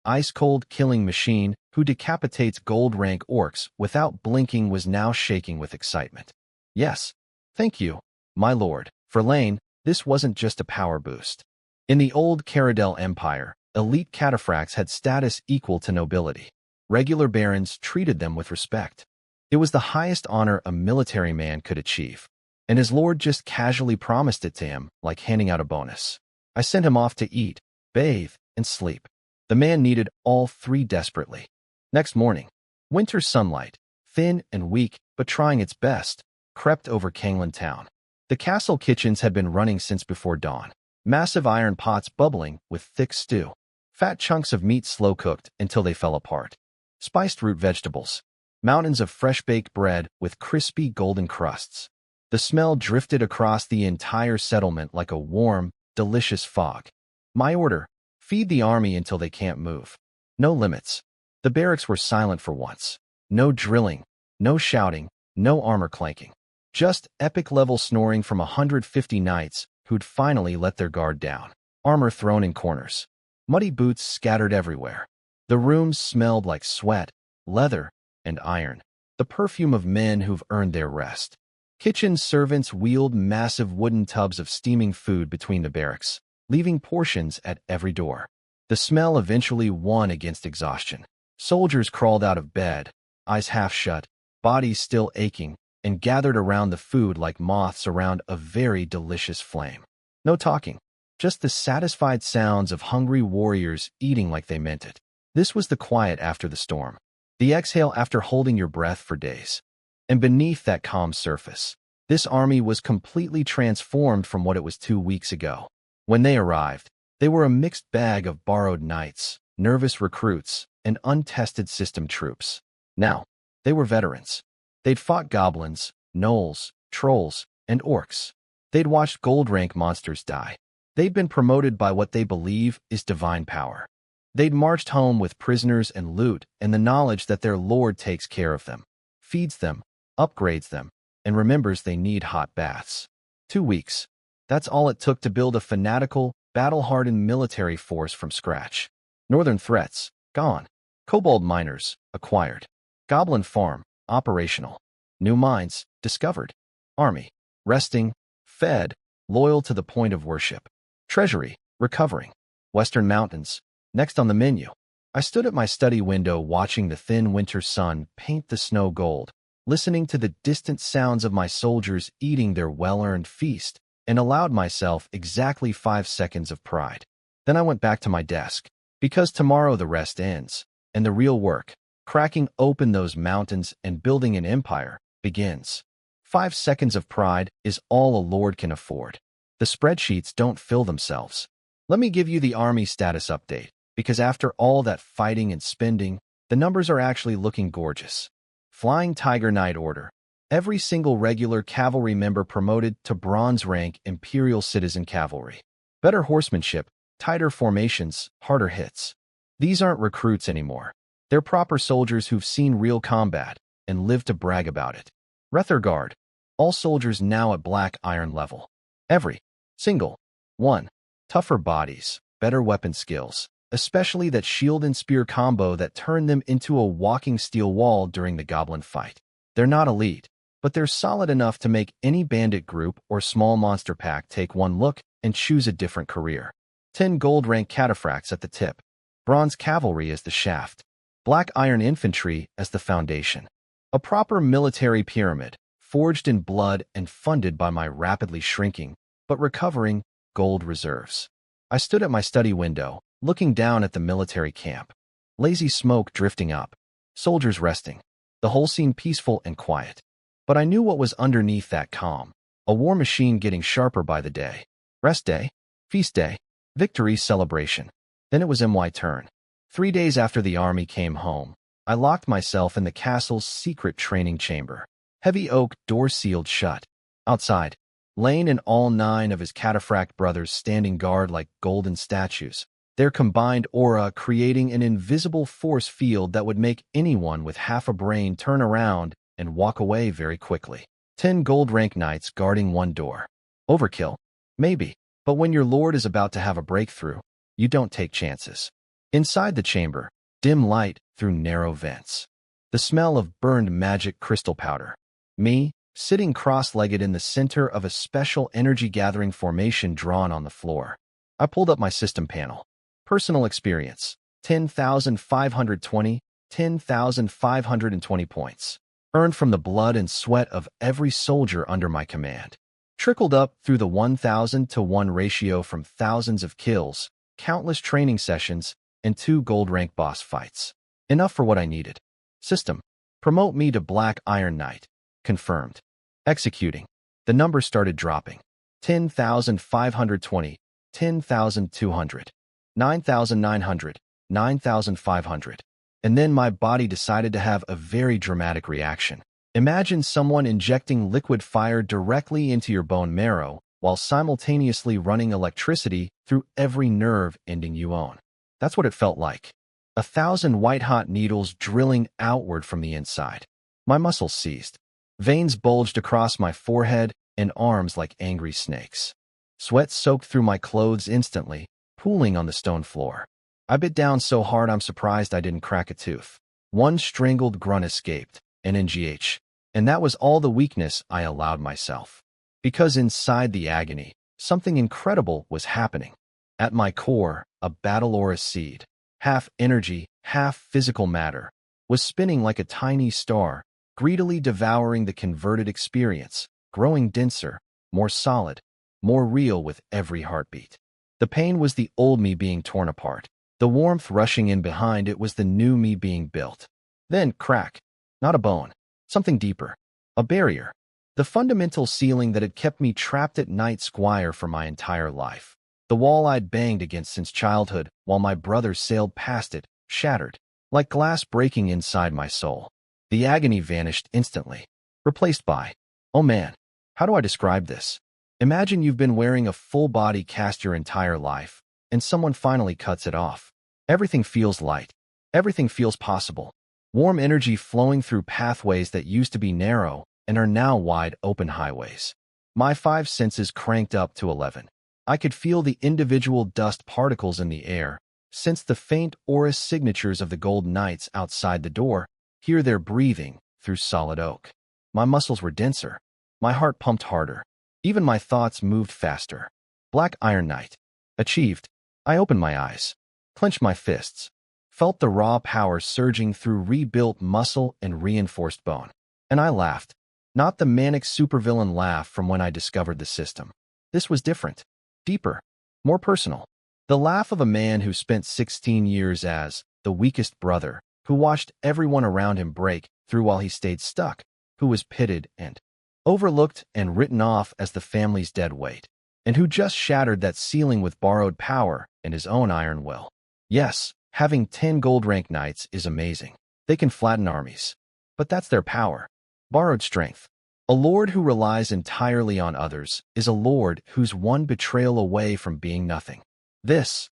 ice-cold killing machine who decapitates gold-rank orcs without blinking was now shaking with excitement. Yes. Thank you, my lord. For Lane, this wasn't just a power boost. In the old Caradel Empire, elite cataphracts had status equal to nobility. Regular barons treated them with respect. It was the highest honor a military man could achieve, and his lord just casually promised it to him, like handing out a bonus. I sent him off to eat, bathe, and sleep. The man needed all three desperately. Next morning, winter sunlight, thin and weak but trying its best, crept over Kanglan town. The castle kitchens had been running since before dawn. Massive iron pots bubbling with thick stew. Fat chunks of meat slow-cooked until they fell apart. Spiced root vegetables. Mountains of fresh-baked bread with crispy golden crusts. The smell drifted across the entire settlement like a warm, delicious fog. My order: feed the army until they can't move. No limits. The barracks were silent for once. No drilling, no shouting, no armor clanking. Just epic-level snoring from 150 knights who'd finally let their guard down. Armor thrown in corners. Muddy boots scattered everywhere. The rooms smelled like sweat, leather, and iron. The perfume of men who've earned their rest. Kitchen servants wheeled massive wooden tubs of steaming food between the barracks, leaving portions at every door. The smell eventually won against exhaustion. Soldiers crawled out of bed, eyes half shut, bodies still aching, and gathered around the food like moths around a very delicious flame. No talking, just the satisfied sounds of hungry warriors eating like they meant it. This was the quiet after the storm, the exhale after holding your breath for days. And beneath that calm surface, this army was completely transformed from what it was 2 weeks ago. When they arrived, they were a mixed bag of borrowed knights, nervous recruits, and untested system troops. Now, they were veterans. They'd fought goblins, gnolls, trolls, and orcs. They'd watched gold rank monsters die. They'd been promoted by what they believe is divine power. They'd marched home with prisoners and loot and the knowledge that their lord takes care of them, feeds them, upgrades them, and remembers they need hot baths. 2 weeks. That's all it took to build a fanatical, battle-hardened military force from scratch. Northern threats, gone. Kobold miners, acquired. Goblin farm, operational. New mines, discovered. Army, resting, fed, loyal to the point of worship. Treasury, recovering. Western mountains, next on the menu. I stood at my study window watching the thin winter sun paint the snow gold, listening to the distant sounds of my soldiers eating their well-earned feast, and allowed myself exactly 5 seconds of pride. Then I went back to my desk, because tomorrow the rest ends, and the real work, cracking open those mountains and building an empire, begins. 5 seconds of pride is all a lord can afford. The spreadsheets don't fill themselves. Let me give you the army status update, because after all that fighting and spending, the numbers are actually looking gorgeous. Flying Tiger Knight Order. Every single regular cavalry member promoted to bronze rank Imperial Citizen Cavalry. Better horsemanship, tighter formations, harder hits. These aren't recruits anymore. They're proper soldiers who've seen real combat and live to brag about it. Rether Guard. All soldiers now at black iron level. Every single one. Tougher bodies, better weapon skills, especially that shield and spear combo that turned them into a walking steel wall during the goblin fight. They're not elite, but they're solid enough to make any bandit group or small monster pack take one look and choose a different career. 10 gold rank cataphracts at the tip. Bronze cavalry as the shaft. Black iron infantry as the foundation. A proper military pyramid, forged in blood and funded by my rapidly shrinking, but recovering, gold reserves. I stood at my study window, looking down at the military camp. Lazy smoke drifting up. Soldiers resting. The whole scene peaceful and quiet. But I knew what was underneath that calm. A war machine getting sharper by the day. Rest day. Feast day. Victory celebration. Then it was my turn. 3 days after the army came home, I locked myself in the castle's secret training chamber. Heavy oak door sealed shut. Outside, Lane and all 9 of his cataphract brothers standing guard like golden statues, their combined aura creating an invisible force field that would make anyone with half a brain turn around and walk away very quickly. 10 gold rank knights guarding one door. Overkill? Maybe. But when your lord is about to have a breakthrough, you don't take chances. Inside the chamber, dim light through narrow vents. The smell of burned magic crystal powder. Me, sitting cross-legged in the center of a special energy-gathering formation drawn on the floor. I pulled up my system panel. Personal experience, 10,520, 10,520 points. Earned from the blood and sweat of every soldier under my command. Trickled up through the 1,000 to 1 ratio from thousands of kills, countless training sessions, and 2 gold rank boss fights. Enough for what I needed. System. Promote me to Black Iron Knight. Confirmed. Executing. The number started dropping. 10,520, 10,200, 9,900, 9,500. And then my body decided to have a very dramatic reaction. Imagine someone injecting liquid fire directly into your bone marrow while simultaneously running electricity through every nerve ending you own. That's what it felt like. 1,000 white-hot needles drilling outward from the inside. My muscles seized. Veins bulged across my forehead and arms like angry snakes. Sweat soaked through my clothes instantly, pooling on the stone floor. I bit down so hard I'm surprised I didn't crack a tooth. One strangled grunt escaped, an NGH. And that was all the weakness I allowed myself. Because inside the agony, something incredible was happening. At my core, a battle aura seed, half energy, half physical matter, was spinning like a tiny star, greedily devouring the converted experience, growing denser, more solid, more real with every heartbeat. The pain was the old me being torn apart. The warmth rushing in behind it was the new me being built. Then, crack. Not a bone. Something deeper. A barrier. The fundamental ceiling that had kept me trapped at Night Squire for my entire life. The wall I'd banged against since childhood while my brothers sailed past it, shattered, like glass breaking inside my soul. The agony vanished instantly, replaced by, oh man, how do I describe this? Imagine you've been wearing a full body cast your entire life, and someone finally cuts it off. Everything feels light. Everything feels possible. Warm energy flowing through pathways that used to be narrow and are now wide open highways. My 5 senses cranked up to 11. I could feel the individual dust particles in the air, sense the faint aura signatures of the gold knights outside the door, hear their breathing through solid oak. My muscles were denser. My heart pumped harder. Even my thoughts moved faster. Black Iron Knight. Achieved. I opened my eyes, clenched my fists, felt the raw power surging through rebuilt muscle and reinforced bone. And I laughed. Not the manic supervillain laugh from when I discovered the system. This was different. Deeper. More personal. The laugh of a man who spent 16 years as the weakest brother, who watched everyone around him break through while he stayed stuck, who was pitted and overlooked and written off as the family's dead weight, and who just shattered that ceiling with borrowed power and his own iron will. Yes, having 10 gold rank knights is amazing. They can flatten armies. But that's their power. Borrowed strength. A lord who relies entirely on others is a lord who's one betrayal away from being nothing. This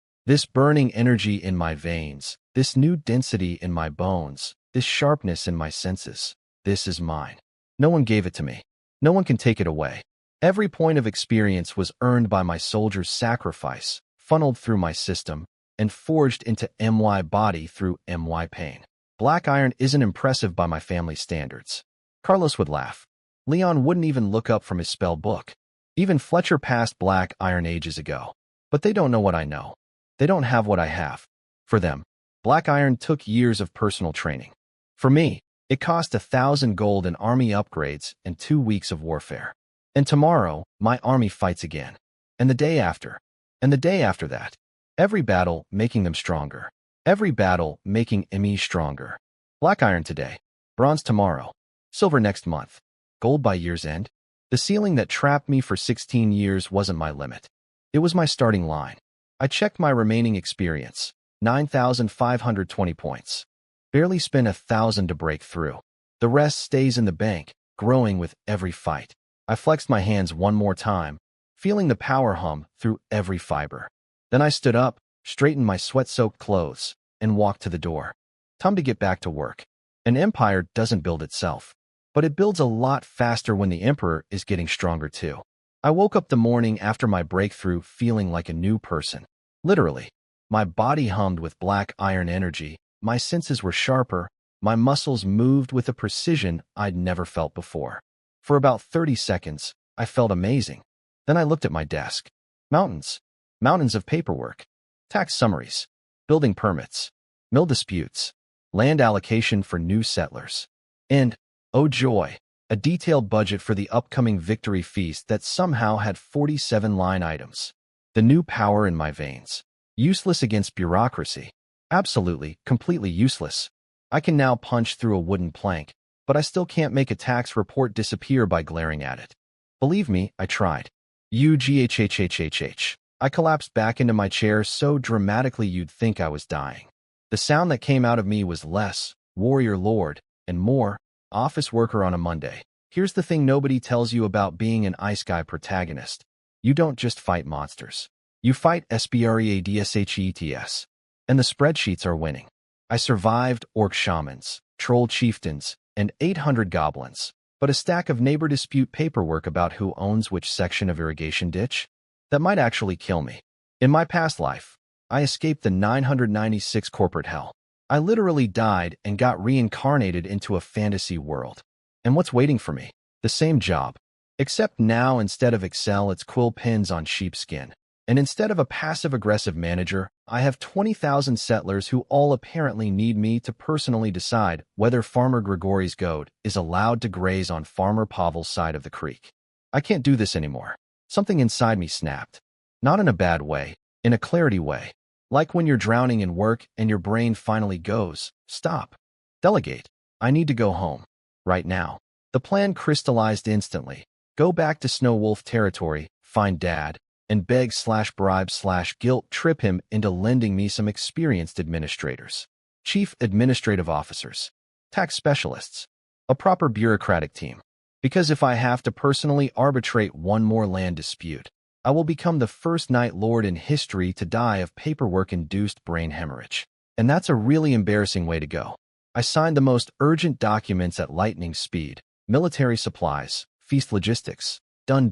burning energy in my veins, this new density in my bones, this sharpness in my senses, this is mine. No one gave it to me. No one can take it away. Every point of experience was earned by my soldier's sacrifice, funneled through my system, and forged into MY body through MY pain. Black iron isn't impressive by my family standards. Carlos would laugh. Leon wouldn't even look up from his spell book. Even Fletcher passed black iron ages ago. But they don't know what I know. They don't have what I have. For them, black iron took years of personal training. For me, it cost 1,000 gold in army upgrades and 2 weeks of warfare. And tomorrow, my army fights again. And the day after. And the day after that. Every battle making them stronger. Every battle making me stronger. Black iron today. Bronze tomorrow. Silver next month. Gold by year's end. The ceiling that trapped me for 16 years wasn't my limit. It was my starting line. I checked my remaining experience. 9,520 points. Barely spent 1,000 to break through. The rest stays in the bank, growing with every fight. I flexed my hands one more time, feeling the power hum through every fiber. Then I stood up, straightened my sweat-soaked clothes, and walked to the door. Time to get back to work. An empire doesn't build itself, but it builds a lot faster when the emperor is getting stronger too. I woke up the morning after my breakthrough feeling like a new person. Literally. My body hummed with black iron energy, my senses were sharper, my muscles moved with a precision I'd never felt before. For about 30 seconds, I felt amazing. Then I looked at my desk. Mountains. Mountains of paperwork. Tax summaries. Building permits. Mill disputes. Land allocation for new settlers. And, oh joy, a detailed budget for the upcoming victory feast that somehow had 47 line items. The new power in my veins. Useless against bureaucracy. Absolutely, completely useless. I can now punch through a wooden plank, but I still can't make a tax report disappear by glaring at it. Believe me, I tried. UGHHHHH. I collapsed back into my chair so dramatically you'd think I was dying. The sound that came out of me was less, warrior lord, and more, office worker on a Monday. Here's the thing nobody tells you about being an Ice Guy protagonist. You don't just fight monsters. You fight SBREADSHETS. And the spreadsheets are winning. I survived orc shamans, troll chieftains, and 800 goblins, but a stack of neighbor dispute paperwork about who owns which section of irrigation ditch? That might actually kill me. In my past life, I escaped the 996 corporate hell. I literally died and got reincarnated into a fantasy world. And what's waiting for me? The same job. Except now instead of Excel, it's quill pins on sheepskin. And instead of a passive-aggressive manager, I have 20,000 settlers who all apparently need me to personally decide whether Farmer Grigory's goat is allowed to graze on Farmer Pavel's side of the creek. I can't do this anymore. Something inside me snapped. Not in a bad way, in a clarity way. Like when you're drowning in work and your brain finally goes, stop. Delegate. I need to go home. Right now. The plan crystallized instantly. Go back to Snow Wolf territory, find Dad, and beg/bribe/guilt trip him into lending me some experienced administrators. Chief administrative officers. Tax specialists. A proper bureaucratic team. Because if I have to personally arbitrate one more land dispute, I will become the first Night Lord in history to die of paperwork-induced brain hemorrhage. And that's a really embarrassing way to go. I signed the most urgent documents at lightning speed. Military supplies, feast logistics, done.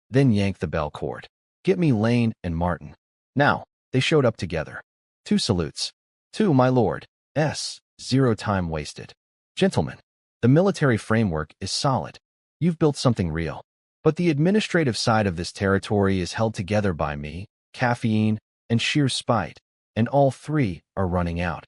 Then yanked the bell cord. Get me Lane and Martin. Now, they showed up together. 2 salutes. 2, my lord. 0 time wasted. Gentlemen, the military framework is solid. You've built something real. But the administrative side of this territory is held together by me, caffeine, and sheer spite, and all 3 are running out.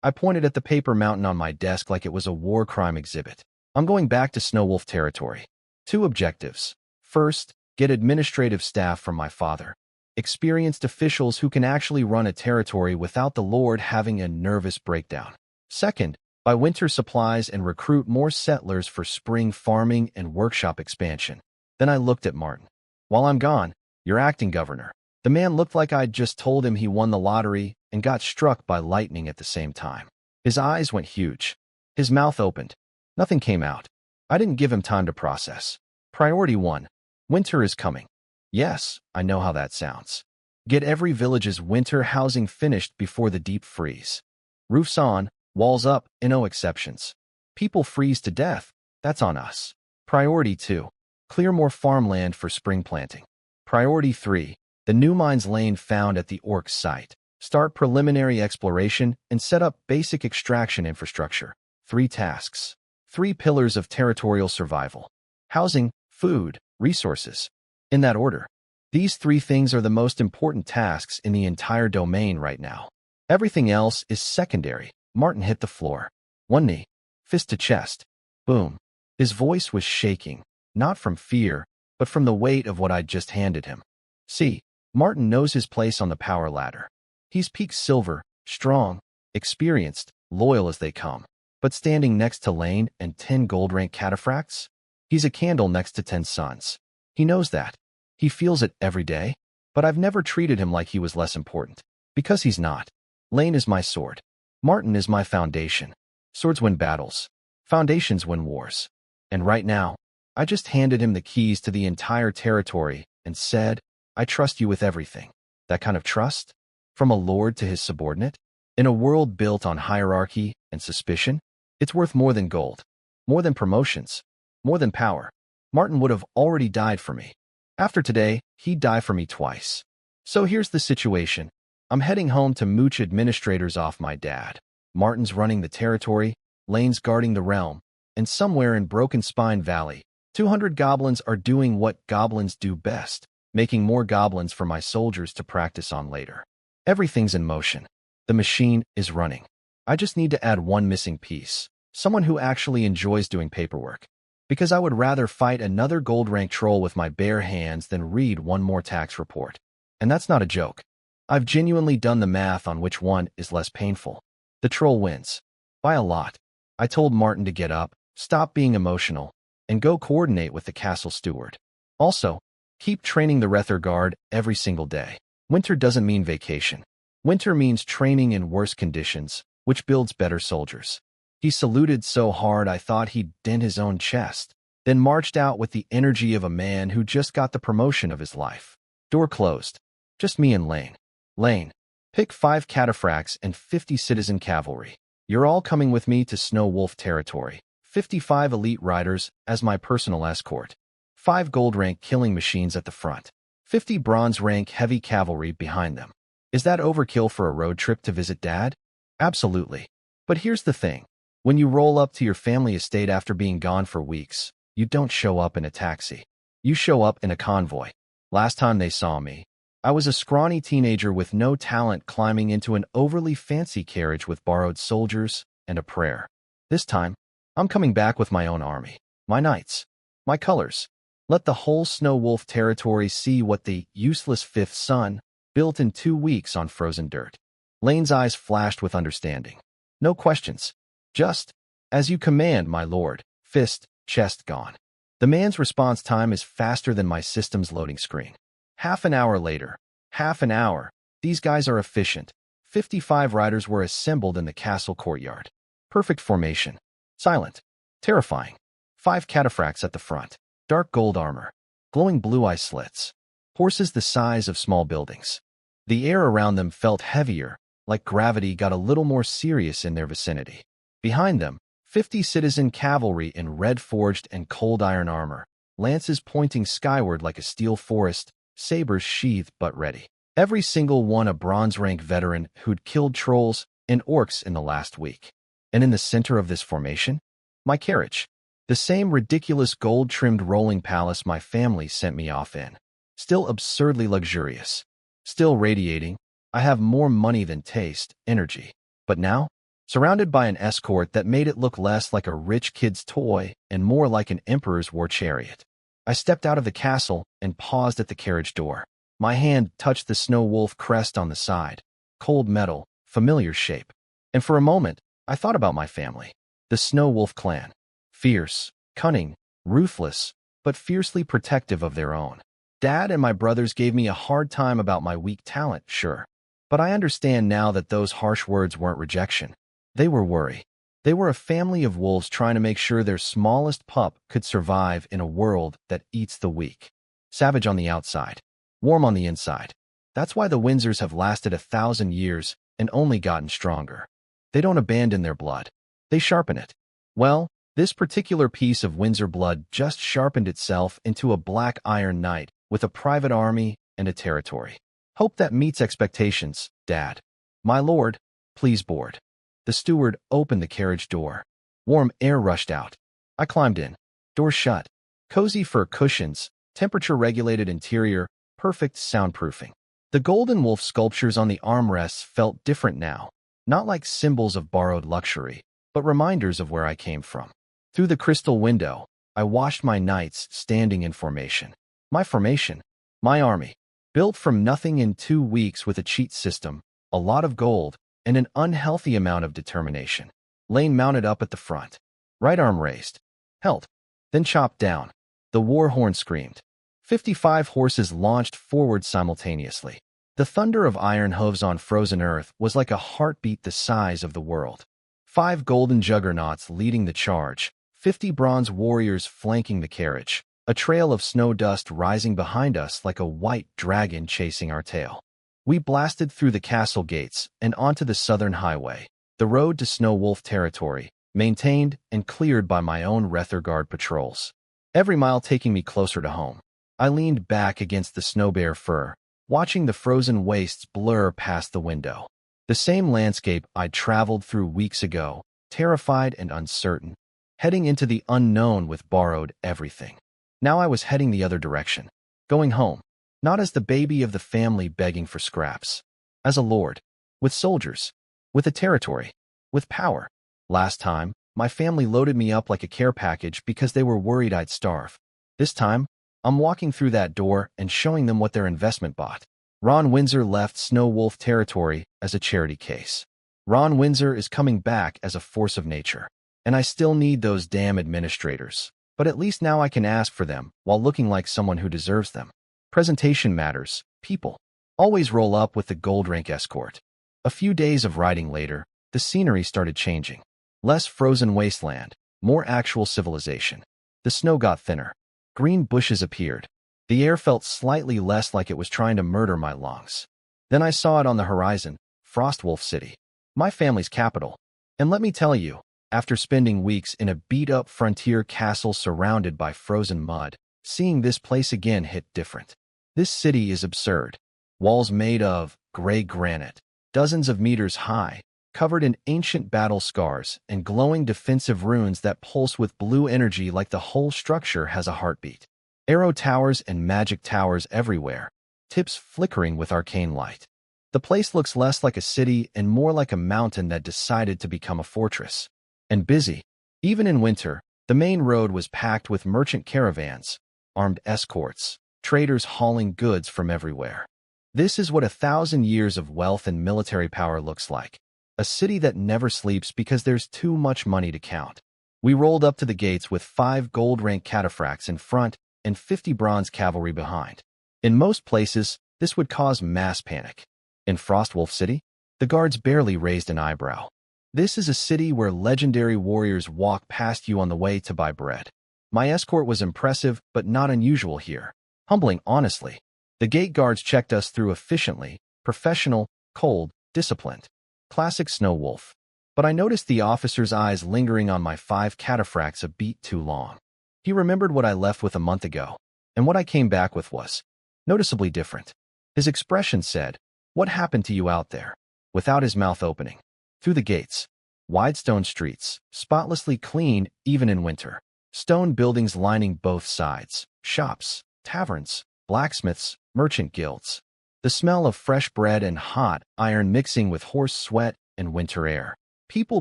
I pointed at the paper mountain on my desk like it was a war crime exhibit. I'm going back to Snow Wolf territory. 2 objectives. First, get administrative staff from my father. Experienced officials who can actually run a territory without the Lord having a nervous breakdown. Second, buy winter supplies and recruit more settlers for spring farming and workshop expansion. Then I looked at Martin. While I'm gone, you're acting governor. The man looked like I'd just told him he won the lottery and got struck by lightning at the same time. His eyes went huge. His mouth opened. Nothing came out. I didn't give him time to process. Priority 1. Winter is coming. Yes, I know how that sounds. Get every village's winter housing finished before the deep freeze. Roofs on, walls up, and no exceptions. People freeze to death. That's on us. Priority 2. Clear more farmland for spring planting. Priority 3. The new mines lane found at the orc site. Start preliminary exploration and set up basic extraction infrastructure. 3 tasks. 3 pillars of territorial survival. Housing, food, resources. In that order. These 3 things are the most important tasks in the entire domain right now. Everything else is secondary. Martin hit the floor. One knee. Fist to chest. Boom. His voice was shaking, not from fear, but from the weight of what I'd just handed him. See, Martin knows his place on the power ladder. He's peak silver, strong, experienced, loyal as they come. But standing next to Lane and 10 gold-rank cataphracts? He's a candle next to 10 suns. He knows that. He feels it every day. But I've never treated him like he was less important. Because he's not. Lane is my sword. Martin is my foundation. Swords win battles. Foundations win wars. And right now, I just handed him the keys to the entire territory and said, I trust you with everything. That kind of trust? From a lord to his subordinate? In a world built on hierarchy and suspicion? It's worth more than gold. More than promotions. More than power. Martin would have already died for me. After today, he'd die for me twice. So here's the situation. I'm heading home to mooch administrators off my dad. Martin's running the territory, Lane's guarding the realm, and somewhere in Broken Spine Valley, 200 goblins are doing what goblins do best, making more goblins for my soldiers to practice on later. Everything's in motion. The machine is running. I just need to add one missing piece. Someone who actually enjoys doing paperwork. Because I would rather fight another gold rank troll with my bare hands than read one more tax report. And that's not a joke. I've genuinely done the math on which one is less painful. The troll wins. By a lot. I told Martin to get up, stop being emotional, and go coordinate with the castle steward. Also, keep training the Rether Guard every single day. Winter doesn't mean vacation. Winter means training in worse conditions, which builds better soldiers. He saluted so hard I thought he'd dent his own chest, then marched out with the energy of a man who just got the promotion of his life. Door closed. Just me and Lane. Lane, pick 5 cataphracts and 50 citizen cavalry. You're all coming with me to Snow Wolf territory. 55 elite riders as my personal escort. 5 gold rank killing machines at the front. 50 bronze rank heavy cavalry behind them. Is that overkill for a road trip to visit Dad? Absolutely. But here's the thing. When you roll up to your family estate after being gone for weeks, you don't show up in a taxi. You show up in a convoy. Last time they saw me, I was a scrawny teenager with no talent climbing into an overly fancy carriage with borrowed soldiers and a prayer. This time, I'm coming back with my own army, my knights, my colors. Let the whole Snow Wolf territory see what the useless fifth son built in 2 weeks on frozen dirt. Lane's eyes flashed with understanding. No questions. Just, as you command, my lord, fist, chest gone. The man's response time is faster than my system's loading screen. Half an hour later. Half an hour. These guys are efficient. 55 riders were assembled in the castle courtyard. Perfect formation. Silent. Terrifying. 5 cataphracts at the front. Dark gold armor. Glowing blue eye slits. Horses the size of small buildings. The air around them felt heavier, like gravity got a little more serious in their vicinity. Behind them, 50 citizen cavalry in red-forged and cold iron armor, lances pointing skyward like a steel forest, sabers sheathed but ready. Every single one a bronze-rank veteran who'd killed trolls and orcs in the last week. And in the center of this formation, my carriage. The same ridiculous gold-trimmed rolling palace my family sent me off in. Still absurdly luxurious. Still radiating, I have more money than taste, energy. But now, surrounded by an escort that made it look less like a rich kid's toy and more like an emperor's war chariot. I stepped out of the castle and paused at the carriage door. My hand touched the Snow Wolf crest on the side. Cold metal, familiar shape. And for a moment, I thought about my family. The Snow Wolf clan. Fierce, cunning, ruthless, but fiercely protective of their own. Dad and my brothers gave me a hard time about my weak talent, sure. But I understand now that those harsh words weren't rejection. They were worry. They were a family of wolves trying to make sure their smallest pup could survive in a world that eats the weak. Savage on the outside, warm on the inside. That's why the Windsors have lasted 1,000 years and only gotten stronger. They don't abandon their blood. They sharpen it. Well, this particular piece of Windsor blood just sharpened itself into a black iron knight with a private army and a territory. Hope that meets expectations, Dad. My lord, please board. The steward opened the carriage door. Warm air rushed out. I climbed in. Door shut. Cozy fur cushions, temperature-regulated interior, perfect soundproofing. The golden wolf sculptures on the armrests felt different now, not like symbols of borrowed luxury, but reminders of where I came from. Through the crystal window, I watched my knights standing in formation. My formation, my army, built from nothing in 2 weeks with a cheat system, a lot of gold, and an unhealthy amount of determination. Lane mounted up at the front. Right arm raised. Held. Then chopped down. The war horn screamed. 55 horses launched forward simultaneously. The thunder of iron hooves on frozen earth was like a heartbeat the size of the world. 5 golden juggernauts leading the charge, 50 bronze warriors flanking the carriage, a trail of snow dust rising behind us like a white dragon chasing our tail. We blasted through the castle gates and onto the southern highway, the road to Snow Wolf territory, maintained and cleared by my own Rether Guard patrols. Every mile taking me closer to home. I leaned back against the snow bear fur, watching the frozen wastes blur past the window. The same landscape I'd traveled through weeks ago, terrified and uncertain, heading into the unknown with borrowed everything. Now I was heading the other direction, going home. not as the baby of the family begging for scraps. As a lord, with soldiers, with a territory, with power. Last time, my family loaded me up like a care package because they were worried I'd starve. This time, I'm walking through that door and showing them what their investment bought. Ron Windsor left Snow Wolf territory as a charity case. Ron Windsor is coming back as a force of nature. And I still need those damn administrators. But at least now I can ask for them while looking like someone who deserves them. Presentation matters, people. Always roll up with the gold rank escort. A few days of riding later, the scenery started changing. Less frozen wasteland, more actual civilization. The snow got thinner. Green bushes appeared. The air felt slightly less like it was trying to murder my lungs. Then I saw it on the horizon, Frostwolf City, my family's capital. And let me tell you, after spending weeks in a beat-up frontier castle surrounded by frozen mud, seeing this place again hit different. This city is absurd. Walls made of gray granite, dozens of meters high, covered in ancient battle scars and glowing defensive runes that pulse with blue energy like the whole structure has a heartbeat. Arrow towers and magic towers everywhere, tips flickering with arcane light. The place looks less like a city and more like a mountain that decided to become a fortress. And busy. Even in winter, the main road was packed with merchant caravans, armed escorts, traders hauling goods from everywhere. This is what 1,000 years of wealth and military power looks like. A city that never sleeps because there's too much money to count. We rolled up to the gates with 5 gold-rank cataphracts in front and 50 bronze cavalry behind. In most places, this would cause mass panic. In Frostwolf City, the guards barely raised an eyebrow. This is a city where legendary warriors walk past you on the way to buy bread. My escort was impressive, but not unusual here. Humbling, honestly. The gate guards checked us through efficiently, professional, cold, disciplined. Classic Snow Wolf. But I noticed the officer's eyes lingering on my 5 cataphracts a beat too long. He remembered what I left with a month ago, and what I came back with was noticeably different. His expression said, "What happened to you out there?" Without his mouth opening. Through the gates. Wide stone streets, spotlessly clean even in winter. Stone buildings lining both sides. Shops, taverns, blacksmiths, merchant guilds. The smell of fresh bread and hot iron mixing with horse sweat and winter air. People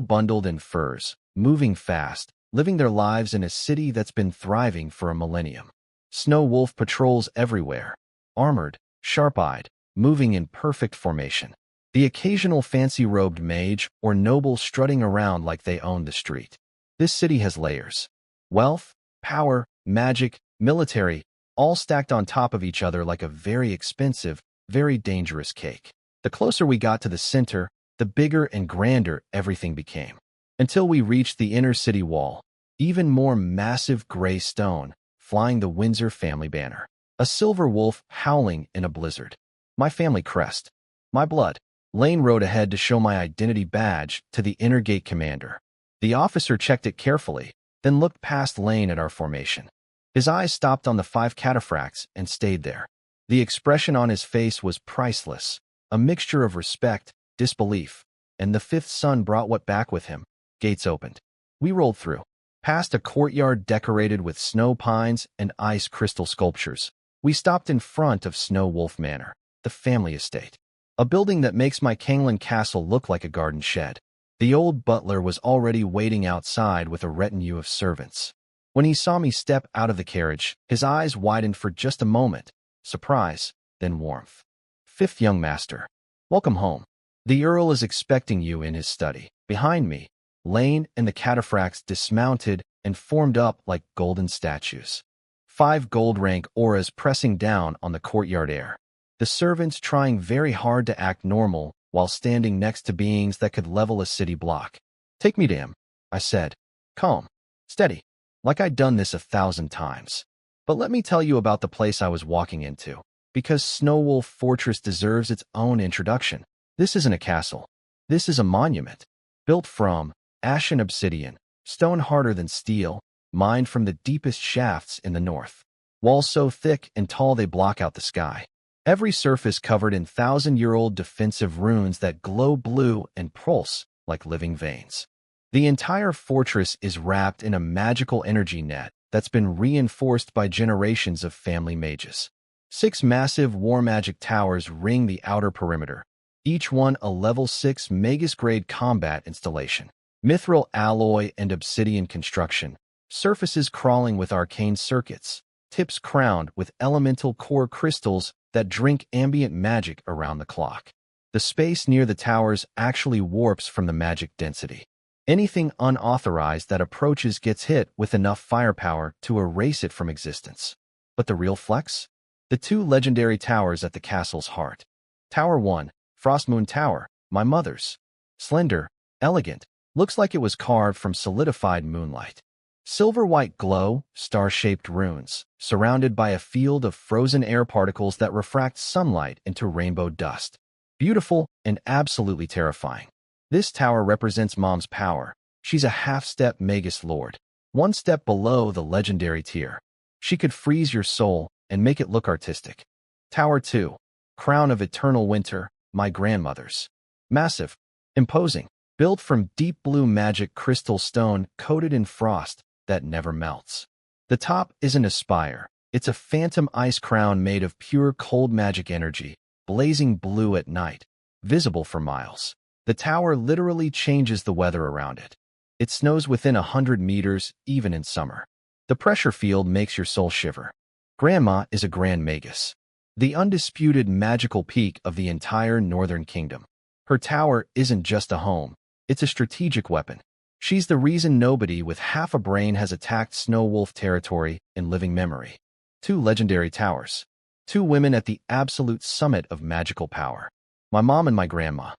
bundled in furs, moving fast, living their lives in a city that's been thriving for a millennium. Snow Wolf patrols everywhere. Armored, sharp-eyed, moving in perfect formation. The occasional fancy-robed mage or noble strutting around like they own the street. This city has layers. Wealth, power, magic, military, all stacked on top of each other like a very expensive, very dangerous cake. The closer we got to the center, the bigger and grander everything became. Until we reached the inner city wall, even more massive gray stone, flying the Windsor family banner. A silver wolf howling in a blizzard. My family crest. My blood. Lane rode ahead to show my identity badge to the inner gate commander. The officer checked it carefully, then looked past Lane at our formation. His eyes stopped on the 5 cataphracts and stayed there. The expression on his face was priceless, a mixture of respect, disbelief, and the 5th son brought what back with him. Gates opened. We rolled through, past a courtyard decorated with snow pines and ice crystal sculptures. We stopped in front of Snow Wolf Manor, the family estate. A building that makes my Kanglan castle look like a garden shed. The old butler was already waiting outside with a retinue of servants. When he saw me step out of the carriage, his eyes widened for just a moment. Surprise, then warmth. 5th young master. Welcome home. The Earl is expecting you in his study. Behind me, Lane and the cataphracts dismounted and formed up like golden statues. 5 gold-rank auras pressing down on the courtyard air. The servants trying very hard to act normal while standing next to beings that could level a city block. Take me to him, I said. Calm. Steady. Like I'd done this 1,000 times. But let me tell you about the place I was walking into. Because Snow Wolf Fortress deserves its own introduction. This isn't a castle. This is a monument. Built from ashen obsidian, stone harder than steel, mined from the deepest shafts in the north. Walls so thick and tall they block out the sky. Every surface covered in 1,000-year-old defensive runes that glow blue and pulse like living veins. The entire fortress is wrapped in a magical energy net that's been reinforced by generations of family mages. 6 massive war magic towers ring the outer perimeter, each one a level 6 Magus-grade combat installation. Mithril alloy and obsidian construction, surfaces crawling with arcane circuits, tips crowned with elemental core crystals that drink ambient magic around the clock. The space near the towers actually warps from the magic density. Anything unauthorized that approaches gets hit with enough firepower to erase it from existence. But the real flex? The 2 legendary towers at the castle's heart. Tower 1, Frostmoon Tower, my mother's. Slender, elegant, looks like it was carved from solidified moonlight. Silver-white glow, star-shaped runes, surrounded by a field of frozen air particles that refract sunlight into rainbow dust. Beautiful and absolutely terrifying. This tower represents Mom's power. She's a half-step Magus Lord, 1 step below the legendary tier. She could freeze your soul and make it look artistic. Tower 2, Crown of Eternal Winter, my grandmother's. Massive, imposing, built from deep blue magic crystal stone coated in frost that never melts. The top isn't a spire. It's a phantom ice crown made of pure cold magic energy, blazing blue at night, visible for miles. The tower literally changes the weather around it. It snows within 100 meters, even in summer. The pressure field makes your soul shiver. Grandma is a Grand Magus, the undisputed magical peak of the entire Northern Kingdom. Her tower isn't just a home. It's a strategic weapon. She's the reason nobody with half a brain has attacked Snow Wolf territory in living memory. 2 legendary towers. 2 women at the absolute summit of magical power. My mom and my grandma.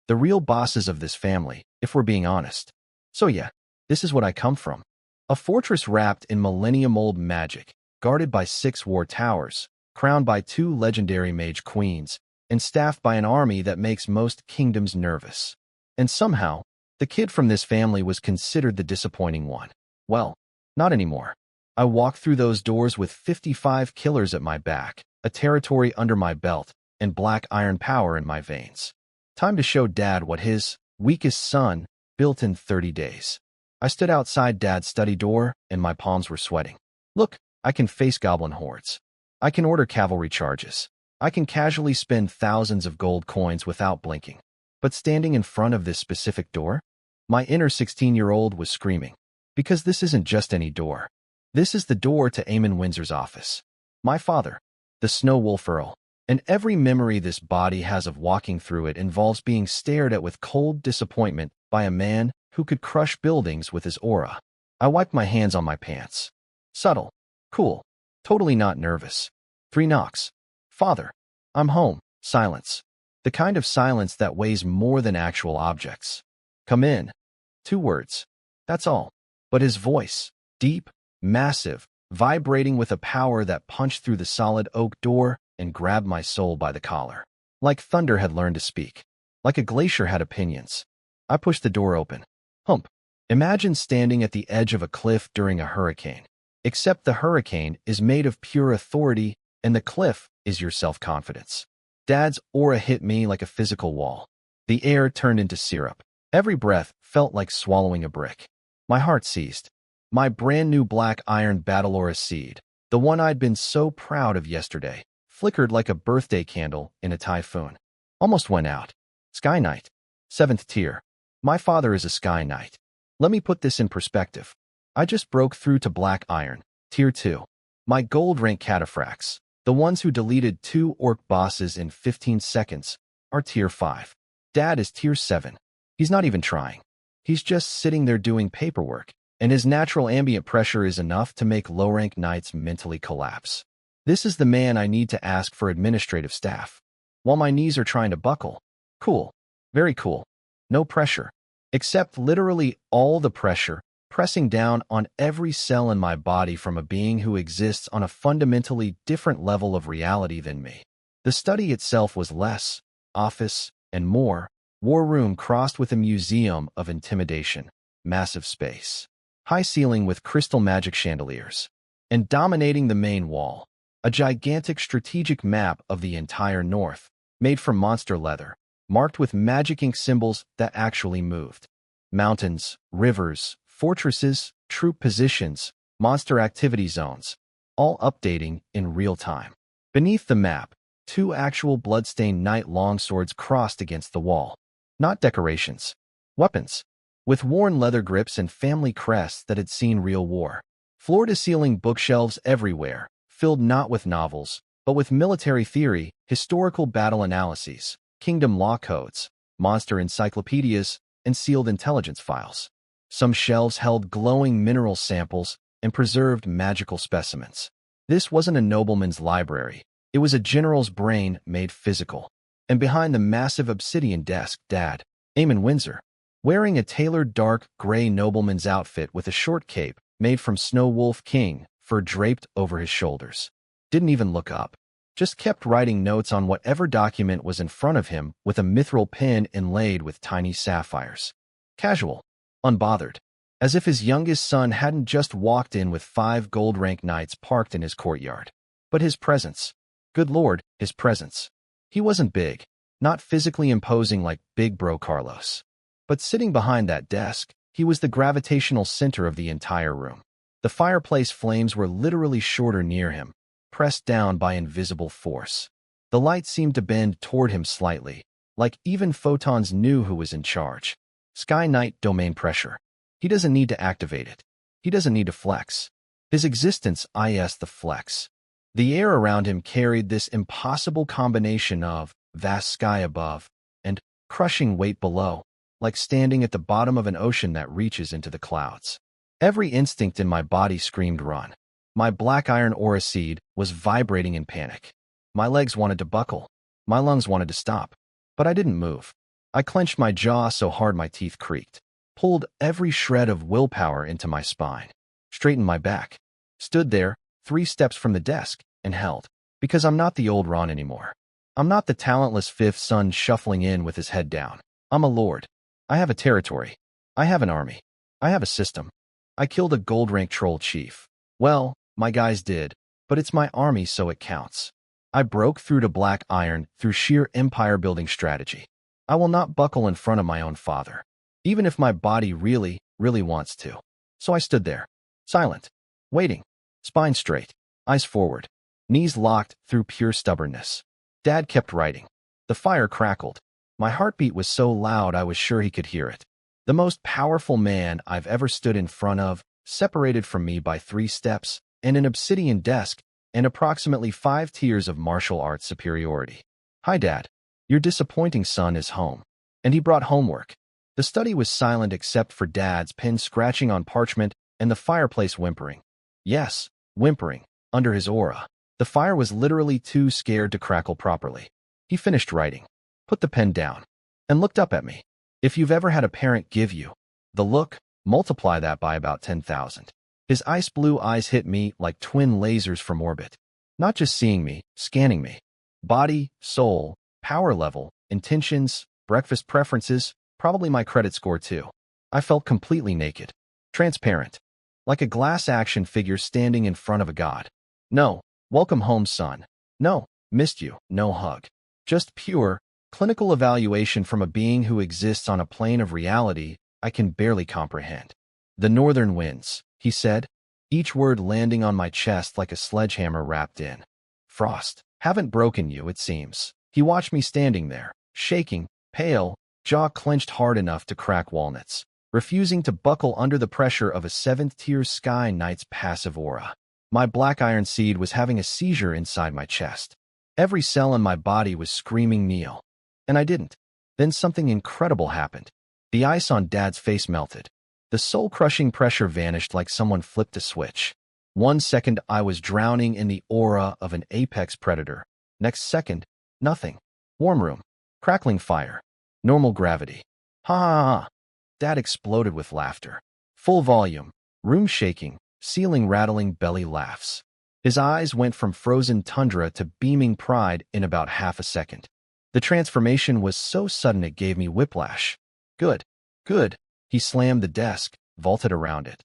The real bosses of this family, if we're being honest. So yeah, this is what I come from. A fortress wrapped in millennium-old magic, guarded by 6 war towers, crowned by 2 legendary mage queens, and staffed by an army that makes most kingdoms nervous. And somehow, the kid from this family was considered the disappointing one. Well, not anymore. I walked through those doors with 55 killers at my back, a territory under my belt, and black iron power in my veins. Time to show Dad what his weakest son built in 30 days. I stood outside Dad's study door, and my palms were sweating. Look, I can face goblin hordes. I can order cavalry charges. I can casually spend thousands of gold coins without blinking. But standing in front of this specific door, my inner 16-year-old was screaming. Because this isn't just any door. This is the door to Eamon Windsor's office. My father, the Snow Wolf Earl. And every memory this body has of walking through it involves being stared at with cold disappointment by a man who could crush buildings with his aura. I wiped my hands on my pants. Subtle. Cool. Totally not nervous. 3 knocks. Father. I'm home. Silence. The kind of silence that weighs more than actual objects. Come in. 2 words. That's all. But his voice, deep, massive, vibrating with a power that punched through the solid oak door and grabbed my soul by the collar. Like thunder had learned to speak. Like a glacier had opinions. I pushed the door open. Hump. Imagine standing at the edge of a cliff during a hurricane. Except the hurricane is made of pure authority and the cliff is your self-confidence. Dad's aura hit me like a physical wall. The air turned into syrup. Every breath felt like swallowing a brick. My heart seized. My brand new black iron Battlora seed, the one I'd been so proud of yesterday, flickered like a birthday candle in a typhoon. Almost went out. Sky Knight. 7th tier. My father is a Sky Knight. Let me put this in perspective. I just broke through to Black Iron, Tier 2. My gold rank cataphracts, the ones who deleted 2 orc bosses in 15 seconds, are Tier 5. Dad is Tier 7. He's not even trying. He's just sitting there doing paperwork, and his natural ambient pressure is enough to make low-rank knights mentally collapse. This is the man I need to ask for administrative staff. While my knees are trying to buckle. Cool. Very cool. No pressure. Except literally all the pressure, pressing down on every cell in my body from a being who exists on a fundamentally different level of reality than me. The study itself was less, office, and more, war room crossed with a museum of intimidation, massive space, high ceiling with crystal magic chandeliers, and dominating the main wall, a gigantic strategic map of the entire North, made from monster leather, marked with magic ink symbols that actually moved. Mountains, rivers, fortresses, troop positions, monster activity zones, all updating in real time. Beneath the map, two actual blood-stained knight longswords crossed against the wall. Not decorations. Weapons. With worn leather grips and family crests that had seen real war. Floor-to-ceiling bookshelves everywhere, filled not with novels, but with military theory, historical battle analyses, kingdom law codes, monster encyclopedias, and sealed intelligence files. Some shelves held glowing mineral samples and preserved magical specimens. This wasn't a nobleman's library. It was a general's brain made physical. And behind the massive obsidian desk, Dad, Eamon Windsor, wearing a tailored dark gray nobleman's outfit with a short cape made from snow wolf king fur draped over his shoulders. Didn't even look up. Just kept writing notes on whatever document was in front of him with a mithril pen inlaid with tiny sapphires. Casual. Unbothered. As if his youngest son hadn't just walked in with 5 gold-rank knights parked in his courtyard. But his presence. Good Lord, his presence. He wasn't big. Not physically imposing like Big Bro Carlos. But sitting behind that desk, he was the gravitational center of the entire room. The fireplace flames were literally shorter near him, pressed down by invisible force. The light seemed to bend toward him slightly, like even photons knew who was in charge. Sky Knight domain pressure. He doesn't need to activate it. He doesn't need to flex. His existence is the flex. The air around him carried this impossible combination of vast sky above and crushing weight below, like standing at the bottom of an ocean that reaches into the clouds. Every instinct in my body screamed run. My black iron aura seed was vibrating in panic. My legs wanted to buckle. My lungs wanted to stop. But I didn't move. I clenched my jaw so hard my teeth creaked, pulled every shred of willpower into my spine, straightened my back, stood there, 3 steps from the desk, and held. Because I'm not the old Ron anymore. I'm not the talentless fifth son shuffling in with his head down. I'm a lord. I have a territory. I have an army. I have a system. I killed a gold-rank troll chief. Well, my guys did, but it's my army so it counts. I broke through to black iron through sheer empire-building strategy. I will not buckle in front of my own father, even if my body really, really wants to. So I stood there, silent, waiting, spine straight, eyes forward, knees locked through pure stubbornness. Dad kept writing. The fire crackled. My heartbeat was so loud I was sure he could hear it. The most powerful man I've ever stood in front of, separated from me by 3 steps, and an obsidian desk, and approximately 5 tiers of martial arts superiority. Hi, Dad. Your disappointing son is home. And he brought homework. The study was silent except for Dad's pen scratching on parchment and the fireplace whimpering. Yes, whimpering, under his aura. The fire was literally too scared to crackle properly. He finished writing, put the pen down, and looked up at me. If you've ever had a parent give you the look, multiply that by about 10,000. His ice blue eyes hit me like twin lasers from orbit. Not just seeing me, scanning me. Body, soul, power level, intentions, breakfast preferences, probably my credit score too. I felt completely naked. Transparent. Like a glass action figure standing in front of a god. No, welcome home, son. No, missed you, no hug. Just pure, clinical evaluation from a being who exists on a plane of reality I can barely comprehend. The northern winds, he said, each word landing on my chest like a sledgehammer wrapped in frost. Haven't broken you, it seems. He watched me standing there, shaking, pale, jaw clenched hard enough to crack walnuts, refusing to buckle under the pressure of a 7th-tier Sky Knight's passive aura. My black iron seed was having a seizure inside my chest. Every cell in my body was screaming kneel. And I didn't. Then something incredible happened. The ice on Dad's face melted. The soul-crushing pressure vanished like someone flipped a switch. 1 second I was drowning in the aura of an apex predator. Next second, nothing. Warm room. Crackling fire. Normal gravity. Ha ha ha. Dad exploded with laughter. Full volume. Room shaking. Ceiling rattling belly laughs. His eyes went from frozen tundra to beaming pride in about half a second. The transformation was so sudden it gave me whiplash. Good. Good. He slammed the desk, vaulted around it.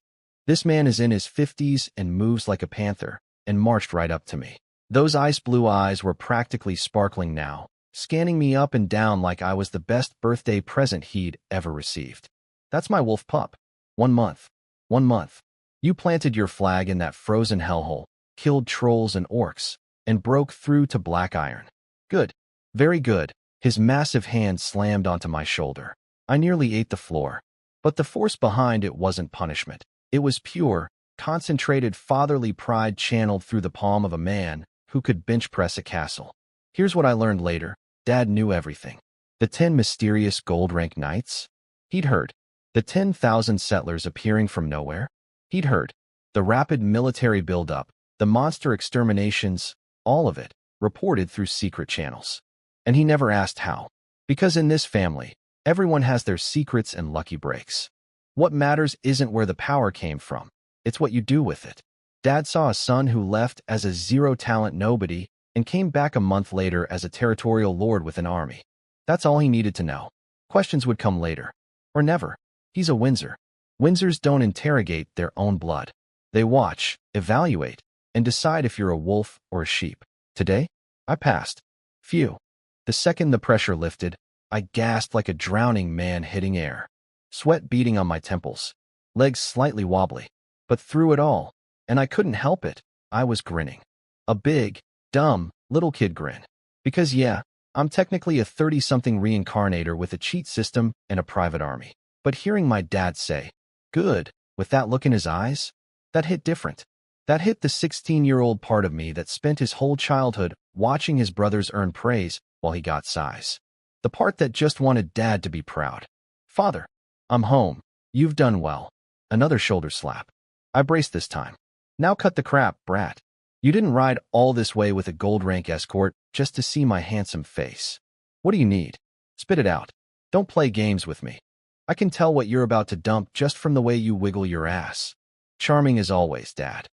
This man is in his 50s and moves like a panther, and marched right up to me. Those ice blue eyes were practically sparkling now, scanning me up and down like I was the best birthday present he'd ever received. That's my wolf pup. 1 month. 1 month. You planted your flag in that frozen hellhole, killed trolls and orcs, and broke through to black iron. Good. Very good. His massive hand slammed onto my shoulder. I nearly ate the floor. But the force behind it wasn't punishment. It was pure, concentrated fatherly pride channeled through the palm of a man who could bench press a castle. Here's what I learned later. Dad knew everything. The 10 mysterious gold-rank knights? He'd heard. The 10,000 settlers appearing from nowhere? He'd heard. The rapid military buildup, the monster exterminations, all of it, reported through secret channels. And he never asked how. Because in this family, everyone has their secrets and lucky breaks. What matters isn't where the power came from. It's what you do with it. Dad saw a son who left as a zero-talent nobody and came back a month later as a territorial lord with an army. That's all he needed to know. Questions would come later. Or never. He's a Windsor. Windsors don't interrogate their own blood. They watch, evaluate, and decide if you're a wolf or a sheep. Today, I passed. Phew. The second the pressure lifted, I gasped like a drowning man hitting air. Sweat beading on my temples. Legs slightly wobbly. But through it all, and I couldn't help it, I was grinning. A big, dumb, little kid grin. Because yeah, I'm technically a 30-something reincarnator with a cheat system and a private army. But hearing my dad say, "Good," with that look in his eyes, that hit different. That hit the 16-year-old part of me that spent his whole childhood watching his brothers earn praise while he got size. The part that just wanted Dad to be proud. "Father, I'm home. You've done well." Another shoulder slap. I braced this time. "Now cut the crap, brat. You didn't ride all this way with a gold-rank escort just to see my handsome face. What do you need? Spit it out. Don't play games with me. I can tell what you're about to dump just from the way you wiggle your ass. Charming as always, Dad."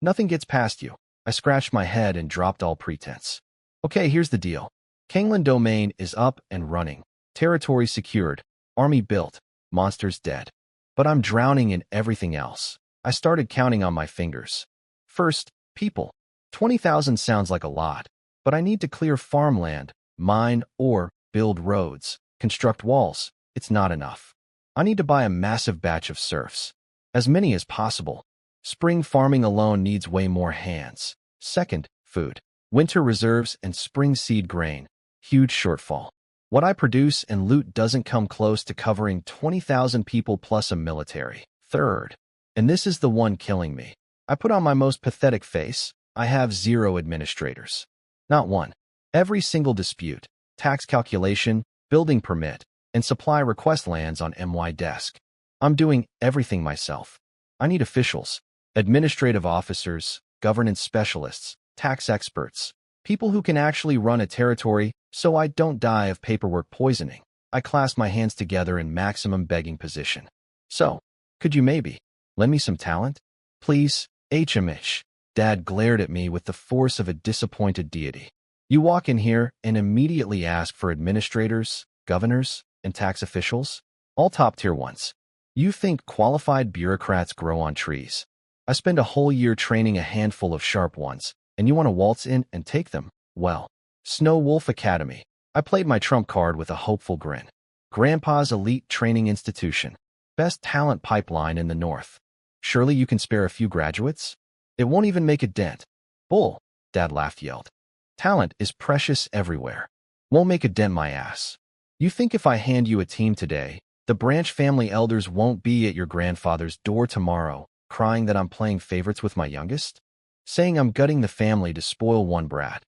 Nothing gets past you." I scratched my head and dropped all pretense. "Okay, here's the deal. Kangland Domain is up and running. Territory secured. Army built. Monsters dead. But I'm drowning in everything else." I started counting on my fingers. First, people. 20,000 sounds like a lot, but I need to clear farmland, mine ore, build roads, construct walls. It's not enough. I need to buy a massive batch of serfs. As many as possible. Spring farming alone needs way more hands. Second, food. Winter reserves and spring seed grain. Huge shortfall. What I produce and loot doesn't come close to covering 20,000 people plus a military. Third, and this is the one killing me. I put on my most pathetic face. I have 0 administrators. Not one. Every single dispute, tax calculation, building permit, and supply request lands on my desk. I'm doing everything myself. I need officials, administrative officers, governance specialists, tax experts, people who can actually run a territory so I don't die of paperwork poisoning. I clasped my hands together in maximum begging position. "So, could you maybe lend me some talent? Please, HMH. Dad glared at me with the force of a disappointed deity. "You walk in here and immediately ask for administrators, governors, and tax officials? All top-tier ones. You think qualified bureaucrats grow on trees? I spend a whole year training a handful of sharp ones, and you want to waltz in and take them? Well, Snow Wolf Academy." I played my trump card with a hopeful grin. "Grandpa's elite training institution. Best talent pipeline in the North. Surely you can spare a few graduates? It won't even make a dent." "Bull," Dad laughed yelled. "Talent is precious everywhere. Won't make a dent my ass. You think if I hand you a team today, the branch family elders won't be at your grandfather's door tomorrow, crying that I'm playing favorites with my youngest? Saying I'm gutting the family to spoil one brat?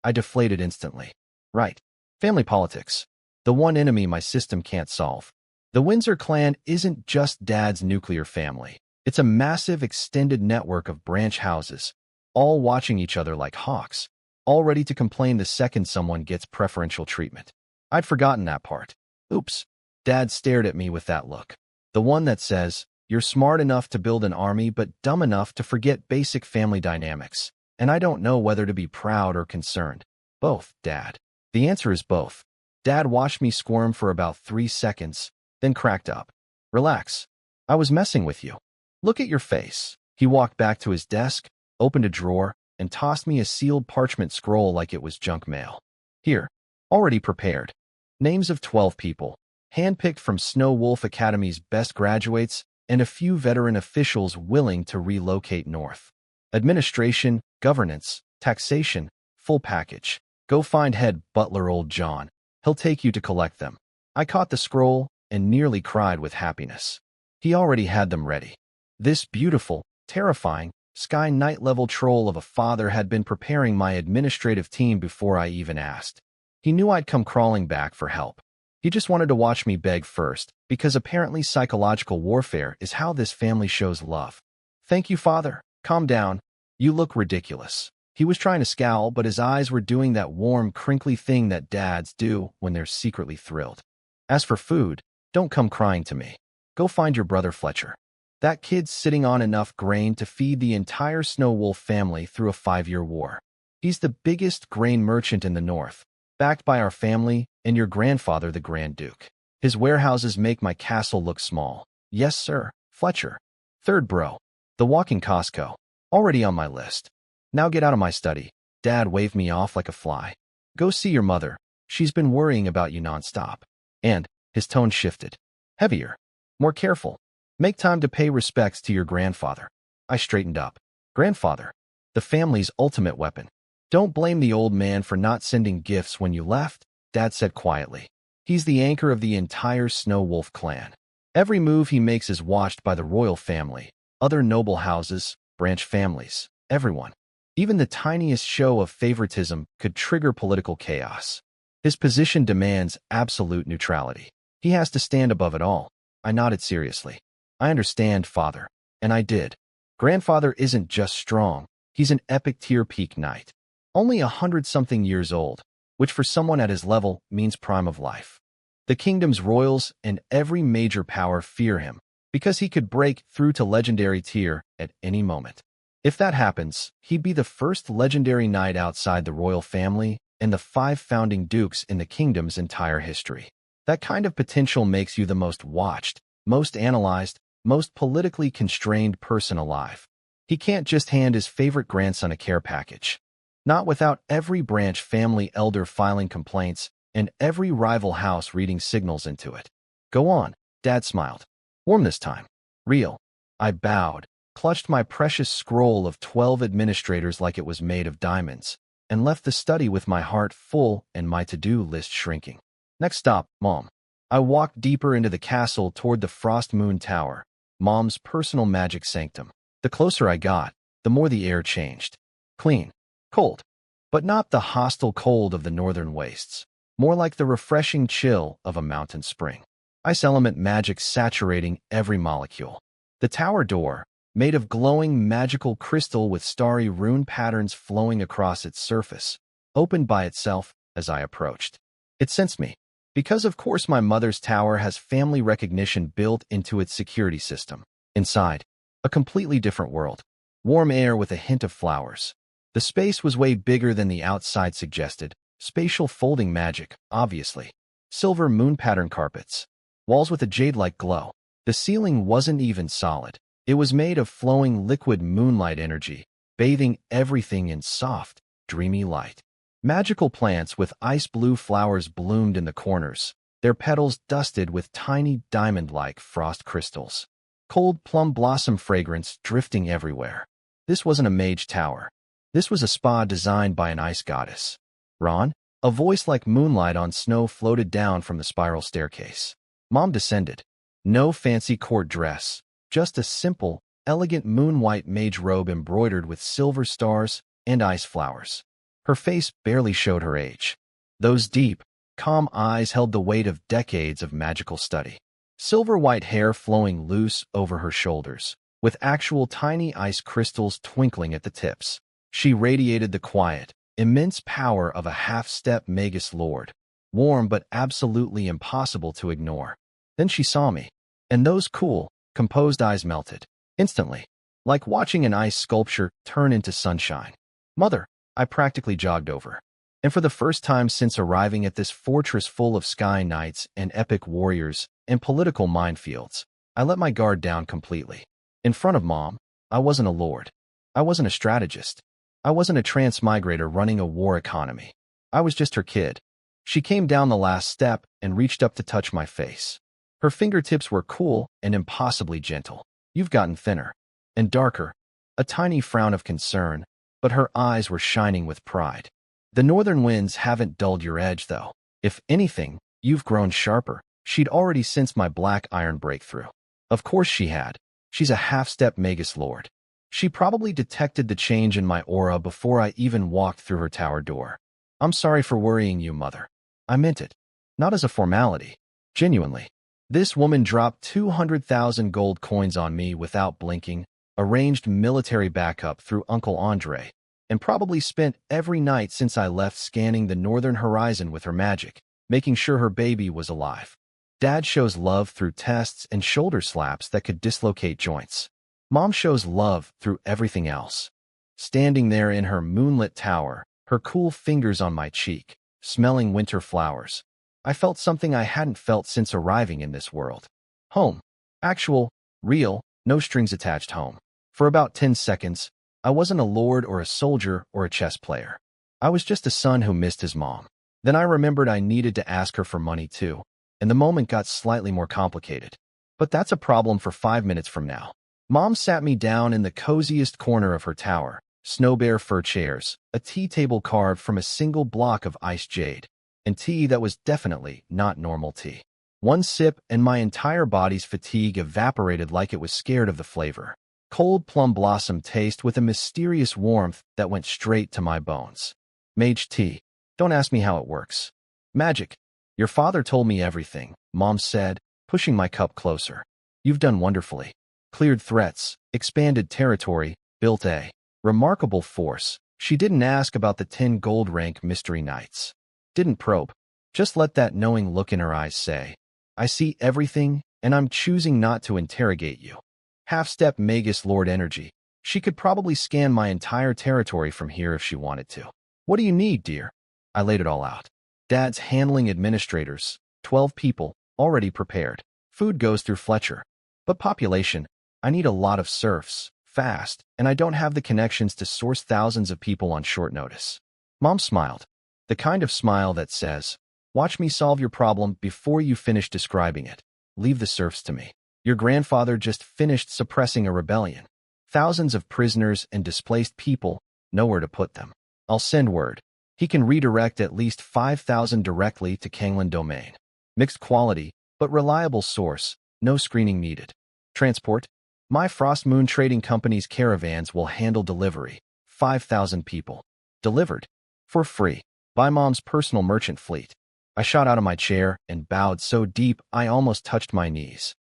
I deflated instantly. Right. Family politics. The one enemy my system can't solve. The Windsor clan isn't just Dad's nuclear family. It's a massive extended network of branch houses, all watching each other like hawks, all ready to complain the second someone gets preferential treatment. I'd forgotten that part. Oops. Dad stared at me with that look. The one that says, "You're smart enough to build an army but dumb enough to forget basic family dynamics. And I don't know whether to be proud or concerned." "Both, Dad." The answer is both. Dad watched me squirm for about 3 seconds, then cracked up. "Relax. I was messing with you. Look at your face." He walked back to his desk, opened a drawer, and tossed me a sealed parchment scroll like it was junk mail. "Here, already prepared. Names of 12 people, handpicked from Snow Wolf Academy's best graduates and a few veteran officials willing to relocate north. Administration, governance, taxation, full package. Go find head butler old John. He'll take you to collect them. I caught the scroll and nearly cried with happiness. He already had them ready. This beautiful, terrifying, Sky Knight-level troll of a father had been preparing my administrative team before I even asked. He knew I'd come crawling back for help. He just wanted to watch me beg first, because apparently psychological warfare is how this family shows love. Thank you, father. Calm down. You look ridiculous. He was trying to scowl, but his eyes were doing that warm, crinkly thing that dads do when they're secretly thrilled. As for food, don't come crying to me. Go find your brother Fletcher. That kid's sitting on enough grain to feed the entire Snow Wolf family through a 5-year war. He's the biggest grain merchant in the north, backed by our family and your grandfather, the Grand Duke. His warehouses make my castle look small. Yes, sir, Fletcher. Third bro. The walking Costco. Already on my list. Now get out of my study. Dad waved me off like a fly. Go see your mother. She's been worrying about you nonstop. And his tone shifted. Heavier. More careful. Make time to pay respects to your grandfather. I straightened up. Grandfather. The family's ultimate weapon. Don't blame the old man for not sending gifts when you left, Dad said quietly. He's the anchor of the entire Snow Wolf clan. Every move he makes is watched by the royal family, other noble houses, branch families, everyone. Even the tiniest show of favoritism could trigger political chaos. His position demands absolute neutrality. He has to stand above it all. I nodded seriously. I understand, father. And I did. Grandfather isn't just strong. He's an epic tier peak knight. Only 100-something years old, which for someone at his level means prime of life. The kingdom's royals and every major power fear him, because he could break through to legendary tier at any moment. If that happens, he'd be the first legendary knight outside the royal family and the 5 founding dukes in the kingdom's entire history. That kind of potential makes you the most watched, most analyzed, most politically constrained person alive. He can't just hand his favorite grandson a care package. Not without every branch family elder filing complaints and every rival house reading signals into it. Go on, Dad smiled. Warm this time. Real. I bowed, clutched my precious scroll of 12 administrators like it was made of diamonds, and left the study with my heart full and my to-do list shrinking. Next stop, Mom. I walked deeper into the castle toward the Frost Moon Tower, Mom's personal magic sanctum. The closer I got, the more the air changed. Clean. Cold. But not the hostile cold of the northern wastes. More like the refreshing chill of a mountain spring. Ice element magic saturating every molecule. The tower door, made of glowing magical crystal with starry rune patterns flowing across its surface, opened by itself as I approached. It sensed me, because of course my mother's tower has family recognition built into its security system. Inside, a completely different world. Warm air with a hint of flowers. The space was way bigger than the outside suggested. Spatial folding magic, obviously. Silver moon pattern carpets. Walls with a jade-like glow. The ceiling wasn't even solid. It was made of flowing liquid moonlight energy, bathing everything in soft, dreamy light. Magical plants with ice blue flowers bloomed in the corners, their petals dusted with tiny diamond-like frost crystals. Cold plum blossom fragrance drifting everywhere. This wasn't a mage tower. This was a spa designed by an ice goddess. Ron, a voice like moonlight on snow floated down from the spiral staircase. Mom descended. No fancy court dress, just a simple, elegant moon-white mage robe embroidered with silver stars and ice flowers. Her face barely showed her age. Those deep, calm eyes held the weight of decades of magical study. Silver-white hair flowing loose over her shoulders, with actual tiny ice crystals twinkling at the tips. She radiated the quiet, immense power of a half-step Magus Lord, warm but absolutely impossible to ignore. Then she saw me, and those cool, composed eyes melted, instantly, like watching an ice sculpture turn into sunshine. Mother, I practically jogged over. And for the first time since arriving at this fortress full of sky knights and epic warriors and political minefields, I let my guard down completely. In front of Mom, I wasn't a lord. I wasn't a strategist. I wasn't a transmigrator running a war economy. I was just her kid. She came down the last step and reached up to touch my face. Her fingertips were cool and impossibly gentle. You've gotten thinner. And darker. A tiny frown of concern, but her eyes were shining with pride. The northern winds haven't dulled your edge, though. If anything, you've grown sharper. She'd already sensed my black iron breakthrough. Of course she had. She's a half-step Magus Lord. She probably detected the change in my aura before I even walked through her tower door. I'm sorry for worrying you, Mother. I meant it. Not as a formality. Genuinely. This woman dropped 200,000 gold coins on me without blinking, arranged military backup through Uncle Andre, and probably spent every night since I left scanning the northern horizon with her magic, making sure her baby was alive. Dad shows love through tests and shoulder slaps that could dislocate joints. Mom shows love through everything else. Standing there in her moonlit tower, her cool fingers on my cheek, smelling winter flowers, I felt something I hadn't felt since arriving in this world. Home. Actual, real, no strings attached home. For about 10 seconds, I wasn't a lord or a soldier or a chess player. I was just a son who missed his mom. Then I remembered I needed to ask her for money too, and the moment got slightly more complicated. But that's a problem for 5 minutes from now. Mom sat me down in the coziest corner of her tower, snow bear fur chairs, a tea table carved from a single block of iced jade, and tea that was definitely not normal tea. One sip and my entire body's fatigue evaporated like it was scared of the flavor. Cold plum blossom taste with a mysterious warmth that went straight to my bones. Mage tea. Don't ask me how it works. Magic. Your father told me everything, Mom said, pushing my cup closer. You've done wonderfully. Cleared threats, expanded territory, built a remarkable force. She didn't ask about the 10 gold rank mystery knights. Didn't probe. Just let that knowing look in her eyes say, I see everything, and I'm choosing not to interrogate you. Half-step Magus Lord energy. She could probably scan my entire territory from here if she wanted to. What do you need, dear? I laid it all out. Dad's handling administrators, 12 people, already prepared. Food goes through Fletcher. But population, I need a lot of serfs, fast, and I don't have the connections to source thousands of people on short notice. Mom smiled. The kind of smile that says, watch me solve your problem before you finish describing it. Leave the serfs to me. Your grandfather just finished suppressing a rebellion. Thousands of prisoners and displaced people, nowhere to put them. I'll send word. He can redirect at least 5,000 directly to Kanglan Domain. Mixed quality, but reliable source, no screening needed. Transport. My Frost Moon Trading Company's caravans will handle delivery. 5,000 people. Delivered. For free. By Mom's personal merchant fleet. I shot out of my chair and bowed so deep I almost touched my knees.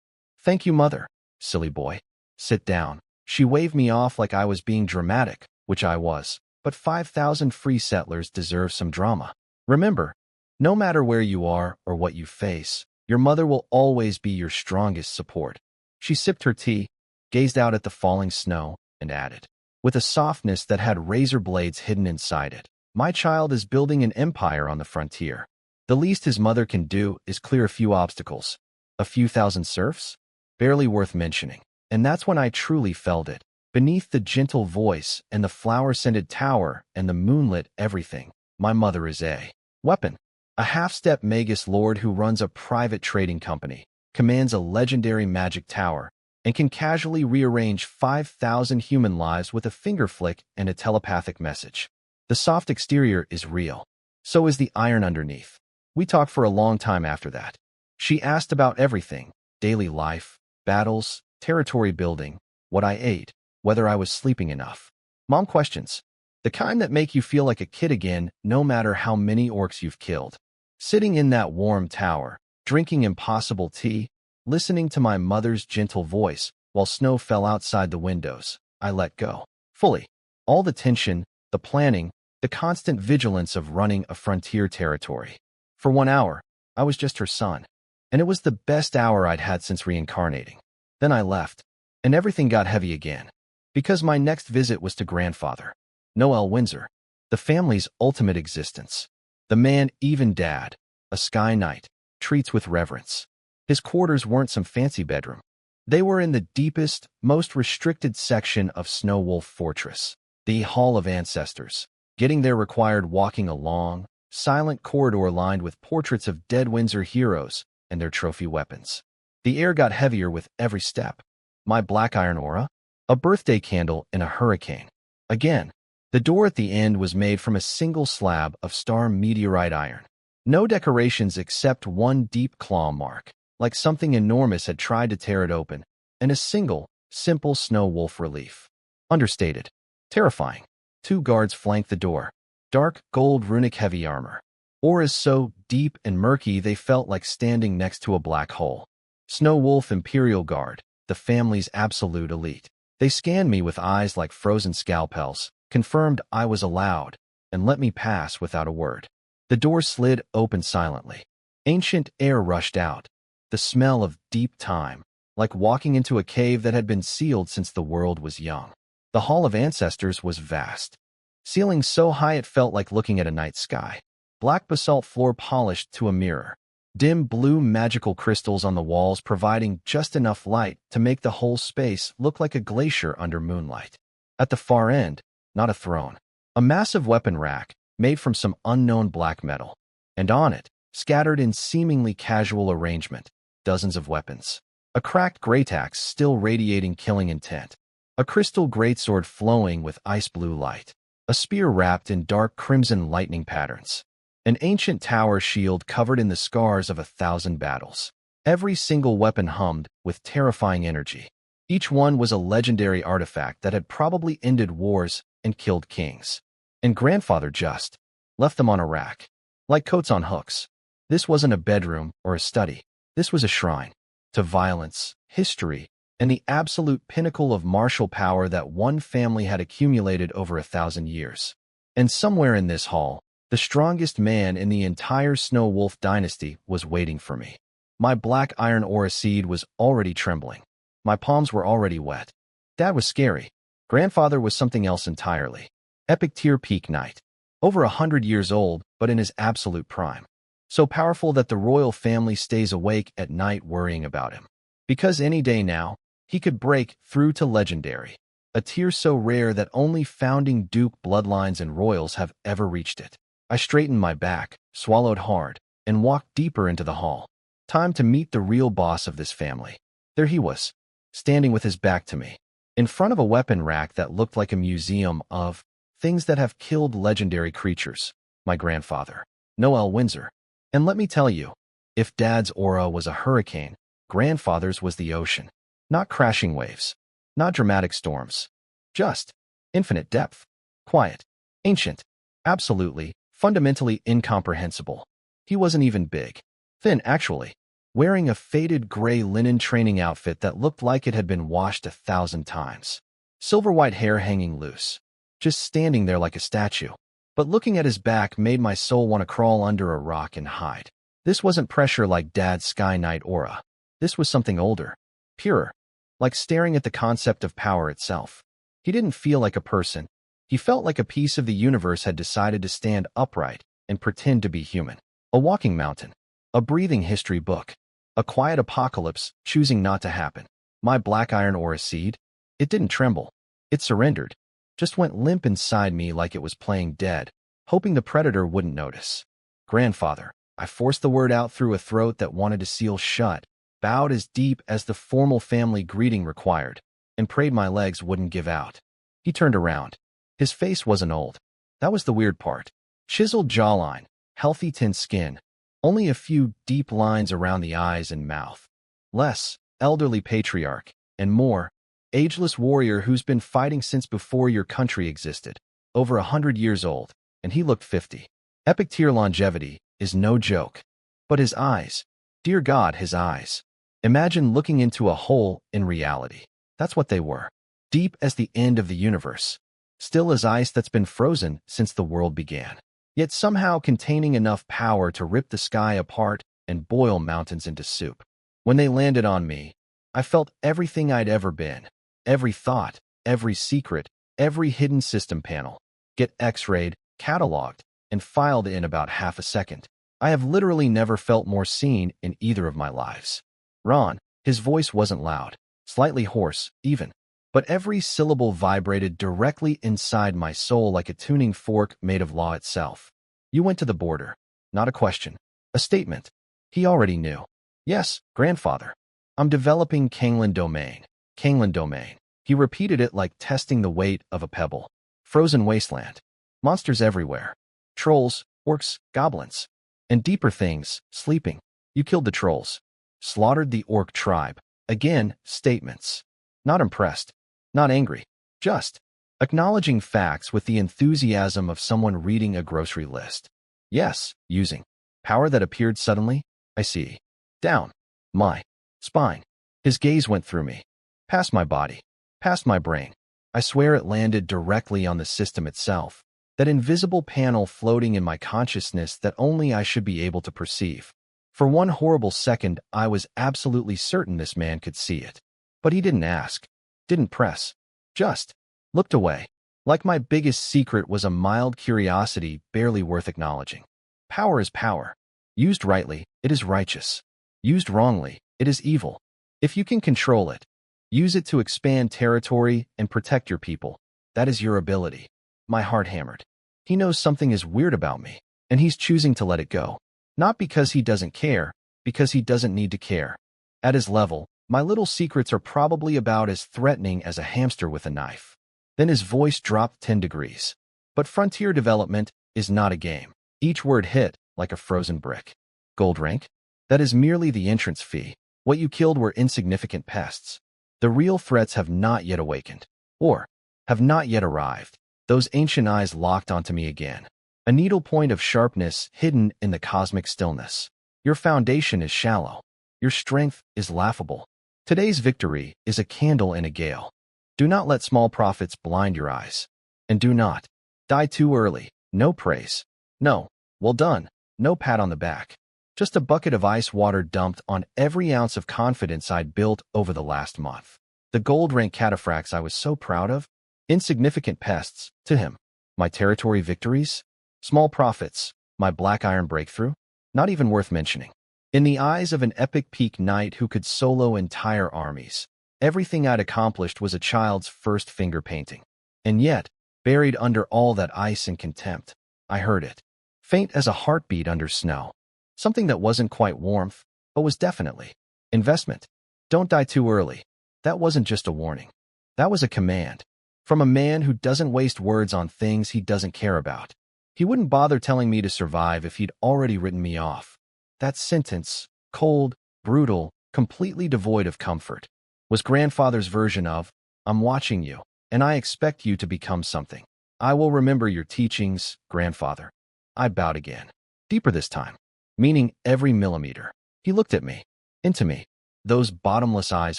Thank you, Mother. Silly boy. Sit down. She waved me off like I was being dramatic, which I was, but 5,000 free settlers deserve some drama. Remember, no matter where you are or what you face, your mother will always be your strongest support. She sipped her tea, gazed out at the falling snow, and added, with a softness that had razor blades hidden inside it, my child is building an empire on the frontier. The least his mother can do is clear a few obstacles. A few thousand serfs? Barely worth mentioning. And that's when I truly felt it. Beneath the gentle voice and the flower-scented tower and the moonlit everything, my mother is a weapon. A half-step Magus Lord who runs a private trading company, commands a legendary magic tower, and can casually rearrange 5,000 human lives with a finger flick and a telepathic message. The soft exterior is real. So is the iron underneath. We talked for a long time after that. She asked about everything, daily life, battles, territory building, what I ate, whether I was sleeping enough. Mom questions. The kind that make you feel like a kid again, no matter how many orcs you've killed. Sitting in that warm tower, drinking impossible tea, listening to my mother's gentle voice while snow fell outside the windows, I let go. Fully. All the tension, the planning, the constant vigilance of running a frontier territory. For 1 hour, I was just her son. And it was the best hour I'd had since reincarnating. Then I left, and everything got heavy again. Because my next visit was to grandfather, Noel Windsor, the family's ultimate existence. The man, even dad, a sky knight, treats with reverence. His quarters weren't some fancy bedroom. They were in the deepest, most restricted section of Snow Wolf Fortress, the Hall of Ancestors. Getting there required walking a long, silent corridor lined with portraits of dead Windsor heroes and their trophy weapons. The air got heavier with every step. My black iron aura? A birthday candle in a hurricane. Again. The door at the end was made from a single slab of star meteorite iron. No decorations except one deep claw mark, like something enormous had tried to tear it open, and a single, simple snow wolf relief. Understated. Terrifying. 2 guards flanked the door. Dark, gold runic heavy armor. Auras so deep and murky they felt like standing next to a black hole. Snow Wolf Imperial Guard, the family's absolute elite. They scanned me with eyes like frozen scalpels, confirmed I was allowed, and let me pass without a word. The door slid open silently. Ancient air rushed out, the smell of deep time, like walking into a cave that had been sealed since the world was young. The Hall of Ancestors was vast. Ceilings so high it felt like looking at a night sky. Black basalt floor polished to a mirror. Dim blue magical crystals on the walls providing just enough light to make the whole space look like a glacier under moonlight. At the far end, not a throne. A massive weapon rack, made from some unknown black metal. And on it, scattered in seemingly casual arrangement, dozens of weapons. A cracked greataxe still radiating killing intent. A crystal greatsword flowing with ice blue light. A spear wrapped in dark crimson lightning patterns. An ancient tower shield covered in the scars of 1,000 battles. Every single weapon hummed with terrifying energy. Each one was a legendary artifact that had probably ended wars and killed kings. And grandfather just left them on a rack, like coats on hooks. This wasn't a bedroom or a study. This was a shrine to violence, history, and the absolute pinnacle of martial power that one family had accumulated over 1,000 years. And somewhere in this hall, the strongest man in the entire Snow Wolf dynasty was waiting for me. My black iron aura seed was already trembling. My palms were already wet. Dad was scary. Grandfather was something else entirely. Epic tier peak knight. Over 100 years old, but in his absolute prime. So powerful that the royal family stays awake at night worrying about him. Because any day now, he could break through to legendary. A tier so rare that only founding duke bloodlines and royals have ever reached it. I straightened my back, swallowed hard, and walked deeper into the hall. Time to meet the real boss of this family. There he was, standing with his back to me, in front of a weapon rack that looked like a museum of things that have killed legendary creatures. My grandfather, Noel Windsor. And let me tell you, if Dad's aura was a hurricane, grandfather's was the ocean. Not crashing waves, not dramatic storms, just infinite depth, quiet, ancient, absolutely, fundamentally incomprehensible. He wasn't even big. Thin, actually, wearing a faded gray linen training outfit that looked like it had been washed 1,000 times. Silver white hair hanging loose, just standing there like a statue. But looking at his back made my soul want to crawl under a rock and hide. This wasn't pressure like Dad's Sky Knight aura. This was something older, purer, like staring at the concept of power itself. He didn't feel like a person. He felt like a piece of the universe had decided to stand upright and pretend to be human. A walking mountain. A breathing history book. A quiet apocalypse choosing not to happen. My black iron aura seed, it didn't tremble. It surrendered. Just went limp inside me like it was playing dead, hoping the predator wouldn't notice. Grandfather. I forced the word out through a throat that wanted to seal shut, bowed as deep as the formal family greeting required, and prayed my legs wouldn't give out. He turned around. His face wasn't old. That was the weird part. Chiseled jawline, healthy tint skin, only a few deep lines around the eyes and mouth. Less, elderly patriarch, and more, ageless warrior who's been fighting since before your country existed. Over 100 years old, and he looked 50. Epic tier longevity is no joke. But his eyes, dear God, his eyes. Imagine looking into a hole in reality. That's what they were. Deep as the end of the universe. Still as ice that's been frozen since the world began. Yet somehow containing enough power to rip the sky apart and boil mountains into soup. When they landed on me, I felt everything I'd ever been. Every thought, every secret, every hidden system panel. Get x-rayed, cataloged, and filed in about half a second. I have literally never felt more seen in either of my lives. Ron, his voice wasn't loud, slightly hoarse, even. But every syllable vibrated directly inside my soul like a tuning fork made of law itself. You went to the border. Not a question. A statement. He already knew. Yes, grandfather. I'm developing Kanglan Domain. Kanglan Domain. He repeated it like testing the weight of a pebble. Frozen wasteland. Monsters everywhere. Trolls, orcs, goblins. And deeper things, sleeping. You killed the trolls. Slaughtered the orc tribe. Again, statements. Not impressed. Not angry. Just acknowledging facts with the enthusiasm of someone reading a grocery list. Yes, using power that appeared suddenly. I see. Down my spine. His gaze went through me. Past my body. Past my brain. I swear it landed directly on the system itself. That invisible panel floating in my consciousness that only I should be able to perceive. For one horrible second, I was absolutely certain this man could see it. But he didn't ask. Didn't press. Just looked away. Like my biggest secret was a mild curiosity barely worth acknowledging. Power is power. Used rightly, it is righteous. Used wrongly, it is evil. If you can control it, use it to expand territory and protect your people. That is your ability. My heart hammered. He knows something is weird about me, and he's choosing to let it go. Not because he doesn't care, because he doesn't need to care. At his level, my little secrets are probably about as threatening as a hamster with a knife. Then his voice dropped 10 degrees. But frontier development is not a game. Each word hit like a frozen brick. Gold rank? That is merely the entrance fee. What you killed were insignificant pests. The real threats have not yet awakened. Or have not yet arrived. Those ancient eyes locked onto me again. A needlepoint of sharpness hidden in the cosmic stillness. Your foundation is shallow. Your strength is laughable. Today's victory is a candle in a gale. Do not let small profits blind your eyes. And do not die too early. No praise. No, well done. No pat on the back. Just a bucket of ice water dumped on every ounce of confidence I'd built over the last month. The gold rank cataphracts I was so proud of, insignificant pests, to him. My territory victories, small profits, my black iron breakthrough, not even worth mentioning. In the eyes of an epic peak knight who could solo entire armies, everything I'd accomplished was a child's first finger painting. And yet, buried under all that ice and contempt, I heard it, faint as a heartbeat under snow. Something that wasn't quite warmth, but was definitely investment. Don't die too early. That wasn't just a warning. That was a command. From a man who doesn't waste words on things he doesn't care about. He wouldn't bother telling me to survive if he'd already written me off. That sentence, cold, brutal, completely devoid of comfort, was grandfather's version of, I'm watching you, and I expect you to become something. I will remember your teachings, grandfather. I bowed again. Deeper this time. Meaning every millimeter. He looked at me. Into me. Those bottomless eyes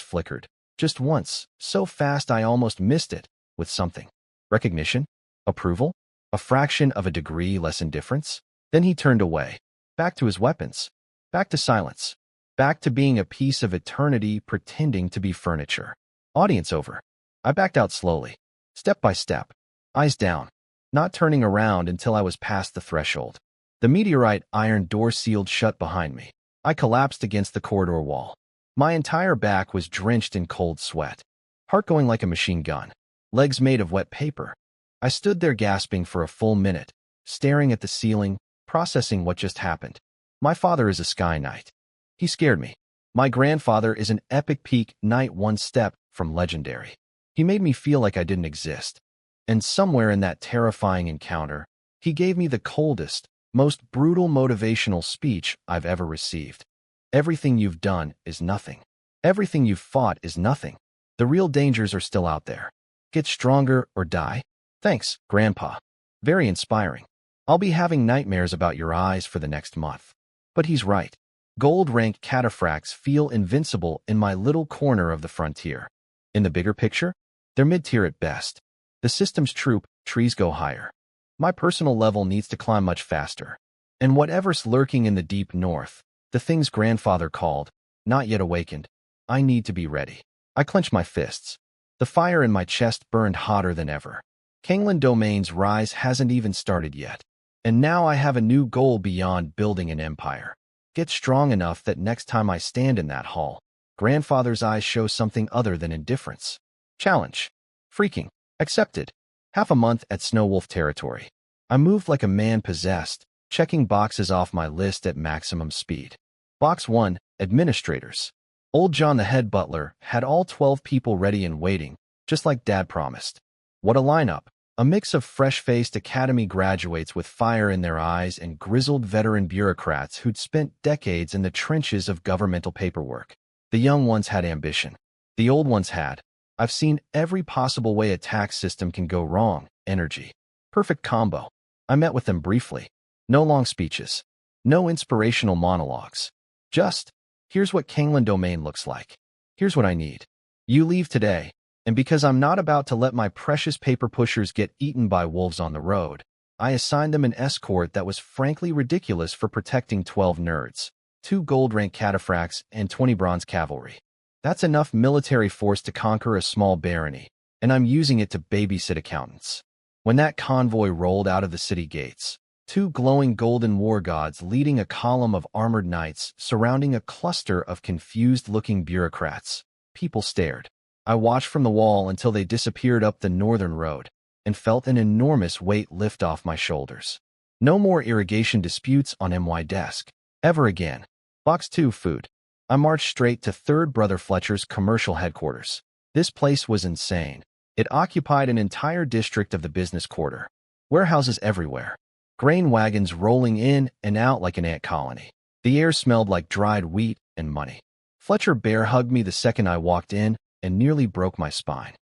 flickered. Just once, so fast I almost missed it, with something. Recognition? Approval? A fraction of a degree less indifference? Then he turned away. Back to his weapons. Back to silence. Back to being a piece of eternity pretending to be furniture. Audience over. I backed out slowly. Step by step. Eyes down. Not turning around until I was past the threshold. The meteorite iron door sealed shut behind me. I collapsed against the corridor wall. My entire back was drenched in cold sweat. Heart going like a machine gun. Legs made of wet paper. I stood there gasping for a full minute, staring at the ceiling, processing what just happened. My father is a sky knight. He scared me. My grandfather is an epic peak knight one step from legendary. He made me feel like I didn't exist. And somewhere in that terrifying encounter, he gave me the coldest, most brutal motivational speech I've ever received. Everything you've done is nothing. Everything you've fought is nothing. The real dangers are still out there. Get stronger or die. Thanks, Grandpa. Very inspiring. I'll be having nightmares about your eyes for the next month. But he's right. Gold-ranked cataphracts feel invincible in my little corner of the frontier. In the bigger picture, they're mid-tier at best. The system's troop, trees go higher. My personal level needs to climb much faster. And whatever's lurking in the deep north, the things grandfather called, not yet awakened, I need to be ready. I clenched my fists. The fire in my chest burned hotter than ever. Kangland Domain's rise hasn't even started yet. And now I have a new goal beyond building an empire. Get strong enough that next time I stand in that hall, grandfather's eyes show something other than indifference. Challenge. Freaking. Accepted. Half a month at Snow Wolf territory. I moved like a man possessed, checking boxes off my list at maximum speed. Box 1, Administrators. Old John the head butler had all 12 people ready and waiting, just like Dad promised. What a lineup. A mix of fresh-faced academy graduates with fire in their eyes and grizzled veteran bureaucrats who'd spent decades in the trenches of governmental paperwork. The young ones had ambition. The old ones had, I've seen every possible way a tax system can go wrong, energy. Perfect combo. I met with them briefly. No long speeches. No inspirational monologues. Just, here's what Kanglan Domain looks like. Here's what I need. You leave today, and because I'm not about to let my precious paper pushers get eaten by wolves on the road, I assigned them an escort that was frankly ridiculous for protecting 12 nerds, 2 gold-rank cataphracts, and 20 bronze cavalry. That's enough military force to conquer a small barony, and I'm using it to babysit accountants. When that convoy rolled out of the city gates, 2 glowing golden war gods leading a column of armored knights surrounding a cluster of confused-looking bureaucrats, people stared. I watched from the wall until they disappeared up the northern road and felt an enormous weight lift off my shoulders. No more irrigation disputes on MY desk. Ever again. Box 2 food. I marched straight to Third Brother Fletcher's commercial headquarters. This place was insane. It occupied an entire district of the business quarter. Warehouses everywhere. Grain wagons rolling in and out like an ant colony. The air smelled like dried wheat and money. Fletcher bear hugged me the second I walked in and nearly broke my spine.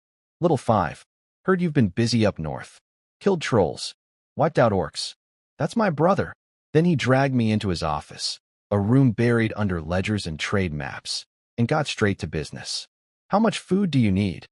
Little 5. Heard you've been busy up north. Killed trolls. Wiped out orcs. That's my brother. Then he dragged me into his office, a room buried under ledgers and trade maps, and got straight to business. How much food do you need?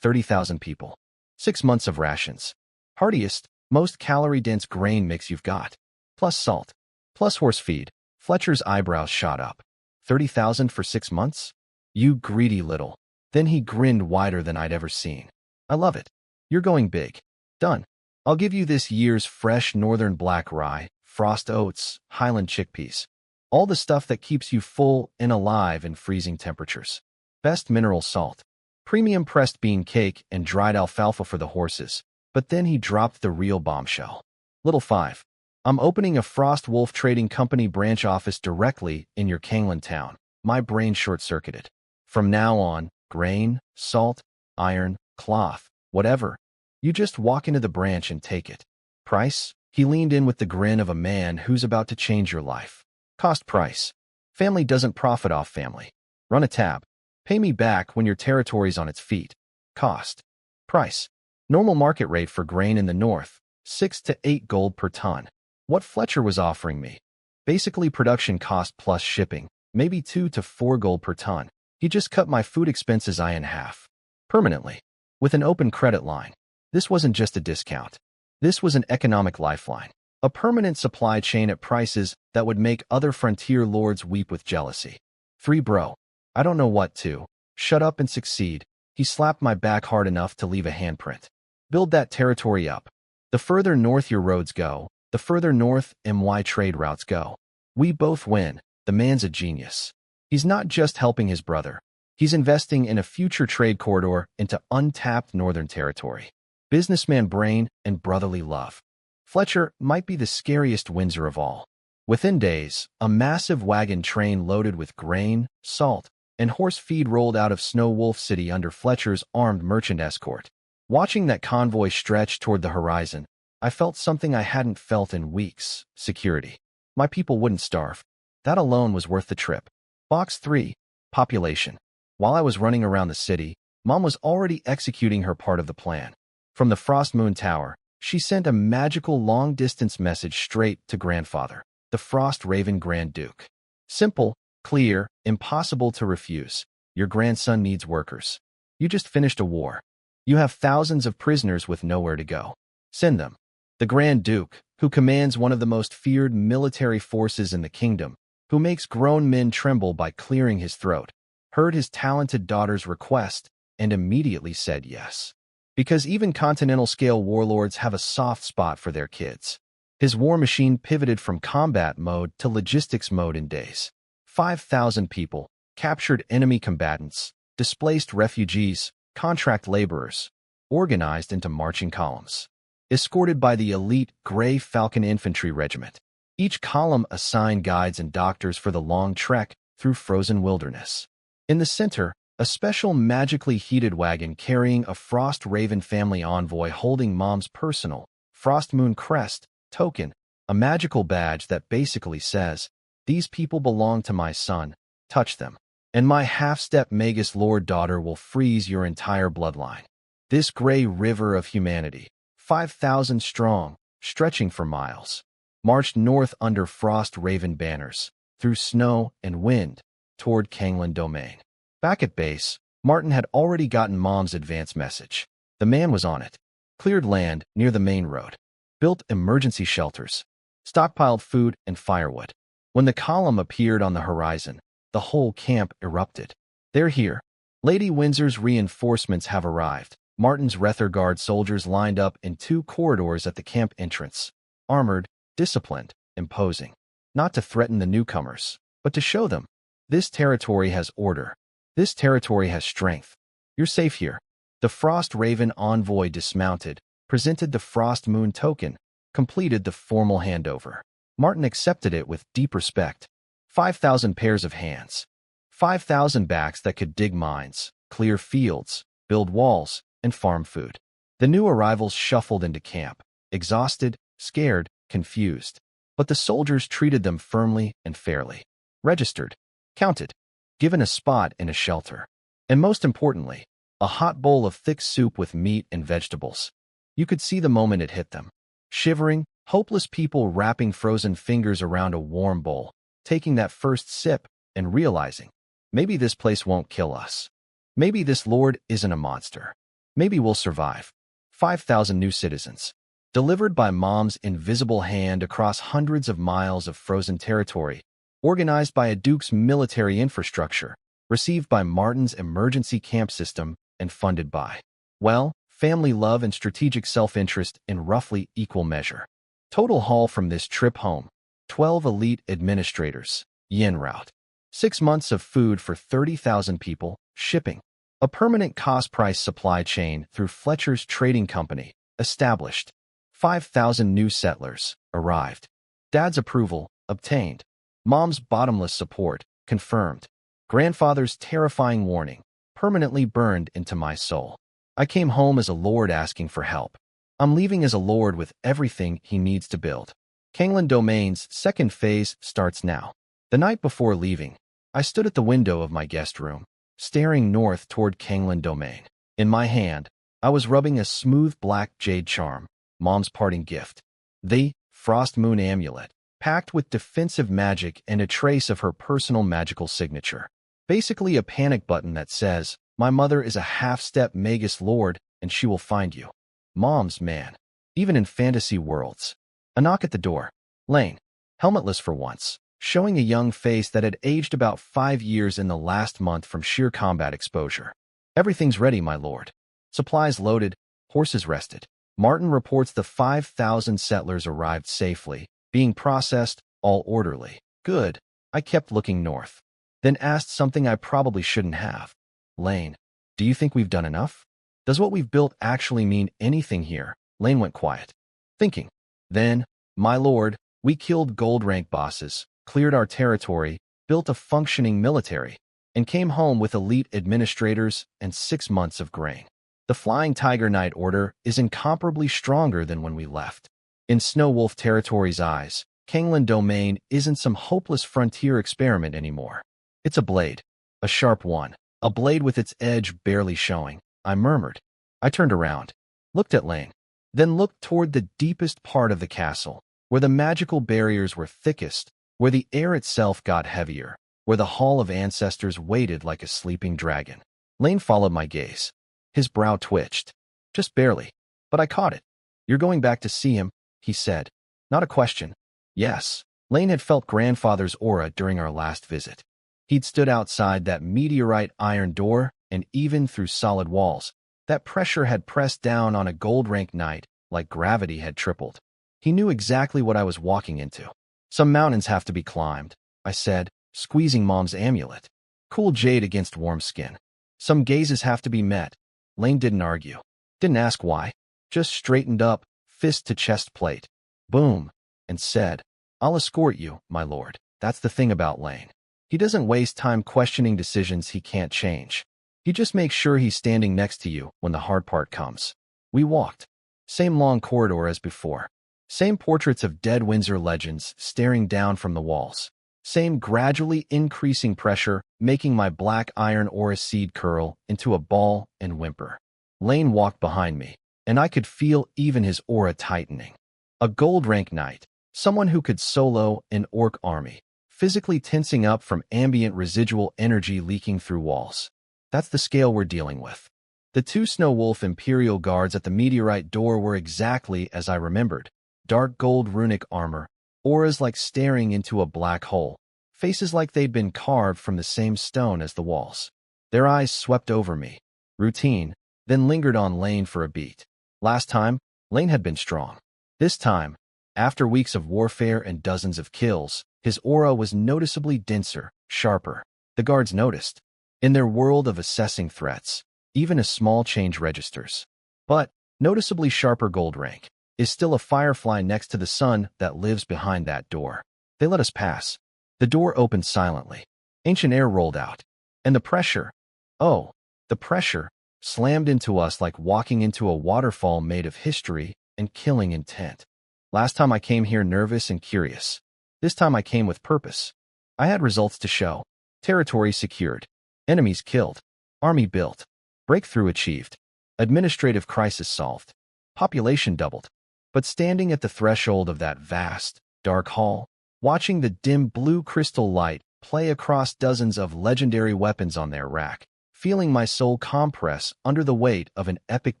30,000 people. 6 months of rations. Heartiest, most calorie-dense grain mix you've got. Plus salt. Plus horse feed. Fletcher's eyebrows shot up. 30,000 for 6 months? You greedy little. Then he grinned wider than I'd ever seen. I love it. You're going big. Done. I'll give you this year's fresh northern black rye, frost oats, highland chickpeas. All the stuff that keeps you full and alive in freezing temperatures. Best mineral salt. Premium pressed bean cake and dried alfalfa for the horses. But then he dropped the real bombshell. Little 5. I'm opening a Frost Wolf Trading Company branch office directly in your Kanglan town. My brain short-circuited. From now on, grain, salt, iron, cloth, whatever. You just walk into the branch and take it. Price? He leaned in with the grin of a man who's about to change your life. Cost price. Family doesn't profit off family. Run a tab. Pay me back when your territory's on its feet. Cost. Price. Normal market rate for grain in the north, 6 to 8 gold per ton. What Fletcher was offering me. Basically production cost plus shipping, maybe 2 to 4 gold per ton. He just cut my food expenses in half. Permanently. With an open credit line. This wasn't just a discount. This was an economic lifeline. A permanent supply chain at prices that would make other frontier lords weep with jealousy. 3 bro. I don't know what to. Shut up and succeed. He slapped my back hard enough to leave a handprint. Build that territory up. The further north your roads go, the further north MY trade routes go. We both win. The man's a genius. He's not just helping his brother. He's investing in a future trade corridor into untapped northern territory. Businessman brain and brotherly love. Fletcher might be the scariest Windsor of all. Within days, a massive wagon train loaded with grain, salt, and horse feed rolled out of Snow Wolf City under Fletcher's armed merchant escort. Watching that convoy stretch toward the horizon, I felt something I hadn't felt in weeks. Security. My people wouldn't starve. That alone was worth the trip. Box 3. Population. While I was running around the city, Mom was already executing her part of the plan. From the Frost Moon Tower, she sent a magical long-distance message straight to Grandfather, the Frost Raven Grand Duke. Simple, clear, impossible to refuse. Your grandson needs workers. You just finished a war. You have thousands of prisoners with nowhere to go. Send them. The Grand Duke, who commands one of the most feared military forces in the kingdom, who makes grown men tremble by clearing his throat, heard his talented daughter's request and immediately said yes. Because even continental-scale warlords have a soft spot for their kids. His war machine pivoted from combat mode to logistics mode in days. 5,000 people, captured enemy combatants, displaced refugees, contract laborers, organized into marching columns. Escorted by the elite Grey Falcon Infantry Regiment. Each column assigned guides and doctors for the long trek through frozen wilderness. In the center, A special magically heated wagon carrying a Frost Raven family envoy holding Mom's personal Frost Moon crest token, a magical badge that basically says, "These people belong to my son, touch them, and my half-step Magus Lord daughter will freeze your entire bloodline." This gray river of humanity, 5,000 strong, stretching for miles, marched north under Frost Raven banners, through snow and wind, toward Kanglan Domain. Back at base, Martin had already gotten Mom's advance message. The man was on it. Cleared land near the main road. Built emergency shelters. Stockpiled food and firewood. When the column appeared on the horizon, the whole camp erupted. "They're here. Lady Windsor's reinforcements have arrived." Martin's Rether Guard soldiers lined up in 2 corridors at the camp entrance. Armored, disciplined, imposing. Not to threaten the newcomers, but to show them. This territory has order. This territory has strength. You're safe here. The Frost Raven envoy dismounted, presented the Frost Moon token, completed the formal handover. Martin accepted it with deep respect. 5,000 pairs of hands. 5,000 backs that could dig mines, clear fields, build walls, and farm food. The new arrivals shuffled into camp, exhausted, scared, confused. But the soldiers treated them firmly and fairly. Registered, counted, given a spot in a shelter. And most importantly, a hot bowl of thick soup with meat and vegetables. You could see the moment it hit them. Shivering, hopeless people wrapping frozen fingers around a warm bowl, taking that first sip and realizing, maybe this place won't kill us. Maybe this lord isn't a monster. Maybe we'll survive. 5,000 new citizens. Delivered by Mom's invisible hand across hundreds of miles of frozen territory. Organized by a duke's military infrastructure. Received by Martin's emergency camp system and funded by, well, family love and strategic self-interest in roughly equal measure. Total haul from this trip home, 12 elite administrators, yen route. 6 months of food for 30,000 people, shipping. A permanent cost-price supply chain through Fletcher's Trading Company, established. 5,000 new settlers, arrived. Dad's approval, obtained. Mom's bottomless support, confirmed. Grandfather's terrifying warning, permanently burned into my soul. I came home as a lord asking for help. I'm leaving as a lord with everything he needs to build. Kanglan Domain's second phase starts now. The night before leaving, I stood at the window of my guest room, staring north toward Kanglan Domain. In my hand, I was rubbing a smooth black jade charm, Mom's parting gift. The Frost Moon amulet, packed with defensive magic and a trace of her personal magical signature. Basically a panic button that says, "My mother is a half-step Magus Lord, and she will find you." Mom's man. Even in fantasy worlds. A knock at the door. Lane. Helmetless for once, showing a young face that had aged about 5 years in the last month from sheer combat exposure. "Everything's ready, my lord. Supplies loaded, horses rested." Martin reports the 5,000 settlers arrived safely, being processed, all orderly. Good. I kept looking north. Then asked something I probably shouldn't have. "Lane, do you think we've done enough? Does what we've built actually mean anything here?" Lane went quiet. Thinking. Then, "My lord, we killed gold rank bosses, cleared our territory, built a functioning military, and came home with elite administrators and 6 months of grain. The Flying Tiger Knight Order is incomparably stronger than when we left." In Snow Wolf Territory's eyes, Kanglan Domain isn't some hopeless frontier experiment anymore. It's a blade. A sharp one. A blade with its edge barely showing. I murmured. I turned around. Looked at Lane. Then looked toward the deepest part of the castle, where the magical barriers were thickest, where the air itself got heavier, where the Hall of Ancestors waited like a sleeping dragon. Lane followed my gaze. His brow twitched. Just barely. But I caught it. "You're going back to see him," he said. Not a question. Yes. Lane had felt grandfather's aura during our last visit. He'd stood outside that meteorite iron door, and even through solid walls, that pressure had pressed down on a gold rank knight like gravity had tripled. He knew exactly what I was walking into. "Some mountains have to be climbed," I said, squeezing Mom's amulet. Cool jade against warm skin. "Some gazes have to be met." Lane didn't argue. Didn't ask why. Just straightened up, fist to chest plate. Boom. And said, "I'll escort you, my lord." That's the thing about Lane. He doesn't waste time questioning decisions he can't change. He just makes sure he's standing next to you when the hard part comes. We walked. Same long corridor as before. Same portraits of dead Windsor legends staring down from the walls. Same gradually increasing pressure, making my black iron aura seed curl into a ball and whimper. Lane walked behind me, and I could feel even his aura tightening. A gold rank knight, someone who could solo an orc army, physically tensing up from ambient residual energy leaking through walls. That's the scale we're dealing with. The two Snow Wolf Imperial guards at the meteorite door were exactly as I remembered. Dark gold runic armor, auras like staring into a black hole, faces like they'd been carved from the same stone as the walls. Their eyes swept over me. Routine, then lingered on Lane for a beat. Last time, Lane had been strong. This time, after weeks of warfare and dozens of kills, his aura was noticeably denser, sharper. The guards noticed. In their world of assessing threats, even a small change registers. But, noticeably sharper gold rank is still a firefly next to the sun that lives behind that door. They let us pass. The door opened silently. Ancient air rolled out. And the pressure, the pressure, slammed into us like walking into a waterfall made of history and killing intent. Last time I came here nervous and curious. This time I came with purpose. I had results to show. Territory secured. Enemies killed. Army built. Breakthrough achieved. Administrative crisis solved. Population doubled. But standing at the threshold of that vast, dark hall, watching the dim blue crystal light play across dozens of legendary weapons on their rack, feeling my soul compress under the weight of an epic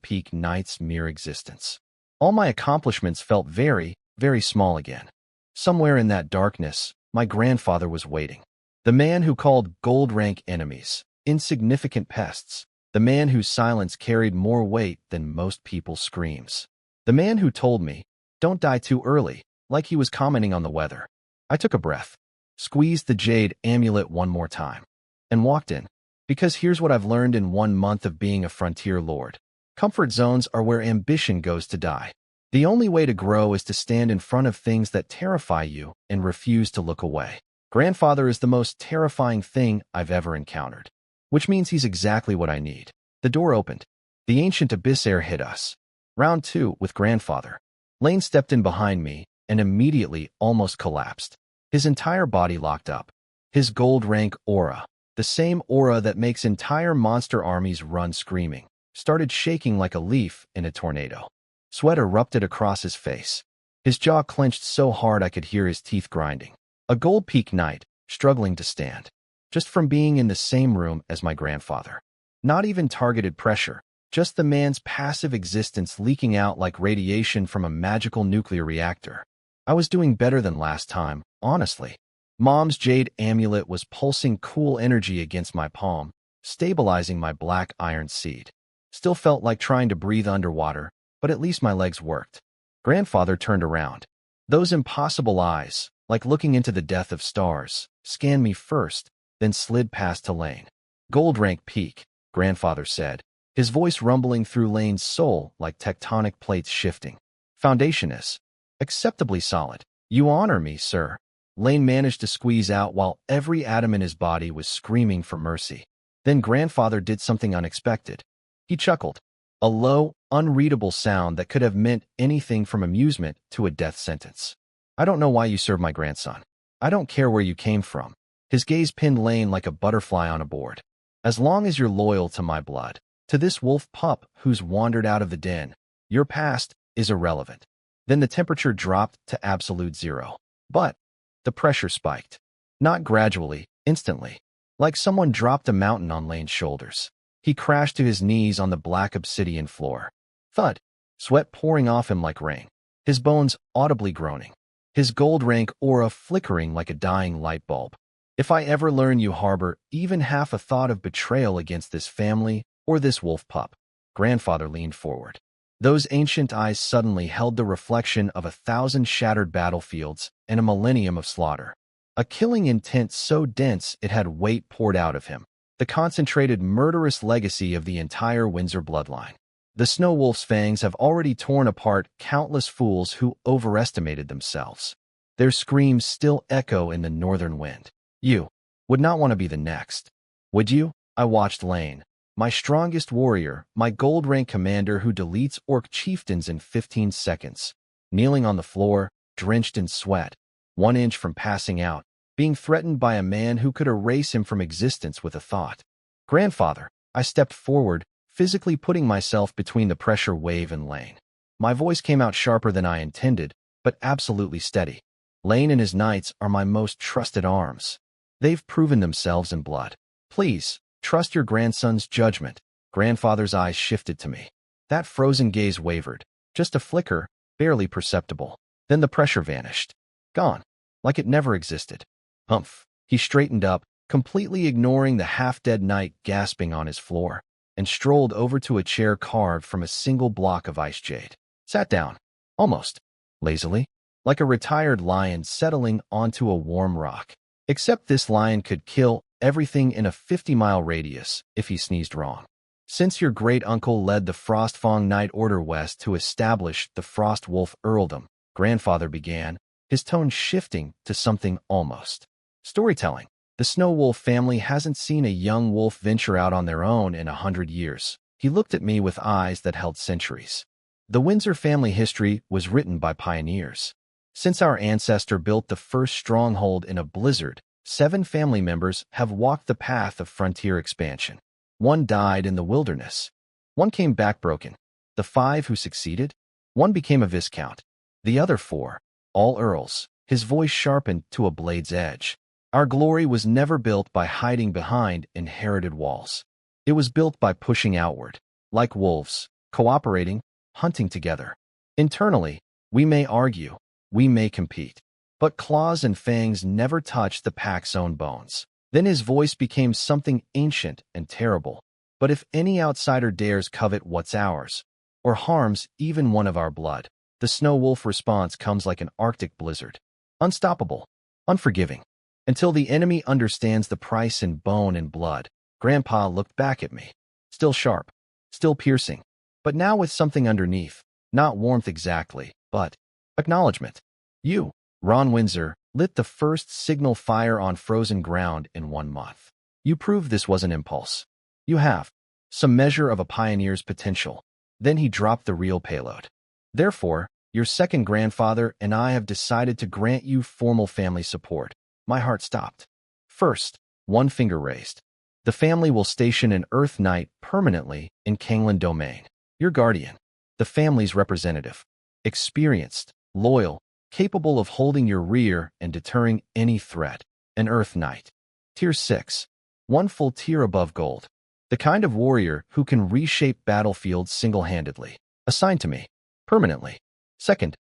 peak knight's mere existence. All my accomplishments felt very, very small again. Somewhere in that darkness, my grandfather was waiting. The man who called gold rank enemies insignificant pests. The man whose silence carried more weight than most people's screams. The man who told me, "Don't die too early," like he was commenting on the weather. I took a breath, squeezed the jade amulet one more time, and walked in. Because here's what I've learned in 1 month of being a frontier lord. Comfort zones are where ambition goes to die. The only way to grow is to stand in front of things that terrify you and refuse to look away. Grandfather is the most terrifying thing I've ever encountered. Which means he's exactly what I need. The door opened. The ancient abyss air hit us. Round 2 with grandfather. Lane stepped in behind me and immediately almost collapsed. His entire body locked up. His gold rank aura, the same aura that makes entire monster armies run screaming, started shaking like a leaf in a tornado. Sweat erupted across his face. His jaw clenched so hard I could hear his teeth grinding. A gold peak knight, struggling to stand. Just from being in the same room as my grandfather. Not even targeted pressure, just the man's passive existence leaking out like radiation from a magical nuclear reactor. I was doing better than last time, honestly. Mom's jade amulet was pulsing cool energy against my palm, stabilizing my black iron seed. Still felt like trying to breathe underwater, but at least my legs worked. Grandfather turned around. Those impossible eyes, like looking into the death of stars, scanned me first, then slid past to Lane. "Gold rank peak," grandfather said, his voice rumbling through Lane's soul like tectonic plates shifting. "Foundation is acceptably solid. You honor me, sir." Lane managed to squeeze out while every atom in his body was screaming for mercy. Then grandfather did something unexpected. He chuckled, a low, unreadable sound that could have meant anything from amusement to a death sentence. "I don't know why you serve my grandson. I don't care where you came from." His gaze pinned Lane like a butterfly on a board. "As long as you're loyal to my blood, to this wolf pup who's wandered out of the den, your past is irrelevant." Then the temperature dropped to absolute zero. But the pressure spiked. Not gradually, instantly. Like someone dropped a mountain on Lane's shoulders. He crashed to his knees on the black obsidian floor. Thud. Sweat pouring off him like rain. His bones audibly groaning. His gold rank aura flickering like a dying light bulb. "If I ever learn you harbor even half a thought of betrayal against this family or this wolf pup," grandfather leaned forward. Those ancient eyes suddenly held the reflection of 1,000 shattered battlefields and a millennium of slaughter. A killing intent so dense it had weight poured out of him. The concentrated murderous legacy of the entire Windsor bloodline. The Snow Wolf's fangs have already torn apart countless fools who overestimated themselves. Their screams still echo in the northern wind. "You would not want to be the next, would you?" I watched Lane, my strongest warrior, my gold rank commander who deletes orc chieftains in 15 seconds, kneeling on the floor, drenched in sweat, 1 inch from passing out, being threatened by a man who could erase him from existence with a thought. Grandfather, I stepped forward, physically putting myself between the pressure wave and Lane. My voice came out sharper than I intended, but absolutely steady. Lane and his knights are my most trusted arms. They've proven themselves in blood. Please, trust your grandson's judgment. Grandfather's eyes shifted to me. That frozen gaze wavered. Just a flicker, barely perceptible. Then the pressure vanished. Gone. Like it never existed. Humph. He straightened up, completely ignoring the half-dead knight gasping on his floor, and strolled over to a chair carved from a single block of ice jade. Sat down. Almost. Lazily. Like a retired lion settling onto a warm rock. Except this lion could kill everything in a 50-mile radius if he sneezed wrong. Since your great-uncle led the Frostfang Knight Order west to establish the Frost Wolf Earldom, Grandfather began, his tone shifting to something almost storytelling. The Snow Wolf family hasn't seen a young wolf venture out on their own in 100 years. He looked at me with eyes that held centuries. The Windsor family history was written by pioneers. Since our ancestor built the first stronghold in a blizzard, 7 family members have walked the path of frontier expansion. 1 died in the wilderness. 1 came back broken. The 5 who succeeded? 1 became a viscount. The other 4, all earls. His voice sharpened to a blade's edge. Our glory was never built by hiding behind inherited walls. It was built by pushing outward, like wolves, cooperating, hunting together. Internally, we may argue, we may compete, but claws and fangs never touch the pack's own bones. Then his voice became something ancient and terrible. But if any outsider dares covet what's ours, or harms even one of our blood, the Snow Wolf response comes like an Arctic blizzard. Unstoppable, unforgiving. Until the enemy understands the price in bone and blood. Grandpa looked back at me. Still sharp, still piercing, but now with something underneath. Not warmth exactly, but acknowledgement. You, Ron Windsor, lit the first signal fire on frozen ground in 1 month. You proved this was an impulse. You have some measure of a pioneer's potential. Then he dropped the real payload. Therefore, your second grandfather and I have decided to grant you formal family support. My heart stopped. First, 1 finger raised. The family will station an Earth Knight permanently in Kangland Domain. Your guardian. The family's representative. Experienced, loyal, capable of holding your rear and deterring any threat. An Earth Knight. Tier 6. 1 full tier above gold. The kind of warrior who can reshape battlefields single-handedly. Assigned to me. Permanently. Second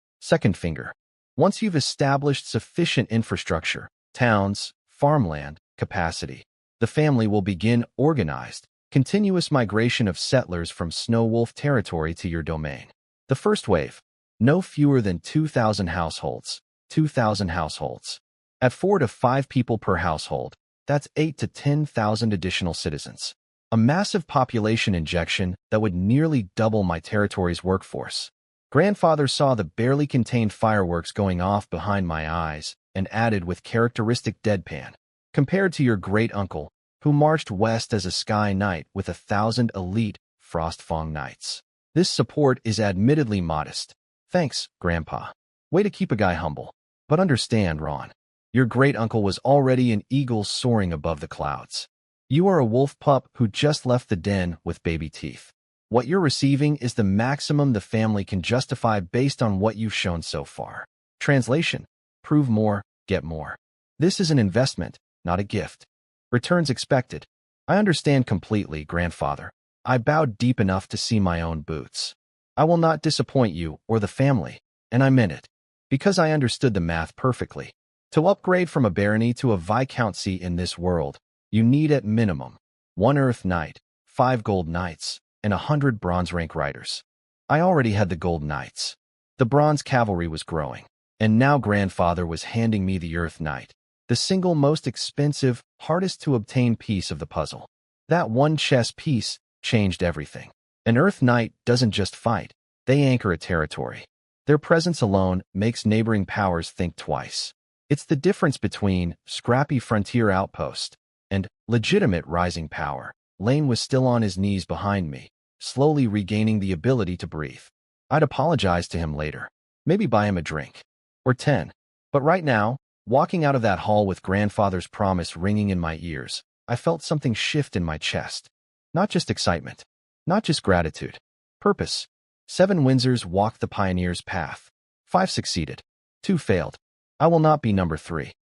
finger. Once you've established sufficient infrastructure, towns, farmland, capacity, the family will begin organized, continuous migration of settlers from Snow Wolf territory to your domain. The first wave. No fewer than 2,000 households. 2,000 households. At 4 to 5 people per household, that's 8 to 10,000 additional citizens. A massive population injection that would nearly double my territory's workforce. Grandfather saw the barely contained fireworks going off behind my eyes and added with characteristic deadpan. Compared to your great-uncle, who marched west as a Sky Knight with 1,000 elite Frostfang Knights. This support is admittedly modest. Thanks, Grandpa. Way to keep a guy humble. But understand, Ron. Your great-uncle was already an eagle soaring above the clouds. You are a wolf pup who just left the den with baby teeth. What you're receiving is the maximum the family can justify based on what you've shown so far. Translation: prove more, get more. This is an investment, not a gift. Returns expected. I understand completely, Grandfather. I bowed deep enough to see my own boots. I will not disappoint you or the family, and I meant it, because I understood the math perfectly. To upgrade from a barony to a viscountcy in this world, you need at minimum 1 Earth Knight, 5 Gold Knights, and 100 Bronze Rank Riders. I already had the Gold Knights. The Bronze Cavalry was growing, and now Grandfather was handing me the Earth Knight, the single most expensive, hardest to obtain piece of the puzzle. That one chess piece changed everything. An Earth Knight doesn't just fight, they anchor a territory. Their presence alone makes neighboring powers think twice. It's the difference between scrappy frontier outpost and legitimate rising power. Lane was still on his knees behind me, slowly regaining the ability to breathe. I'd apologize to him later. Maybe buy him a drink. Or 10. But right now, walking out of that hall with grandfather's promise ringing in my ears, I felt something shift in my chest. Not just excitement. Not just gratitude. Purpose. 7 Windsors walked the pioneer's path. 5 succeeded. 2 failed. I will not be number 3.